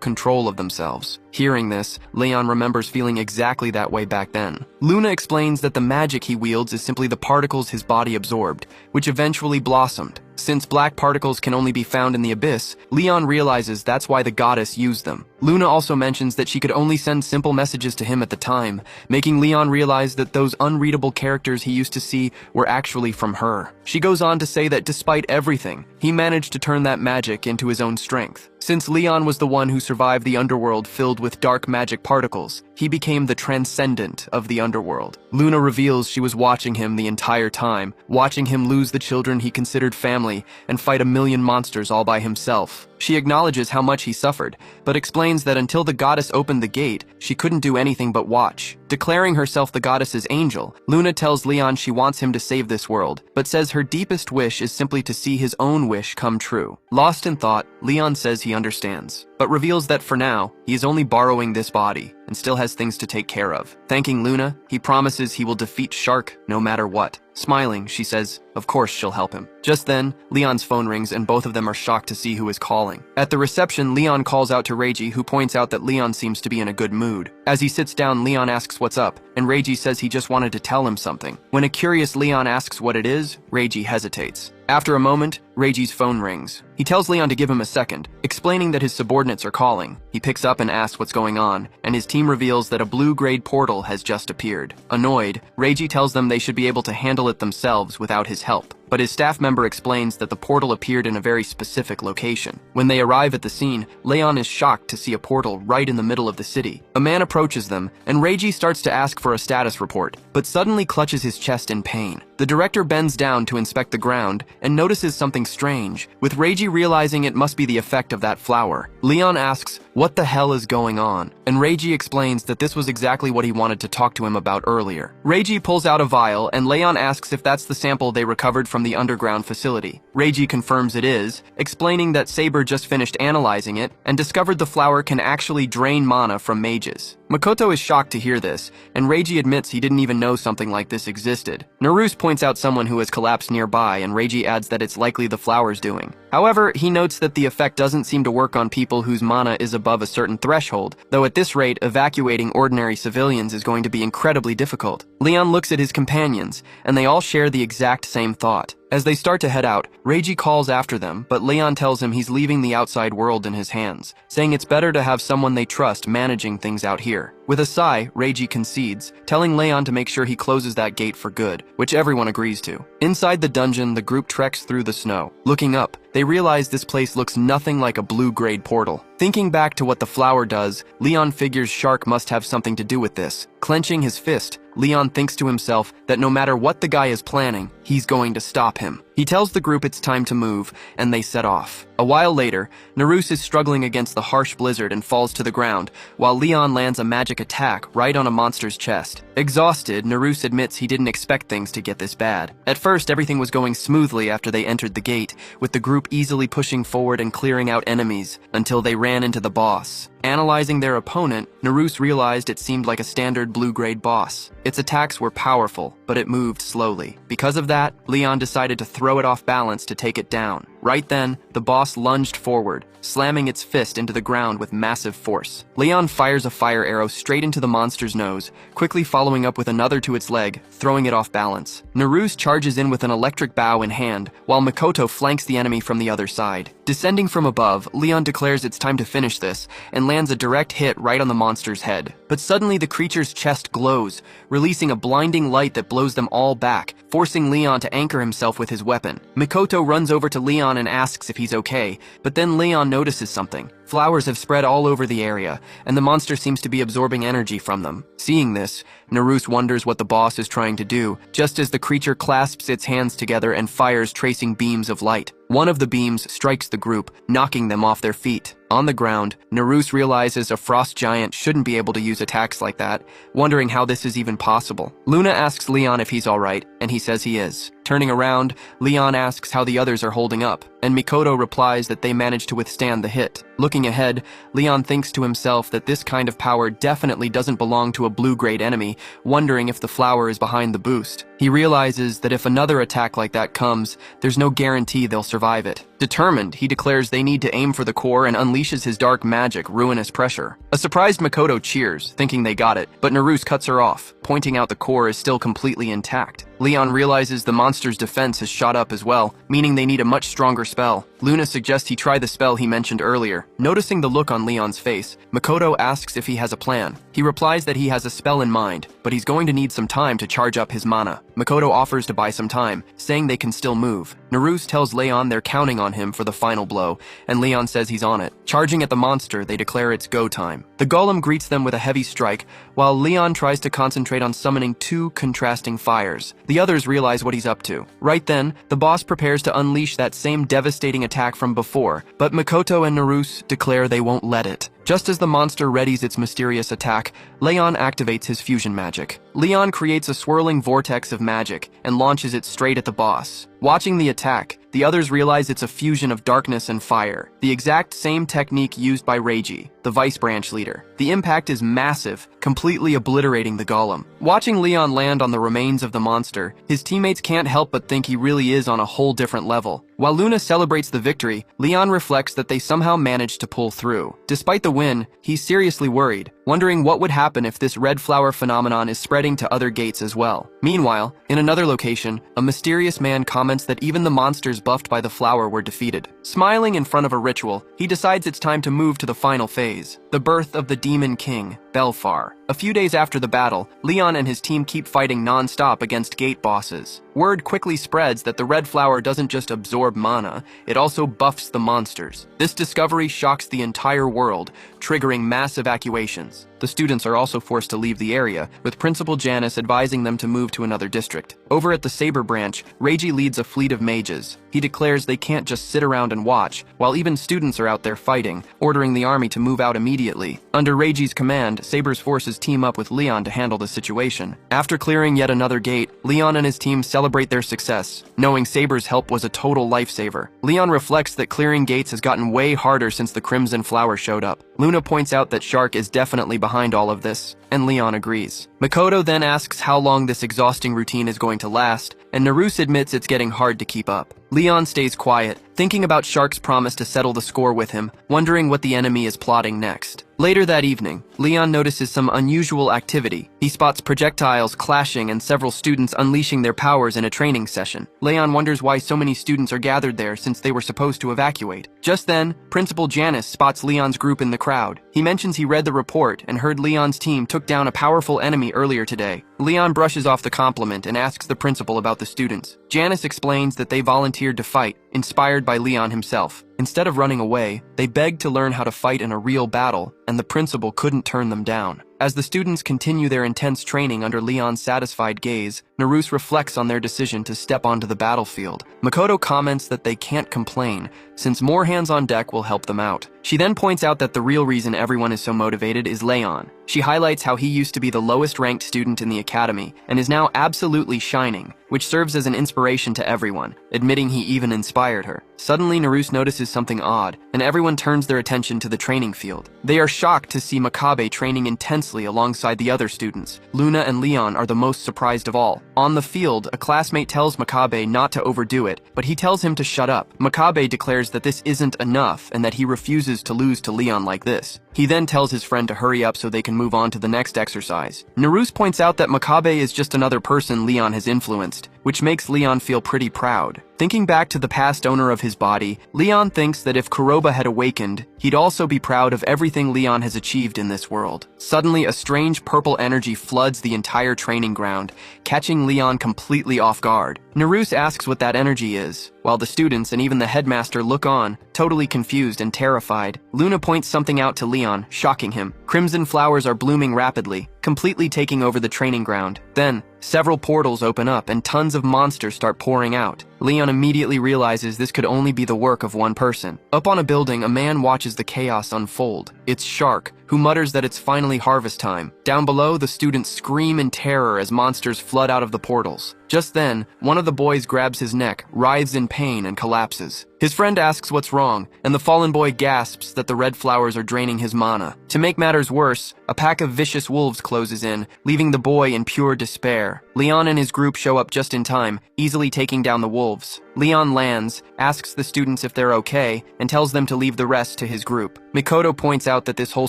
A: control of themselves. Hearing this, Leon remembers feeling exactly that way back then. Luna explains that the magic he wields is simply the particles his body absorbed, which eventually blossomed. Since black particles can only be found in the abyss, Leon realizes that's why the goddess used them. Luna also mentions that she could only send simple messages to him at the time, making Leon realize that those unreadable characters he used to see were actually from her. She goes on to say that despite everything, he managed to turn that magic into his own strength. Since Leon was the one who survived the underworld filled with dark magic particles, he became the transcendent of the underworld. Luna reveals she was watching him the entire time, watching him lose the children he considered family and fight a million monsters all by himself. She acknowledges how much he suffered, but explains that until the goddess opened the gate, she couldn't do anything but watch. Declaring herself the goddess's angel, Luna tells Leon she wants him to save this world, but says her deepest wish is simply to see his own wish come true. Lost in thought, Leon says he understands, but reveals that for now, he is only borrowing this body. and still has things to take care of. Thanking Luna, he promises he will defeat Shark no matter what. Smiling, she says, of course she'll help him. Just then, Leon's phone rings and both of them are shocked to see who is calling. At the reception, Leon calls out to Reiji, who points out that Leon seems to be in a good mood. As he sits down, Leon asks what's up, and Reiji says he just wanted to tell him something. When a curious Leon asks what it is, Reiji hesitates. After a moment, Reiji's phone rings. He tells Leon to give him a second, explaining that his subordinates are calling. He picks up and asks what's going on, and his team reveals that a blue-grade portal has just appeared. Annoyed, Reiji tells them they should be able to handle it themselves without his help. But his staff member explains that the portal appeared in a very specific location. When they arrive at the scene, Leon is shocked to see a portal right in the middle of the city. A man approaches them, and Reiji starts to ask for a status report, but suddenly clutches his chest in pain. The director bends down to inspect the ground and notices something strange, with Reiji realizing it must be the effect of that flower. Leon asks, what the hell is going on? And Reiji explains that this was exactly what he wanted to talk to him about earlier. Reiji pulls out a vial, and Leon asks if that's the sample they recovered from the underground facility. Reiji confirms it is, explaining that Saber just finished analyzing it and discovered the flower can actually drain mana from mages. Makoto is shocked to hear this, and Reiji admits he didn't even know something like this existed. Naruse points out someone who has collapsed nearby, and Reiji adds that it's likely the flower's doing. However, he notes that the effect doesn't seem to work on people whose mana is above a certain threshold, though at this rate, evacuating ordinary civilians is going to be incredibly difficult. Leon looks at his companions, and they all share the exact same thought. As they start to head out, Reiji calls after them, but Leon tells him he's leaving the outside world in his hands, saying it's better to have someone they trust managing things out here. With a sigh, Reiji concedes, telling Leon to make sure he closes that gate for good, which everyone agrees to. Inside the dungeon, the group treks through the snow. Looking up, they realize this place looks nothing like a blue-grade portal. Thinking back to what the flower does, Leon figures Shark must have something to do with this. Clenching his fist, Leon thinks to himself that no matter what the guy is planning, he's going to stop him. He tells the group it's time to move, and they set off. A while later, Naruse is struggling against the harsh blizzard and falls to the ground, while Leon lands a magic attack right on a monster's chest. Exhausted, Naruse admits he didn't expect things to get this bad. At first, everything was going smoothly after they entered the gate, with the group easily pushing forward and clearing out enemies, until they ran into the boss. Analyzing their opponent, Naruse realized it seemed like a standard blue-grade boss. Its attacks were powerful, but it moved slowly. Because of that, Leon decided to throw it off balance to take it down. Right then, the boss lunged forward, slamming its fist into the ground with massive force. Leon fires a fire arrow straight into the monster's nose, quickly following up with another to its leg, throwing it off balance. Naruse charges in with an electric bow in hand, while Makoto flanks the enemy from the other side. Descending from above, Leon declares it's time to finish this, and lands a direct hit right on the monster's head. But suddenly the creature's chest glows, releasing a blinding light that blows them all back, forcing Leon to anchor himself with his weapon. Makoto runs over to Leon and asks if he's okay, but then Leon notices something. Flowers have spread all over the area, and the monster seems to be absorbing energy from them. Seeing this, Naruse wonders what the boss is trying to do, just as the creature clasps its hands together and fires tracing beams of light. One of the beams strikes the group, knocking them off their feet. On the ground, Naruse realizes a frost giant shouldn't be able to use attacks like that, wondering how this is even possible. Luna asks Leon if he's alright, and he says he is. Turning around, Leon asks how the others are holding up, and Mikoto replies that they managed to withstand the hit. Looking ahead, Leon thinks to himself that this kind of power definitely doesn't belong to a blue-grade enemy, wondering if the flower is behind the boost. He realizes that if another attack like that comes, there's no guarantee they'll survive it. Determined, he declares they need to aim for the core and unleashes his dark magic, Ruinous Pressure. A surprised Makoto cheers, thinking they got it, but Naruse cuts her off, pointing out the core is still completely intact. Leon realizes the monster's defense has shot up as well, meaning they need a much stronger spell. Luna suggests he try the spell he mentioned earlier. Noticing the look on Leon's face, Makoto asks if he has a plan. He replies that he has a spell in mind, but he's going to need some time to charge up his mana. Makoto offers to buy some time, saying they can still move. Naruse tells Leon they're counting on him for the final blow, and Leon says he's on it. Charging at the monster, they declare it's go time. The golem greets them with a heavy strike, while Leon tries to concentrate on summoning two contrasting fires. The others realize what he's up to. Right then, the boss prepares to unleash that same devastating attack from before, but Makoto and Naruse declare they won't let it. Just as the monster readies its mysterious attack, Leon activates his fusion magic. Leon creates a swirling vortex of magic and launches it straight at the boss. Watching the attack, the others realize it's a fusion of darkness and fire, the exact same technique used by Reiji, the vice branch leader. The impact is massive, completely obliterating the golem. Watching Leon land on the remains of the monster, his teammates can't help but think he really is on a whole different level. While Luna celebrates the victory, Leon reflects that they somehow managed to pull through. Despite the win, he's seriously worried, wondering what would happen if this red flower phenomenon is spreading to other gates as well. Meanwhile, in another location, a mysterious man comments that even the monsters buffed by the flower were defeated. Smiling in front of a ritual, he decides it's time to move to the final phase, the birth of the Demon King, Belfar. A few days after the battle, Leon and his team keep fighting non-stop against gate bosses. Word quickly spreads that the red flower doesn't just absorb mana, it also buffs the monsters. This discovery shocks the entire world, triggering mass evacuations. The students are also forced to leave the area, with Principal Janice advising them to move to another district. Over at the Saber branch, Reiji leads a fleet of mages. He declares they can't just sit around and watch, while even students are out there fighting, ordering the army to move out immediately. Under Reiji's command, Saber's forces team up with Leon to handle the situation. After clearing yet another gate, Leon and his team celebrate their success, knowing Saber's help was a total lifesaver. Leon reflects that clearing gates has gotten way harder since the Crimson Flower showed up. Luna points out that Shark is definitely behind all of this, and Leon agrees. Makoto then asks how long this exhausting routine is going to last, and Naruse admits it's getting hard to keep up. Leon stays quiet, thinking about Shark's promise to settle the score with him, wondering what the enemy is plotting next. Later that evening, Leon notices some unusual activity. He spots projectiles clashing and several students unleashing their powers in a training session. Leon wonders why so many students are gathered there since they were supposed to evacuate. Just then, Principal Janice spots Leon's group in the crowd. He mentions he read the report and heard Leon's team took down a powerful enemy earlier today. Leon brushes off the compliment and asks the principal about the students. Janice explains that they volunteered to fight, inspired by Leon himself. Instead of running away, they begged to learn how to fight in a real battle, and the principal couldn't turn them down. As the students continue their intense training under Leon's satisfied gaze, Naruse reflects on their decision to step onto the battlefield. Makoto comments that they can't complain, since more hands on deck will help them out. She then points out that the real reason everyone is so motivated is Leon. She highlights how he used to be the lowest ranked student in the academy and is now absolutely shining, which serves as an inspiration to everyone, admitting he even inspired her. Suddenly, Naruse notices something odd, and everyone turns their attention to the training field. They are shocked to see Makabe training intensely alongside the other students. Luna and Leon are the most surprised of all. On the field, a classmate tells Makabe not to overdo it, but he tells him to shut up. Makabe declares that this isn't enough and that he refuses to lose to Leon like this. He then tells his friend to hurry up so they can move on to the next exercise. Naruse points out that Makabe is just another person Leon has influenced, which makes Leon feel pretty proud. Thinking back to the past owner of his body, Leon thinks that if Kuroba had awakened, he'd also be proud of everything Leon has achieved in this world. Suddenly, a strange purple energy floods the entire training ground, catching Leon completely off guard. Naruse asks what that energy is, while the students and even the headmaster look on, totally confused and terrified. Luna points something out to Leon, shocking him. Crimson flowers are blooming rapidly, completely taking over the training ground. Then, several portals open up and tons of monsters start pouring out. Leon immediately realizes this could only be the work of one person. Up on a building, a man watches the chaos unfold. It's Shark, who mutters that it's finally harvest time. Down below, the students scream in terror as monsters flood out of the portals. Just then, one of the boys grabs his neck, writhes in pain, and collapses. His friend asks what's wrong, and the fallen boy gasps that the red flowers are draining his mana. To make matters worse, a pack of vicious wolves closes in, leaving the boy in pure despair. Leon and his group show up just in time, easily taking down the wolves. Leon lands, asks the students if they're okay, and tells them to leave the rest to his group. Mikoto points out that this whole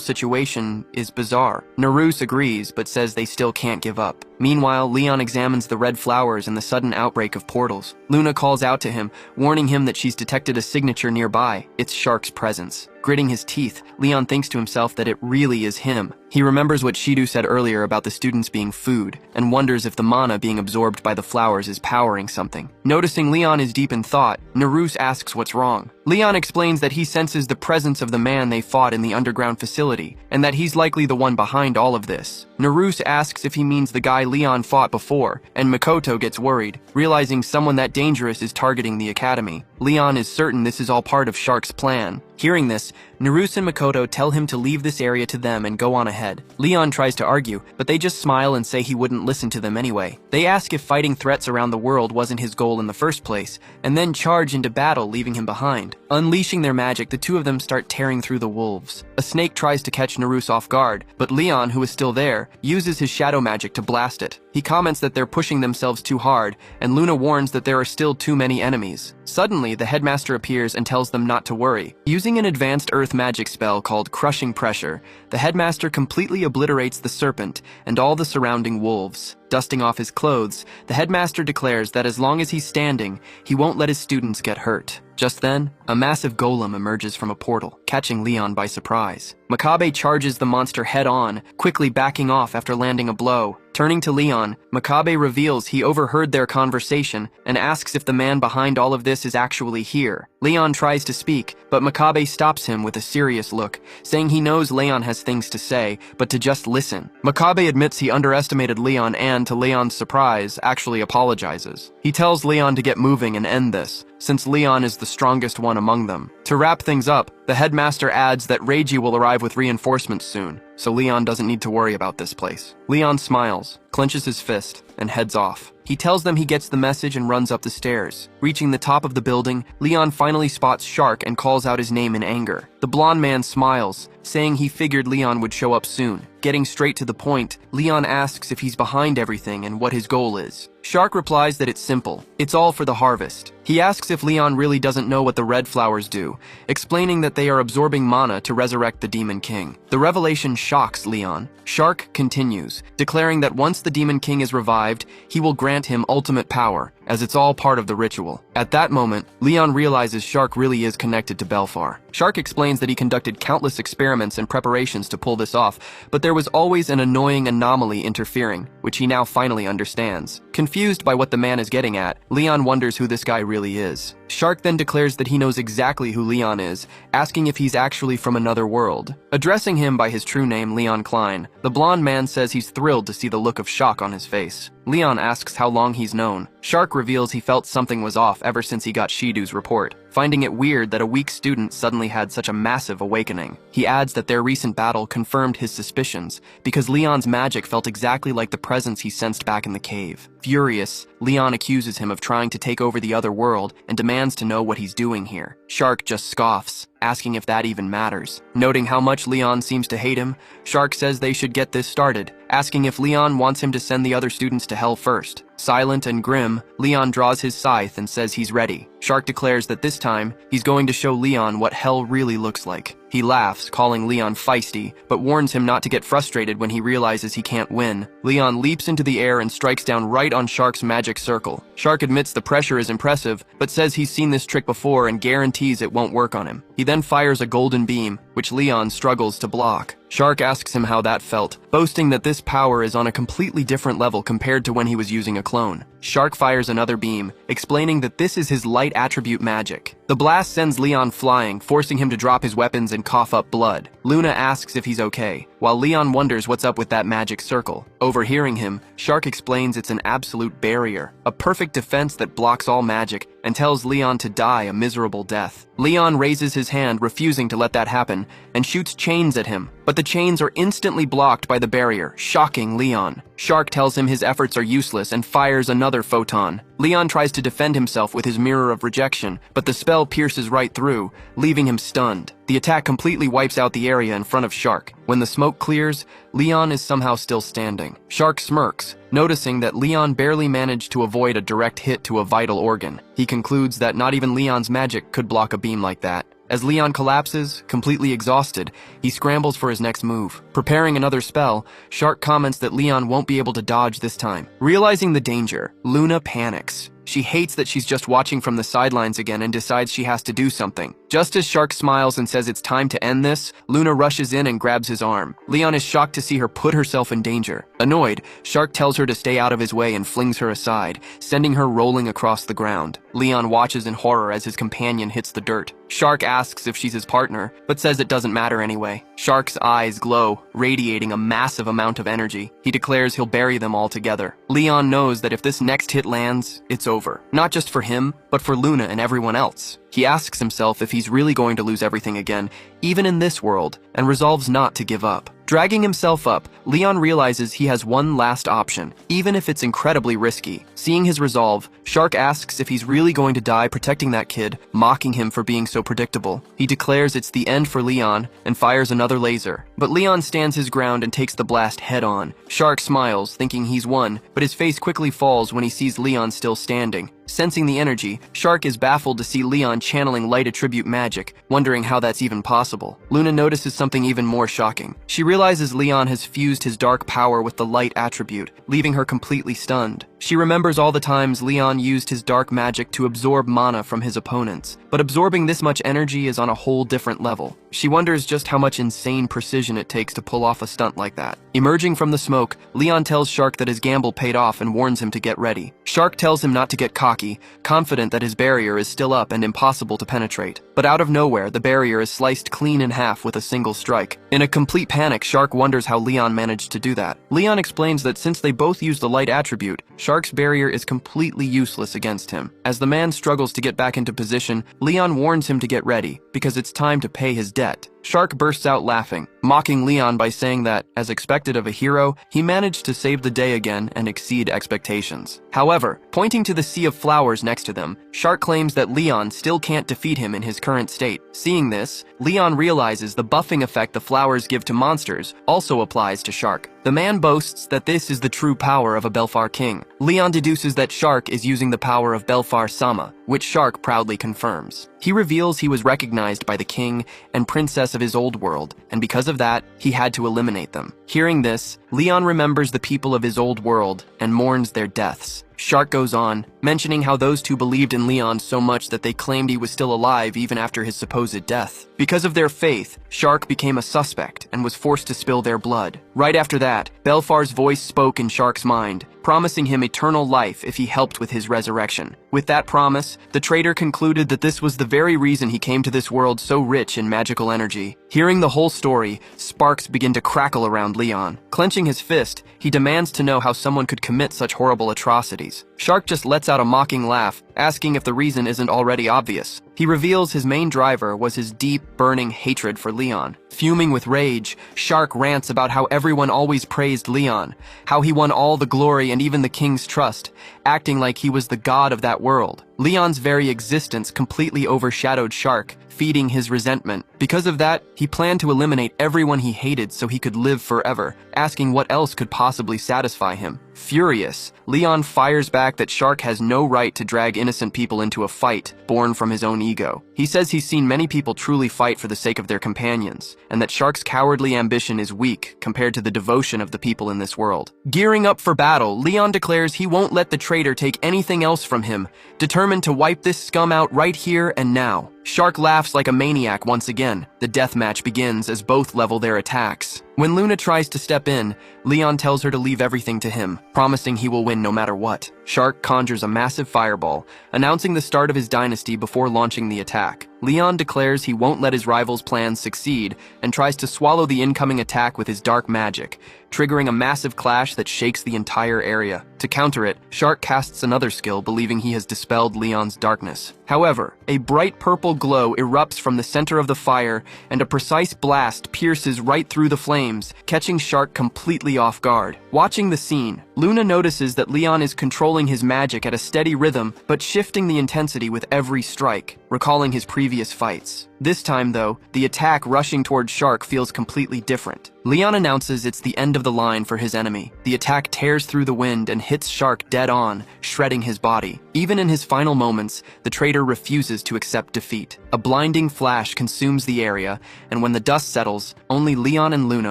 A: situation is bizarre. Naruse agrees, but says they still can't give up. Meanwhile, Leon examines the red flowers and the sudden outbreak of portals. Luna calls out to him, warning him that she's detected a signature nearby. It's Shark's presence. Gritting his teeth, Leon thinks to himself that it really is him. He remembers what Shidu said earlier about the students being food, and wonders if the mana being absorbed by the flowers is powering something. Noticing Leon is deep in thought, Naruse asks what's wrong. Leon explains that he senses the presence of the man they fought in the underground facility, and that he's likely the one behind all of this. Naruse asks if he means the guy Leon fought before, and Mikoto gets worried, realizing someone that dangerous is targeting the academy. Leon is certain this is all part of Shark's plan. Hearing this, Naruse and Mikoto tell him to leave this area to them and go on ahead. Leon tries to argue, but they just smile and say he wouldn't listen to them anyway. They ask if fighting threats around the world wasn't his goal in the first place, and then charge into battle, leaving him behind. Unleashing their magic, the two of them start tearing through the wolves. A snake tries to catch Naruse off guard, but Leon, who is still there, uses his shadow magic to blast it. He comments that they're pushing themselves too hard, and Luna warns that there are still too many enemies. Suddenly, the headmaster appears and tells them not to worry. Using an advanced earth magic spell called Crushing Pressure, the headmaster completely obliterates the serpent and all the surrounding wolves. Dusting off his clothes, the headmaster declares that as long as he's standing, he won't let his students get hurt. Just then, a massive golem emerges from a portal, catching Leon by surprise. Makabe charges the monster head-on, quickly backing off after landing a blow. Turning to Leon, Makabe reveals he overheard their conversation and asks if the man behind all of this is actually here. Leon tries to speak, but Makabe stops him with a serious look, saying he knows Leon has things to say, but to just listen. Makabe admits he underestimated Leon and, to Leon's surprise, actually apologizes. He tells Leon to get moving and end this, since Leon is the strongest one among them. To wrap things up, the headmaster adds that Reiji will arrive with reinforcements soon, so Leon doesn't need to worry about this place. Leon smiles, clenches his fist, and heads off. He tells them he gets the message and runs up the stairs. Reaching the top of the building, Leon finally spots Shark and calls out his name in anger. The blonde man smiles, saying he figured Leon would show up soon. Getting straight to the point, Leon asks if he's behind everything and what his goal is. Shark replies that it's simple. It's all for the harvest. He asks if Leon really doesn't know what the red flowers do, explaining that they are absorbing mana to resurrect the Demon King. The revelation shocks Leon. Shark continues, declaring that once the Demon King is revived, he will grant him ultimate power, as it's all part of the ritual. At that moment, Leon realizes Shark really is connected to Belfar. Shark explains that he conducted countless experiments and preparations to pull this off, but there was always an annoying anomaly interfering, which he now finally understands. Confused by what the man is getting at, Leon wonders who this guy really is. Shark then declares that he knows exactly who Leon is, asking if he's actually from another world. Addressing him by his true name, Leon Klein, the blonde man says he's thrilled to see the look of shock on his face. Leon asks how long he's known. Shark reveals he felt something was off ever since he got Shidu's report, finding it weird that a weak student suddenly had such a massive awakening. He adds that their recent battle confirmed his suspicions, because Leon's magic felt exactly like the presence he sensed back in the cave. Furious, Leon accuses him of trying to take over the other world and demands to know what he's doing here. Shark just scoffs, asking if that even matters. Noting how much Leon seems to hate him, Shark says they should get this started, asking if Leon wants him to send the other students to hell first. Silent and grim, Leon draws his scythe and says he's ready. Shark declares that this time, he's going to show Leon what hell really looks like. He laughs, calling Leon feisty, but warns him not to get frustrated when he realizes he can't win. Leon leaps into the air and strikes down right on Shark's magic circle. Shark admits the pressure is impressive, but says he's seen this trick before and guarantees it won't work on him. He then fires a golden beam, which Leon struggles to block. Shark asks him how that felt, boasting that this power is on a completely different level compared to when he was using a clone. Shark fires another beam, explaining that this is his light attribute magic. The blast sends Leon flying, forcing him to drop his weapons and cough up blood. Luna asks if he's okay, while Leon wonders what's up with that magic circle. Overhearing him, Shark explains it's an absolute barrier, a perfect defense that blocks all magic, and tells Leon to die a miserable death. Leon raises his hand, refusing to let that happen, and shoots chains at him, but the chains are instantly blocked by the barrier, shocking Leon. Shark tells him his efforts are useless and fires another photon. Leon tries to defend himself with his mirror of rejection, but the spell pierces right through, leaving him stunned. The attack completely wipes out the area in front of Shark. When the smoke clears, Leon is somehow still standing. Shark smirks, noticing that Leon barely managed to avoid a direct hit to a vital organ. He concludes that not even Leon's magic could block a beam like that. As Leon collapses, completely exhausted, he scrambles for his next move. Preparing another spell, Shark comments that Leon won't be able to dodge this time. Realizing the danger, Luna panics. She hates that she's just watching from the sidelines again and decides she has to do something. Just as Shark smiles and says it's time to end this, Luna rushes in and grabs his arm. Leon is shocked to see her put herself in danger. Annoyed, Shark tells her to stay out of his way and flings her aside, sending her rolling across the ground. Leon watches in horror as his companion hits the dirt. Shark asks if she's his partner, but says it doesn't matter anyway. Shark's eyes glow, radiating a massive amount of energy. He declares he'll bury them all together. Leon knows that if this next hit lands, it's over. Not just for him, but for Luna and everyone else. He asks himself if he's really going to lose everything again, even in this world, and resolves not to give up. Dragging himself up, Leon realizes he has one last option, even if it's incredibly risky. Seeing his resolve, Shark asks if he's really going to die protecting that kid, mocking him for being so predictable. He declares it's the end for Leon and fires another laser. But Leon stands his ground and takes the blast head-on. Shark smiles, thinking he's won, but his face quickly falls when he sees Leon still standing. Sensing the energy, Shark is baffled to see Leon channeling light attribute magic, wondering how that's even possible. Luna notices something even more shocking. She realizes Leon has fused his dark power with the light attribute, leaving her completely stunned. She remembers all the times Leon used his dark magic to absorb mana from his opponents, but absorbing this much energy is on a whole different level. She wonders just how much insane precision it takes to pull off a stunt like that. Emerging from the smoke, Leon tells Shark that his gamble paid off and warns him to get ready. Shark tells him not to get cocky, confident that his barrier is still up and impossible to penetrate. But out of nowhere, the barrier is sliced clean in half with a single strike. In a complete panic, Shark wonders how Leon managed to do that. Leon explains that since they both use the light attribute, Shark's barrier is completely useless against him. As the man struggles to get back into position, Leon warns him to get ready, because it's time to pay his debt. Shark bursts out laughing, mocking Leon by saying that, as expected of a hero, he managed to save the day again and exceed expectations. However, pointing to the sea of flowers next to them, Shark claims that Leon still can't defeat him in his current state. Seeing this, Leon realizes the buffing effect the flowers give to monsters also applies to Shark. The man boasts that this is the true power of a Belfar king. Leon deduces that Shark is using the power of Belfar Sama, which Shark proudly confirms. He reveals he was recognized by the king and princess of his old world, and because of that, he had to eliminate them. Hearing this, Leon remembers the people of his old world and mourns their deaths. Shark goes on, mentioning how those two believed in Leon so much that they claimed he was still alive even after his supposed death. Because of their faith, Shark became a suspect and was forced to spill their blood. Right after that, Belfar's voice spoke in Shark's mind, promising him eternal life if he helped with his resurrection. With that promise, the traitor concluded that this was the very reason he came to this world so rich in magical energy. Hearing the whole story, sparks begin to crackle around Leon. Clenching his fist, he demands to know how someone could commit such horrible atrocities. Shark just lets out a mocking laugh, asking if the reason isn't already obvious. He reveals his main driver was his deep, burning hatred for Leon. Fuming with rage, Shark rants about how everyone always praised Leon, how he won all the glory and even the king's trust, acting like he was the god of that world. Leon's very existence completely overshadowed Shark, feeding his resentment. Because of that, he planned to eliminate everyone he hated so he could live forever, asking what else could possibly satisfy him. Furious, Leon fires back that Shark has no right to drag innocent people into a fight born from his own ego. He says he's seen many people truly fight for the sake of their companions, and that Shark's cowardly ambition is weak compared to the devotion of the people in this world. Gearing up for battle, Leon declares he won't let the traitor take anything else from him, determined to wipe this scum out right here and now. Shark laughs like a maniac once again. The death match begins as both level their attacks. When Luna tries to step in, Leon tells her to leave everything to him, promising he will win no matter what. Shark conjures a massive fireball, announcing the start of his dynasty before launching the attack. Leon declares he won't let his rival's plans succeed and tries to swallow the incoming attack with his dark magic, triggering a massive clash that shakes the entire area. To counter it, Shark casts another skill, believing he has dispelled Leon's darkness. However, a bright purple glow erupts from the center of the fire, and a precise blast pierces right through the flames, catching Shark completely off guard. Watching the scene, Luna notices that Leon is controlling his magic at a steady rhythm, but shifting the intensity with every strike, recalling his previous fights. This time, though, the attack rushing towards Shark feels completely different. Leon announces it's the end of the line for his enemy. The attack tears through the wind and hits Shark dead on, shredding his body. Even in his final moments, the traitor refuses to accept defeat. A blinding flash consumes the area, and when the dust settles, only Leon and Luna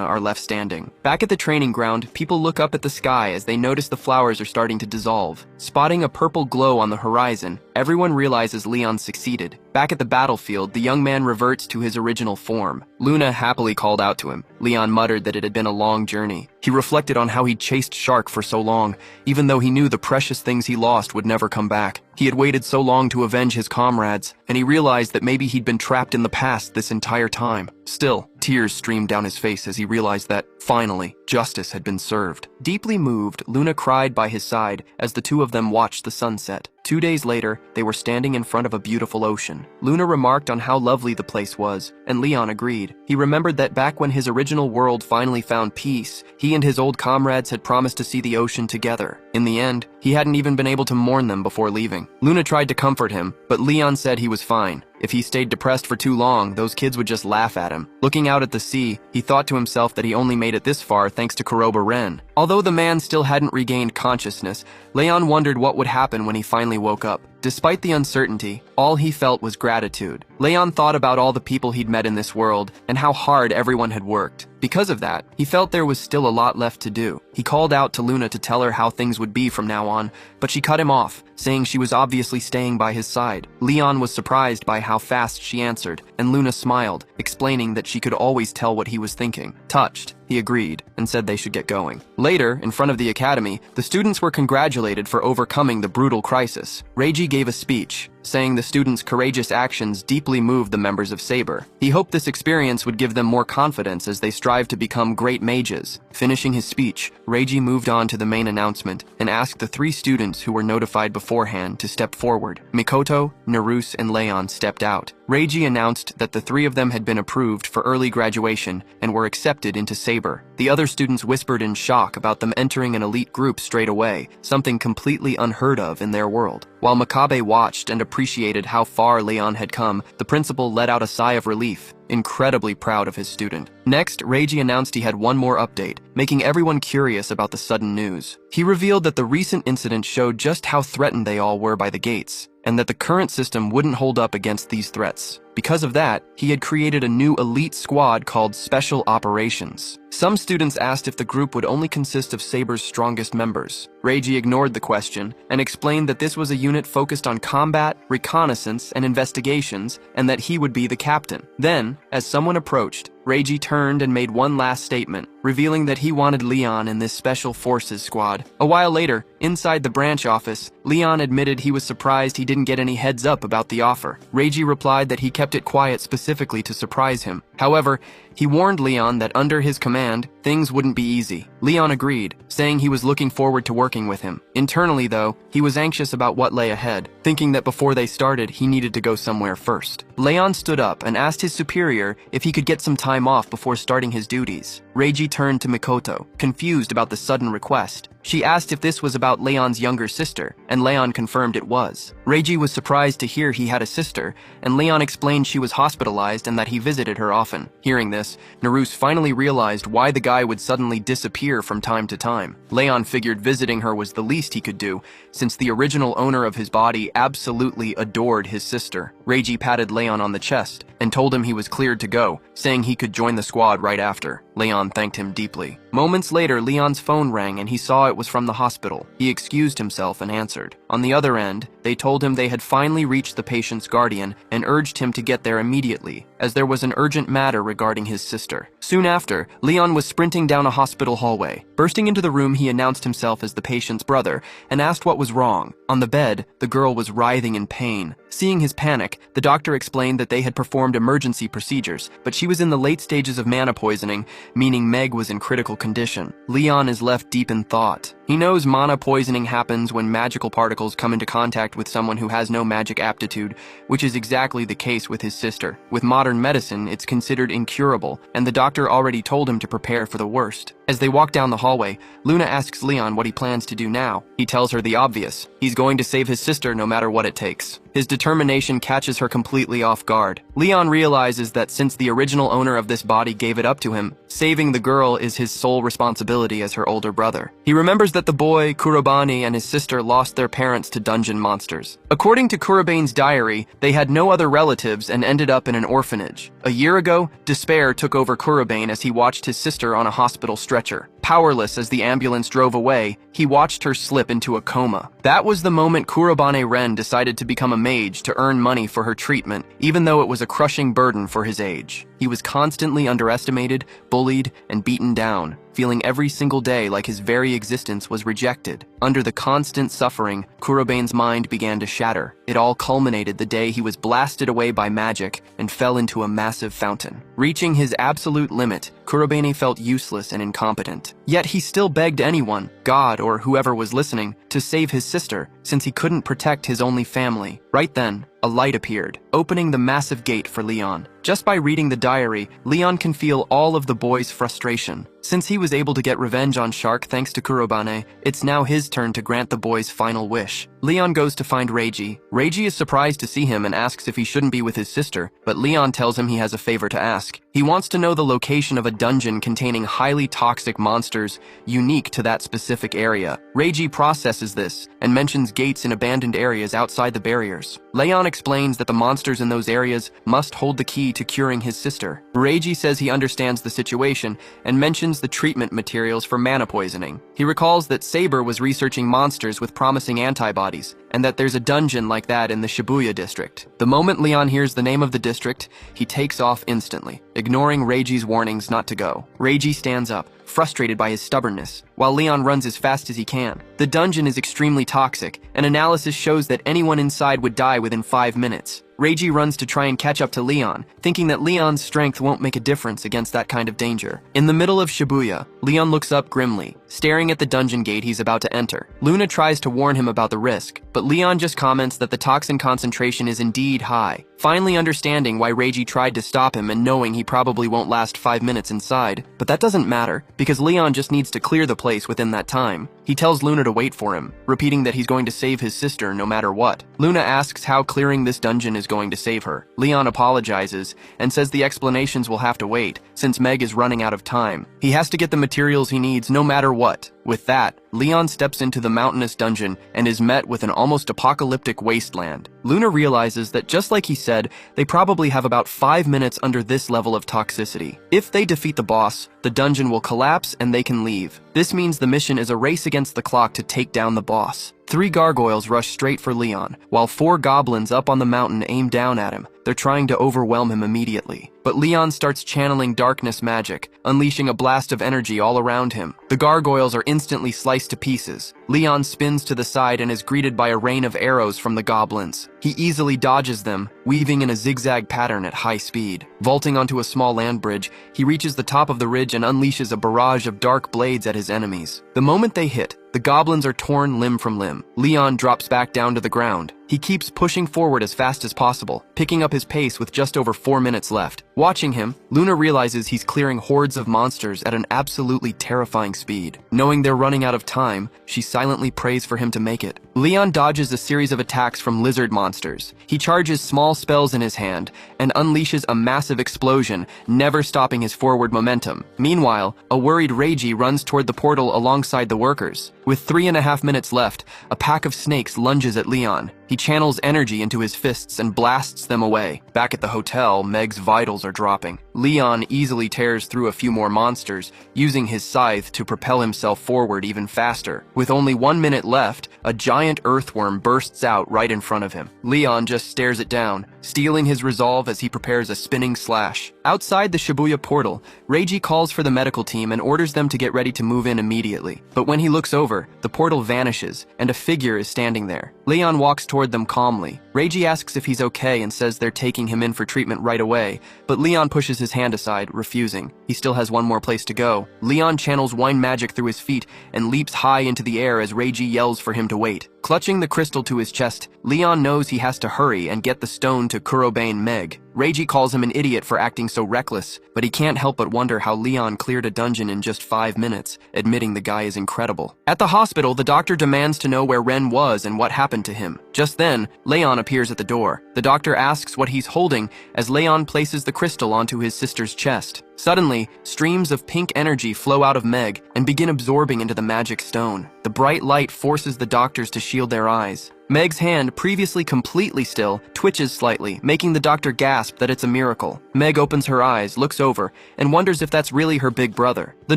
A: are left standing. Back at the training ground, people look up at the sky as they notice the flowers are starting to dissolve. Spotting a purple glow on the horizon, everyone realizes Leon succeeded. Back at the battlefield, the young man reverts to his original form. Luna happily called out to him. Leon muttered that it had been a long journey. He reflected on how he'd chased Shark for so long, even though he knew the precious things he lost would never come back. He had waited so long to avenge his comrades, and he realized that maybe he'd been trapped in the past this entire time. Still, tears streamed down his face as he realized that, finally, justice had been served. Deeply moved, Luna cried by his side as the two of them watched the sunset. 2 days later, they were standing in front of a beautiful ocean. Luna remarked on how lovely the place was, and Leon agreed. agreed. He remembered that back when his original world finally found peace, he and his old comrades had promised to see the ocean together. In the end, he hadn't even been able to mourn them before leaving. Luna tried to comfort him, but Leon said he was fine. If he stayed depressed for too long, those kids would just laugh at him. Looking out at the sea, he thought to himself that he only made it this far thanks to Kuroba Ren. Although the man still hadn't regained consciousness, Leon wondered what would happen when he finally woke up. Despite the uncertainty, all he felt was gratitude. Leon thought about all the people he'd met in this world and how hard everyone had worked. Because of that, he felt there was still a lot left to do. He called out to Luna to tell her how things would be from now on, but she cut him off, saying she was obviously staying by his side. Leon was surprised by how fast she answered, and Luna smiled, explaining that she could always tell what he was thinking. Touched, he agreed and said they should get going. Later, in front of the academy, the students were congratulated for overcoming the brutal crisis. Reiji gave a speech, saying the students' courageous actions deeply moved the members of Saber. He hoped this experience would give them more confidence as they strive to become great mages. Finishing his speech, Reiji moved on to the main announcement and asked the 3 students who were notified beforehand to step forward. Mikoto, Naruse, and Leon stepped out. Reiji announced that the 3 of them had been approved for early graduation and were accepted into Saber. The other students whispered in shock about them entering an elite group straight away, something completely unheard of in their world. While Makabe watched and appreciated how far Leon had come, the principal let out a sigh of relief, incredibly proud of his student. Next, Reiji announced he had one more update, making everyone curious about the sudden news. He revealed that the recent incident showed just how threatened they all were by the gates, and that the current system wouldn't hold up against these threats. Because of that, he had created a new elite squad called Special Operations. Some students asked if the group would only consist of Saber's strongest members. Reiji ignored the question and explained that this was a unit focused on combat, reconnaissance, and investigations, and that he would be the captain. Then, as someone approached, Reiji turned and made one last statement, revealing that he wanted Leon in this Special Forces squad. A while later, inside the branch office, Leon admitted he was surprised he didn't get any heads up about the offer. Reiji replied that he kept it quiet specifically to surprise him. However, he warned Leon that under his command, things wouldn't be easy. Leon agreed, saying he was looking forward to working with him. Internally, though, he was anxious about what lay ahead, thinking that before they started, he needed to go somewhere first. Leon stood up and asked his superior if he could get some time off before starting his duties. Reiji turned to Mikoto, confused about the sudden request. She asked if this was about Leon's younger sister, and Leon confirmed it was. Reiji was surprised to hear he had a sister, and Leon explained she was hospitalized and that he visited her often. Hearing this, Naruse finally realized why the guy would suddenly disappear from time to time. Leon figured visiting her was the least he could do, since the original owner of his body absolutely adored his sister. Reiji patted Leon on the chest and told him he was cleared to go, saying he could join the squad right after. Leon thanked him deeply. Moments later, Leon's phone rang and he saw it was from the hospital. He excused himself and answered. On the other end, they told him they had finally reached the patient's guardian and urged him to get there immediately, as there was an urgent matter regarding his sister. Soon after, Leon was sprinting down a hospital hallway. Bursting into the room, he announced himself as the patient's brother and asked what was wrong. On the bed, the girl was writhing in pain. Seeing his panic, the doctor explained that they had performed emergency procedures, but she was in the late stages of mana poisoning, meaning Meg was in critical condition. Leon is left deep in thought. He knows mana poisoning happens when magical particles come into contact with someone who has no magic aptitude, which is exactly the case with his sister. With modern medicine, it's considered incurable, and the doctor already told him to prepare for the worst. As they walk down the hallway, Luna asks Leon what he plans to do now. He tells her the obvious. He's going to save his sister no matter what it takes. His determination catches her completely off guard. Leon realizes that since the original owner of this body gave it up to him, saving the girl is his sole responsibility as her older brother. He remembers that the boy, Kurobani, and his sister lost their parents to dungeon monsters. According to Kurobane's diary, they had no other relatives and ended up in an orphanage. A year ago, despair took over Kurobane as he watched his sister on a hospital stretcher. Powerless as the ambulance drove away, he watched her slip into a coma. That was the moment Kurobane Ren decided to become a mage to earn money for her treatment, even though it was a crushing burden for his age. He was constantly underestimated, bullied, and beaten down, feeling every single day like his very existence was rejected. Under the constant suffering, Kurobane's mind began to shatter. It all culminated the day he was blasted away by magic and fell into a massive fountain. Reaching his absolute limit, Kurobane felt useless and incompetent. Yet he still begged anyone, God or whoever was listening, to save his sister, since he couldn't protect his only family. Right then, a light appeared, opening the massive gate for Leon. Just by reading the diary, Leon can feel all of the boy's frustration. Since he was able to get revenge on Shark thanks to Kurobane, it's now his turn to grant the boy's final wish. Leon goes to find Reiji. Reiji is surprised to see him and asks if he shouldn't be with his sister, but Leon tells him he has a favor to ask. He wants to know the location of a dungeon containing highly toxic monsters unique to that specific area. Reiji processes this and mentions gates in abandoned areas outside the barriers. Leon explains that the monsters in those areas must hold the key to curing his sister. Reiji says he understands the situation and mentions the treatment materials for mana poisoning. He recalls that Saber was researching monsters with promising antibodies, and that there's a dungeon like that in the Shibuya district. The moment Leon hears the name of the district, he takes off instantly, ignoring Reiji's warnings not to go. Reiji stands up, frustrated by his stubbornness, while Leon runs as fast as he can. The dungeon is extremely toxic, and analysis shows that anyone inside would die within 5 minutes. Reiji runs to try and catch up to Leon, thinking that Leon's strength won't make a difference against that kind of danger. In the middle of Shibuya, Leon looks up grimly, staring at the dungeon gate he's about to enter. Luna tries to warn him about the risk, but Leon just comments that the toxin concentration is indeed high. Finally understanding why Reiji tried to stop him and knowing he probably won't last 5 minutes inside. But that doesn't matter, because Leon just needs to clear the place within that time. He tells Luna to wait for him, repeating that he's going to save his sister no matter what. Luna asks how clearing this dungeon is going to save her. Leon apologizes and says the explanations will have to wait, since Meg is running out of time. He has to get the materials he needs no matter what. With that, Leon steps into the mountainous dungeon and is met with an almost apocalyptic wasteland. Luna realizes that just like he said, they probably have about 5 minutes under this level of toxicity. If they defeat the boss, the dungeon will collapse and they can leave. This means the mission is a race against the clock to take down the boss. 3 gargoyles rush straight for Leon, while 4 goblins up on the mountain aim down at him. They're trying to overwhelm him immediately. But Leon starts channeling darkness magic, unleashing a blast of energy all around him. The gargoyles are instantly sliced to pieces. Leon spins to the side and is greeted by a rain of arrows from the goblins. He easily dodges them, weaving in a zigzag pattern at high speed. Vaulting onto a small land bridge, he reaches the top of the ridge and unleashes a barrage of dark blades at his enemies. The moment they hit, the goblins are torn limb from limb. Leon drops back down to the ground. He keeps pushing forward as fast as possible, picking up his pace with just over 4 minutes left. Watching him, Luna realizes he's clearing hordes of monsters at an absolutely terrifying speed. Knowing they're running out of time, she silently prays for him to make it. Leon dodges a series of attacks from lizard monsters. He charges small spells in his hand and unleashes a massive explosion, never stopping his forward momentum. Meanwhile, a worried Reiji runs toward the portal alongside the workers. With 3.5 minutes left, a pack of snakes lunges at Leon. He channels energy into his fists and blasts them away. Back at the hotel, Meg's vitals are dropping. Leon easily tears through a few more monsters, using his scythe to propel himself forward even faster. With only 1 minute left, a giant earthworm bursts out right in front of him. Leon just stares it down, stealing his resolve as he prepares a spinning slash. Outside the Shibuya portal, Reiji calls for the medical team and orders them to get ready to move in immediately. But when he looks over, the portal vanishes, and a figure is standing there. Leon walks toward them calmly. Reiji asks if he's okay and says they're taking him in for treatment right away, but Leon pushes his hand aside, refusing. He still has one more place to go. Leon channels wine magic through his feet and leaps high into the air as Reiji yells for him to wait. Clutching the crystal to his chest, Leon knows he has to hurry and get the stone to Kurobane Meg. Reiji calls him an idiot for acting so reckless, but he can't help but wonder how Leon cleared a dungeon in just 5 minutes, admitting the guy is incredible. At the hospital, the doctor demands to know where Ren was and what happened to him. Just then, Leon appears at the door. The doctor asks what he's holding as Leon places the crystal onto his sister's chest. Suddenly, streams of pink energy flow out of Meg and begin absorbing into the magic stone. The bright light forces the doctors to shield their eyes. Meg's hand, previously completely still, twitches slightly, making the doctor gasp that it's a miracle. Meg opens her eyes, looks over, and wonders if that's really her big brother. The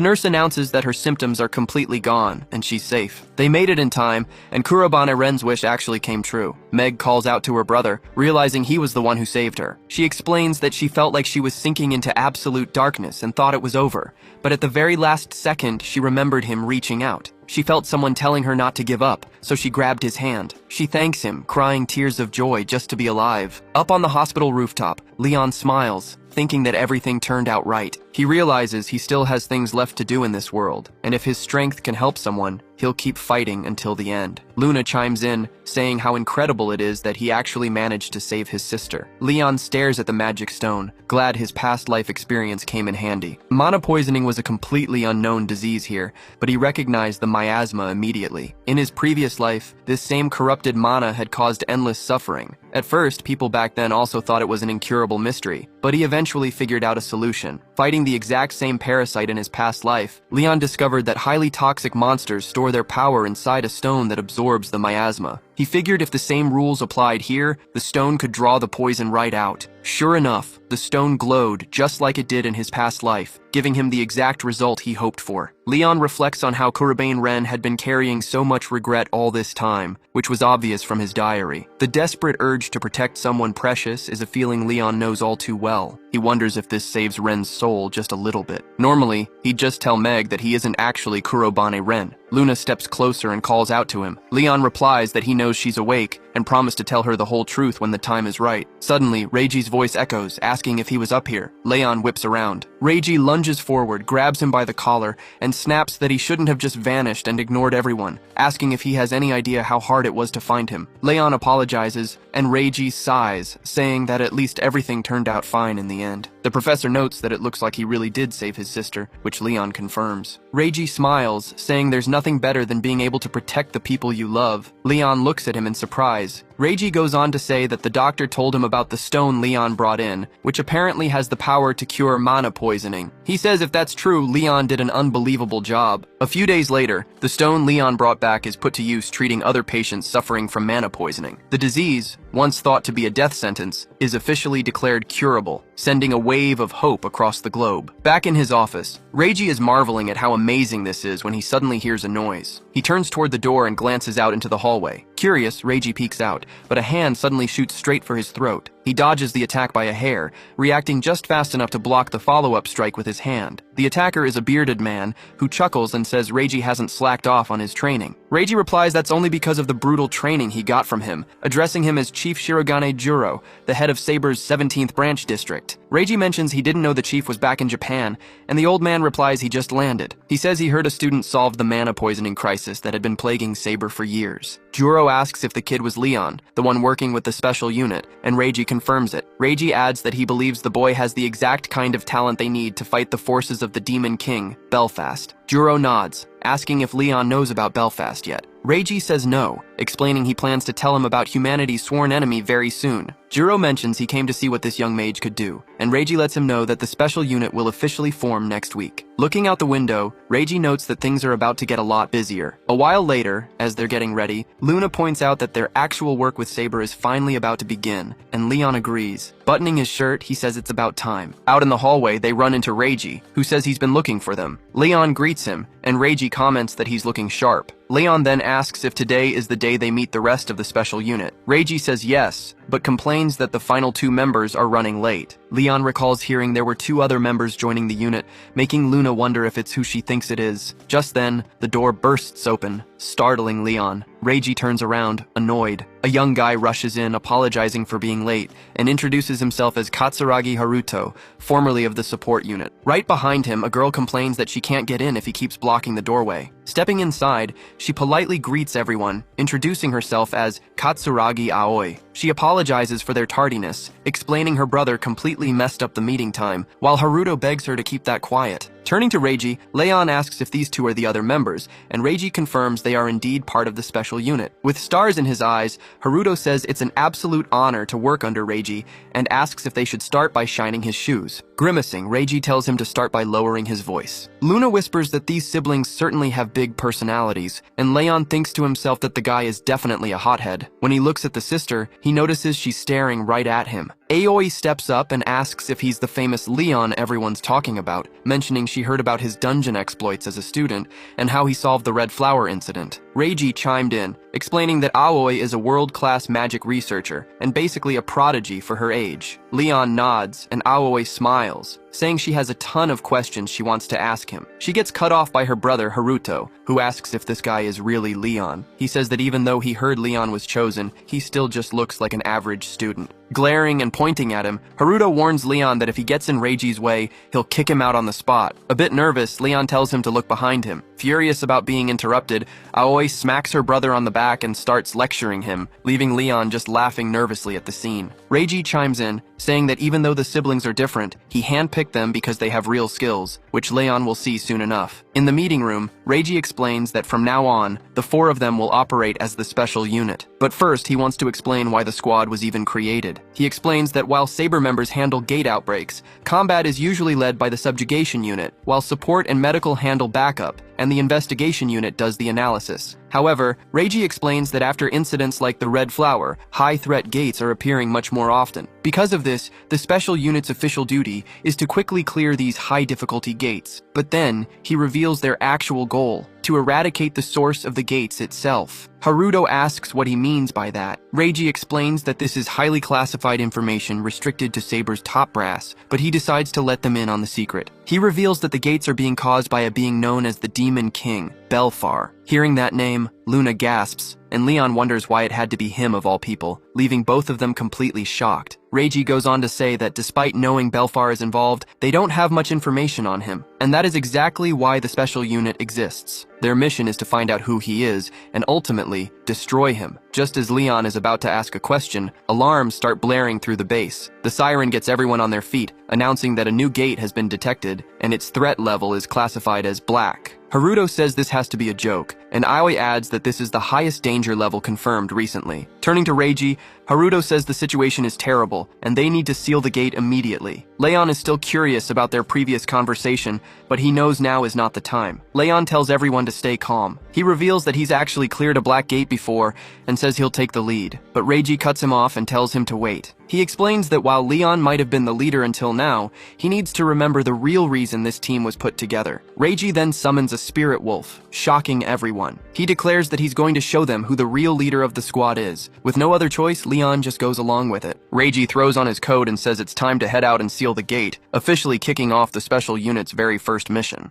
A: nurse announces that her symptoms are completely gone, and she's safe. They made it in time, and Kurobane Ren's wish actually came true. Meg calls out to her brother, realizing he was the one who saved her. She explains that she felt like she was sinking into absolute darkness and thought it was over, but at the very last second, she remembered him reaching out. She felt someone telling her not to give up, so she grabbed his hand. She thanks him, crying tears of joy just to be alive. Up on the hospital rooftop, Leon smiles, thinking that everything turned out right. He realizes he still has things left to do in this world, and if his strength can help someone, he'll keep fighting until the end. Luna chimes in, saying how incredible it is that he actually managed to save his sister. Leon stares at the magic stone, glad his past life experience came in handy. Mana poisoning was a completely unknown disease here, but he recognized the miasma immediately. In his previous life, this same corrupted mana had caused endless suffering. At first, people back then also thought it was an incurable mystery, but he eventually figured out a solution. Fighting the exact same parasite in his past life, Leon discovered that highly toxic monsters store their power inside a stone that absorbs the miasma. He figured if the same rules applied here, the stone could draw the poison right out. Sure enough, the stone glowed just like it did in his past life, giving him the exact result he hoped for. Leon reflects on how Kurobane Ren had been carrying so much regret all this time, which was obvious from his diary. The desperate urge to protect someone precious is a feeling Leon knows all too well. He wonders if this saves Ren's soul just a little bit. Normally, he'd just tell Meg that he isn't actually Kurobane Ren. Luna steps closer and calls out to him. Leon replies that he knows she's awake and promised to tell her the whole truth when the time is right. Suddenly, Reiji's voice echoes, asking if he was up here. Leon whips around. Reiji lunges forward, grabs him by the collar, and snaps that he shouldn't have just vanished and ignored everyone, asking if he has any idea how hard it was to find him. Leon apologizes, and Reiji sighs, saying that at least everything turned out fine in the end. The professor notes that it looks like he really did save his sister, which Leon confirms. Reiji smiles, saying there's nothing better than being able to protect the people you love. Leon looks at him in surprise. Reiji goes on to say that the doctor told him about the stone Leon brought in, which apparently has the power to cure mana poisoning. He says if that's true, Leon did an unbelievable job. A few days later, the stone Leon brought back is put to use treating other patients suffering from mana poisoning. The disease, once thought to be a death sentence, is officially declared curable, sending a wave of hope across the globe. Back in his office, Reiji is marveling at how amazing this is when he suddenly hears a noise. He turns toward the door and glances out into the hallway. Curious, Reiji peeks out, but a hand suddenly shoots straight for his throat. He dodges the attack by a hair, reacting just fast enough to block the follow-up strike with his hand. The attacker is a bearded man who chuckles and says Reiji hasn't slacked off on his training. Reiji replies that's only because of the brutal training he got from him, addressing him as Chief Shirogane Juro, the head of Saber's 17th branch district. Reiji mentions he didn't know the chief was back in Japan, and the old man replies he just landed. He says he heard a student solve the mana poisoning crisis that had been plaguing Saber for years. Juro asks if the kid was Leon, the one working with the special unit, and Reiji confirms it. Reiji adds that he believes the boy has the exact kind of talent they need to fight the forces of the Demon King, Belfast. Juro nods, asking if Leon knows about Belfast yet. Reiji says no, explaining he plans to tell him about humanity's sworn enemy very soon. Juro mentions he came to see what this young mage could do, and Reiji lets him know that the special unit will officially form next week. Looking out the window, Reiji notes that things are about to get a lot busier. A while later, as they're getting ready, Luna points out that their actual work with Saber is finally about to begin, and Leon agrees. Buttoning his shirt, he says it's about time. Out in the hallway, they run into Reiji, who says he's been looking for them. Leon greets him, and Reiji comments that he's looking sharp. Leon then asks if today is the day they meet the rest of the special unit. Reiji says yes, but complains that the final 2 members are running late. Leon recalls hearing there were 2 other members joining the unit, making Luna wonder if it's who she thinks it is. Just then, the door bursts open, startling Leon. Reiji turns around, annoyed. A young guy rushes in, apologizing for being late, and introduces himself as Katsuragi Haruto, formerly of the support unit. Right behind him, a girl complains that she can't get in if he keeps blocking the doorway. Stepping inside, she politely greets everyone, introducing herself as Katsuragi Aoi. She apologizes for their tardiness, explaining her brother completely messed up the meeting time, while Haruto begs her to keep that quiet. Turning to Reiji, Leon asks if these 2 are the other members, and Reiji confirms they are indeed part of the special unit. With stars in his eyes, Haruto says it's an absolute honor to work under Reiji, and asks if they should start by shining his shoes. Grimacing, Reiji tells him to start by lowering his voice. Luna whispers that these siblings certainly have big personalities, and Leon thinks to himself that the guy is definitely a hothead. When he looks at the sister, he notices she's staring right at him. Aoi steps up and asks if he's the famous Leon everyone's talking about, mentioning she heard about his dungeon exploits as a student and how he solved the Red Flower incident. Reiji chimed in, explaining that Aoi is a world-class magic researcher and basically a prodigy for her age. Leon nods and Aoi smiles, saying she has a ton of questions she wants to ask him. She gets cut off by her brother Haruto, who asks if this guy is really Leon. He says that even though he heard Leon was chosen, he still just looks like an average student. Glaring and pointing at him, Haruto warns Leon that if he gets in Reiji's way, he'll kick him out on the spot. A bit nervous, Leon tells him to look behind him. Furious about being interrupted, Aoi smacks her brother on the back and starts lecturing him, leaving Leon just laughing nervously at the scene. Reiji chimes in, saying that even though the siblings are different, he handpicked them because they have real skills, which Leon will see soon enough. In the meeting room, Reiji explains that from now on, the four of them will operate as the special unit. But first, he wants to explain why the squad was even created. He explains that while Saber members handle gate outbreaks, combat is usually led by the subjugation unit, while support and medical handle backup, and the investigation unit does the analysis. However, Reiji explains that after incidents like the Red Flower, high-threat gates are appearing much more often. Because of this, the special unit's official duty is to quickly clear these high-difficulty gates. But then, he reveals their actual goal: to eradicate the source of the gates itself. Haruto asks what he means by that. Reiji explains that this is highly classified information restricted to Saber's top brass, but he decides to let them in on the secret. He reveals that the gates are being caused by a being known as the Demon King, Belfar. Hearing that name, Luna gasps, and Leon wonders why it had to be him of all people, leaving both of them completely shocked. Reiji goes on to say that despite knowing Belfar is involved, they don't have much information on him, and that is exactly why the special unit exists. Their mission is to find out who he is, and ultimately, destroy him. Just as Leon is about to ask a question, alarms start blaring through the base. The siren gets everyone on their feet, announcing that a new gate has been detected, and its threat level is classified as black. Haruto says this has to be a joke, and Aoi adds that this is the highest danger level confirmed recently. Turning to Reiji, Haruto says the situation is terrible, and they need to seal the gate immediately. Leon is still curious about their previous conversation, but he knows now is not the time. Leon tells everyone to stay calm. He reveals that he's actually cleared a black gate before, and says he'll take the lead, but Reiji cuts him off and tells him to wait. He explains that while Leon might have been the leader until now, he needs to remember the real reason this team was put together. Reiji then summons a spirit wolf, shocking everyone. He declares that he's going to show them who the real leader of the squad is. With no other choice, Leon just goes along with it. Reiji throws on his coat and says it's time to head out and seal the gate, officially kicking off the special unit's very first mission.